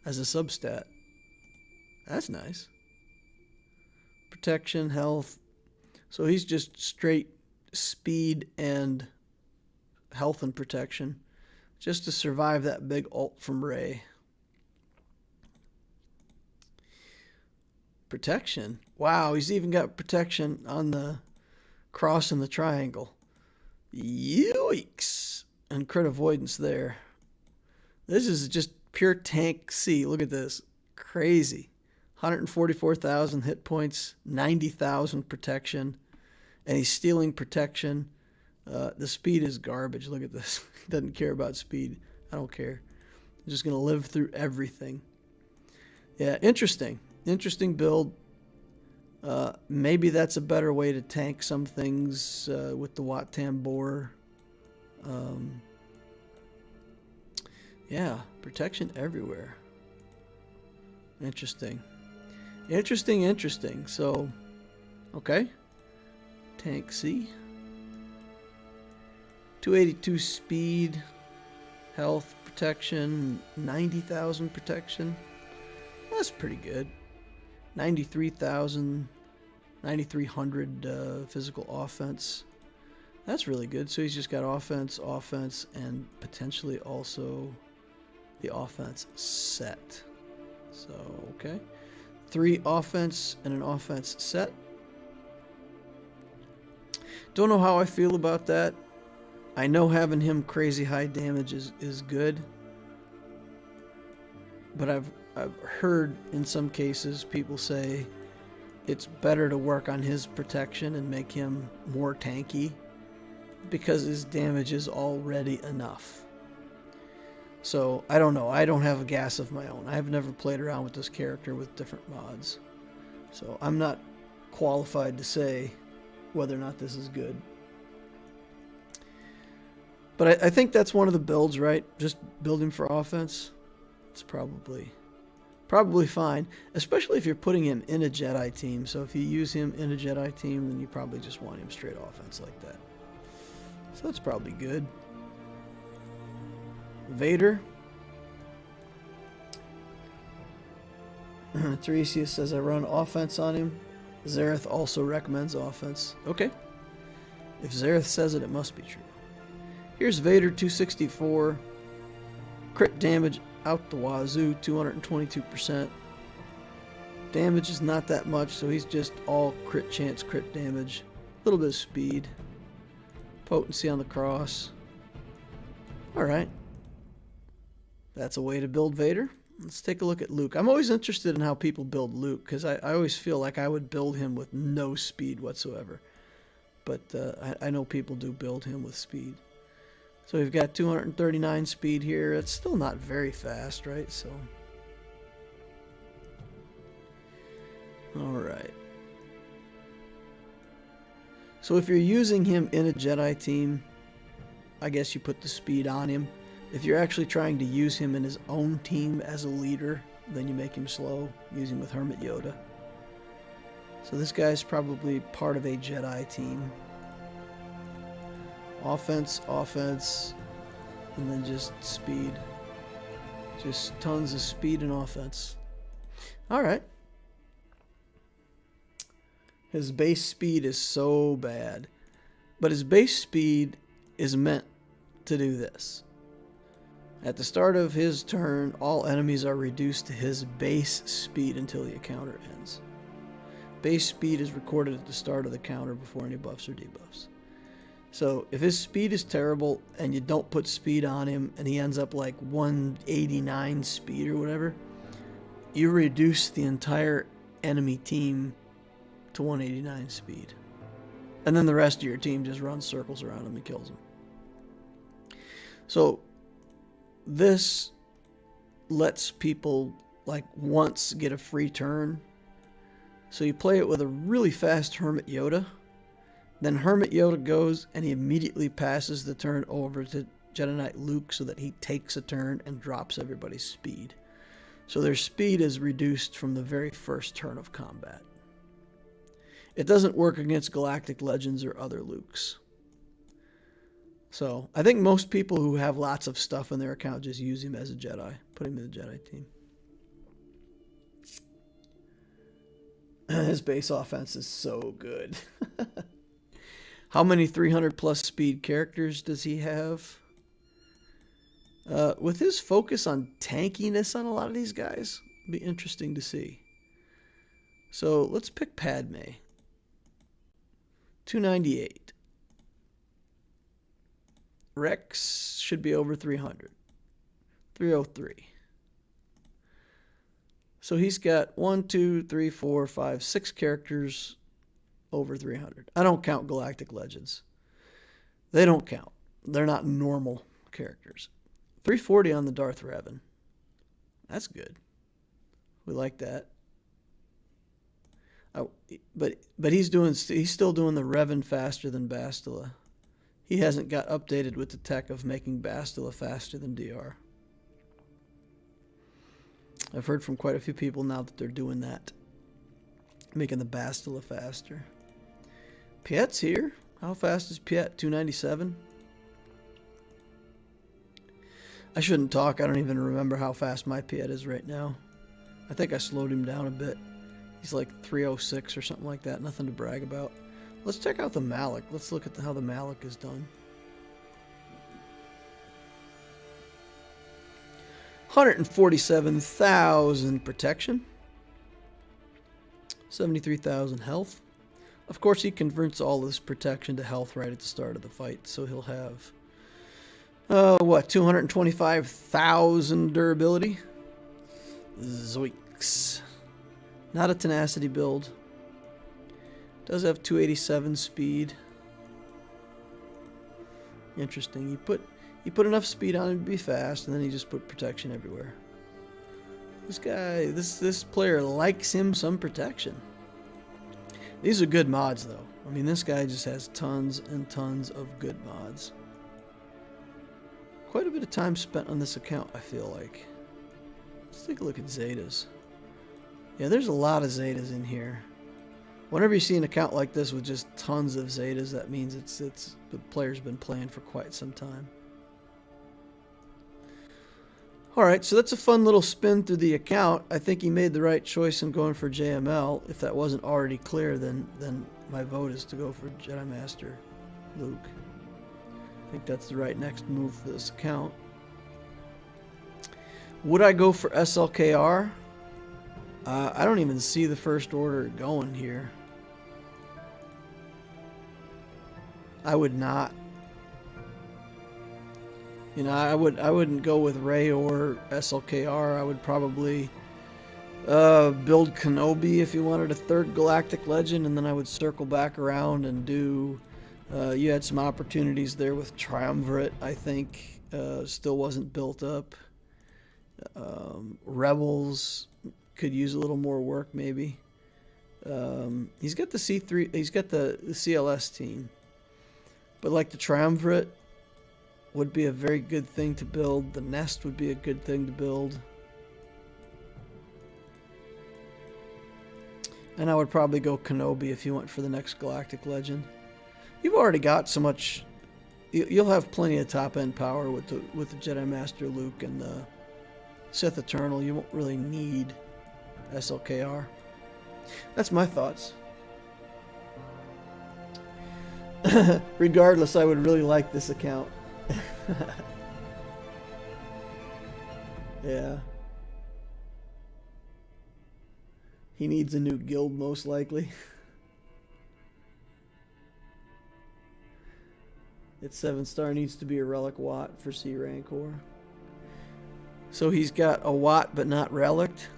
as a substat. That's nice. Protection, health. So he's just straight speed and health and protection. Just to survive that big ult from Rey. Protection. Wow, he's even got protection on the cross and the triangle. Yikes. And crit avoidance there. This is just pure tank C. Look at this. Crazy. 144,000 hit points, 90,000 protection, and he's stealing protection. The speed is garbage. Look at this. He doesn't care about speed. I don't care. I'm just going to live through everything. Yeah, interesting. Interesting build. Maybe that's a better way to tank some things with the Wat Tambor. Yeah, protection everywhere. Interesting. Interesting. So, okay. Tank C. 282 speed, health, protection, 90,000 protection. That's pretty good. 93,000, 9,300 physical offense. That's really good. So he's just got offense, and potentially also the offense set. So, okay. 3 offense and an offense set. Don't know how I feel about that. I know having him crazy high damage is good. But I've heard in some cases people say it's better to work on his protection and make him more tanky because his damage is already enough. So, I don't know. I don't have a gas of my own. I've never played around with this character with different mods. So, I'm not qualified to say whether or not this is good. But I think that's one of the builds, right? Just building for offense. It's probably fine. Especially if you're putting him in a Jedi team. So, if you use him in a Jedi team, then you probably just want him straight offense like that. So, that's probably good. Vader. Tiresias says I run offense on him. Zareth also recommends offense. Okay. If Zareth says it, it must be true. Here's Vader, 264. Crit damage out the wazoo, 222%. Damage is not that much, so he's just all crit chance, crit damage. A little bit of speed. Potency on the cross. Alright. That's a way to build Vader. Let's take a look at Luke. I'm always interested in how people build Luke, because I always feel like I would build him with no speed whatsoever. But I know people do build him with speed. So we've got 239 speed here. It's still not very fast, right? So, alright. So if you're using him in a Jedi team, I guess you put the speed on him. If you're actually trying to use him in his own team as a leader, then you make him slow, use him with Hermit Yoda. So this guy's probably part of a Jedi team. Offense, offense, and then just speed. Just tons of speed and offense. Alright. His base speed is so bad. But his base speed is meant to do this. At the start of his turn, all enemies are reduced to his base speed until the encounter ends. Base speed is recorded at the start of the counter before any buffs or debuffs. So if his speed is terrible and you don't put speed on him and he ends up like 189 speed or whatever, you reduce the entire enemy team to 189 speed. And then the rest of your team just runs circles around him and kills him. So this lets people like once get a free turn. So you play it with a really fast Hermit Yoda. Then Hermit Yoda goes and he immediately passes the turn over to Jedi Knight Luke so that he takes a turn and drops everybody's speed. So their speed is reduced from the very first turn of combat. It doesn't work against Galactic Legends or other Lukes. So I think most people who have lots of stuff in their account just use him as a Jedi. Put him in the Jedi team. His base offense is so good. How many 300 plus speed characters does he have? With his focus on tankiness on a lot of these guys, it'd be interesting to see. So let's pick Padme. 298. Rex should be over 300. 303. So he's got 1, 2, 3, 4, 5, 6 characters over 300. I don't count Galactic Legends. They don't count. They're not normal characters. 340 on the Darth Revan. That's good. We like that. But he's still doing the Revan faster than Bastila. He hasn't got updated with the tech of making Bastila faster than DR. I've heard from quite a few people now that they're doing that. Making the Bastila faster. Piet's here. How fast is Piet? 297? I shouldn't talk. I don't even remember how fast my Piet is right now. I think I slowed him down a bit. He's like 306 or something like that. Nothing to brag about. Let's check out the Malak. Let's look at how the Malak is done. 147,000 protection. 73,000 health. Of course, he converts all this protection to health right at the start of the fight. So he'll have, 225,000 durability. Zoinks. Not a tenacity build. Does have 287 speed. Interesting. You put enough speed on him to be fast, and then he just put protection everywhere. This guy, this player likes him some protection. These are good mods, though. I mean, this guy just has tons and tons of good mods. Quite a bit of time spent on this account, I feel like. Let's take a look at Zetas. Yeah, there's a lot of Zetas in here. Whenever you see an account like this with just tons of Zetas, that means the player's been playing for quite some time. All right, so that's a fun little spin through the account. I think he made the right choice in going for JML. If that wasn't already clear, then my vote is to go for Jedi Master Luke. I think that's the right next move for this account. Would I go for SLKR? I don't even see the First Order going here. I would not. You know, I wouldn't go with Rey or SLKR. I would probably build Kenobi if you wanted a third Galactic Legend, and then I would circle back around and do. You had some opportunities there with Triumvirate. I think still wasn't built up. Rebels could use a little more work, maybe. He's got the C3. He's got the CLS team, but like the Triumvirate would be a very good thing to build. The Nest would be a good thing to build. And I would probably go Kenobi if you went for the next Galactic Legend. You've already got so much. You'll have plenty of top-end power with the Jedi Master Luke and the Sith Eternal. You won't really need SLKR. That's my thoughts. Regardless, I would really like this account. Yeah. He needs a new guild, most likely. It's 7-star, needs to be a Relic Watt for C Rancor. So he's got a Watt but not Relict.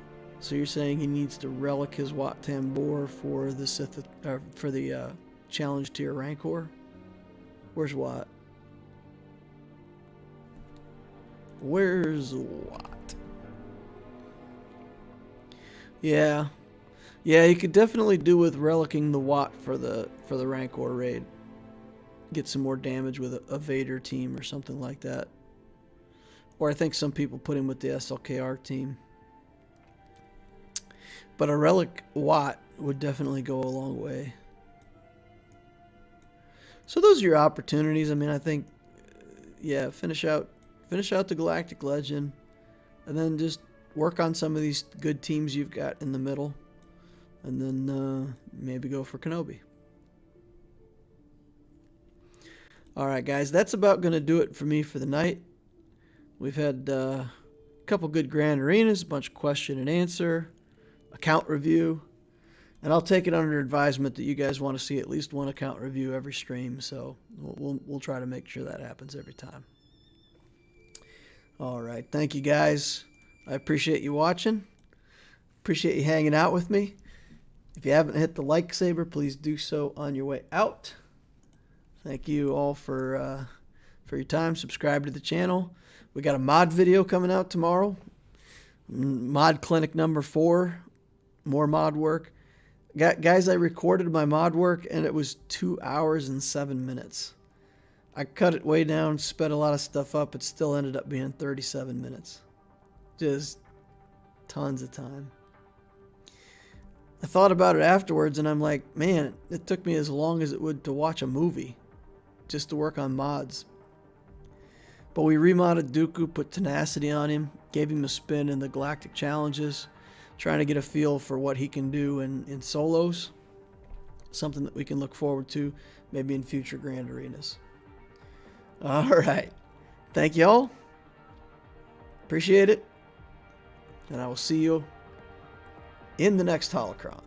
So you're saying he needs to relic his Watt Tambor for the Sith, for the challenge tier Rancor? Where's Watt? Where's Watt? Yeah. Yeah, you could definitely do with relicking the Watt for the Rancor raid. Get some more damage with a Vader team or something like that. Or I think some people put him with the SLKR team. But a relic Watt would definitely go a long way. So those are your opportunities. I mean, I think, yeah, finish out the Galactic Legend, and then just work on some of these good teams you've got in the middle, and then maybe go for Kenobi. All right, guys, that's about going to do it for me for the night. We've had a couple good Grand Arenas, a bunch of question and answer, account review, and I'll take it under advisement that you guys want to see at least one account review every stream, so we'll try to make sure that happens every time. All right, thank you guys. I appreciate you watching. Appreciate you hanging out with me. If you haven't hit the like saber, please do so on your way out. Thank you all for your time. Subscribe to the channel. We got a mod video coming out tomorrow. Mod Clinic number 4. More mod work. Guys, I recorded my mod work and it was 2 hours and 7 minutes. I cut it way down, sped a lot of stuff up. It still ended up being 37 minutes. Just tons of time. I thought about it afterwards and I'm like, man, it took me as long as it would to watch a movie just to work on mods. But we remodded Dooku, put tenacity on him, gave him a spin in the Galactic Challenges, trying to get a feel for what he can do in solos. Something that we can look forward to maybe in future Grand Arenas. All right. Thank you all. Appreciate it. And I will see you in the next holocron.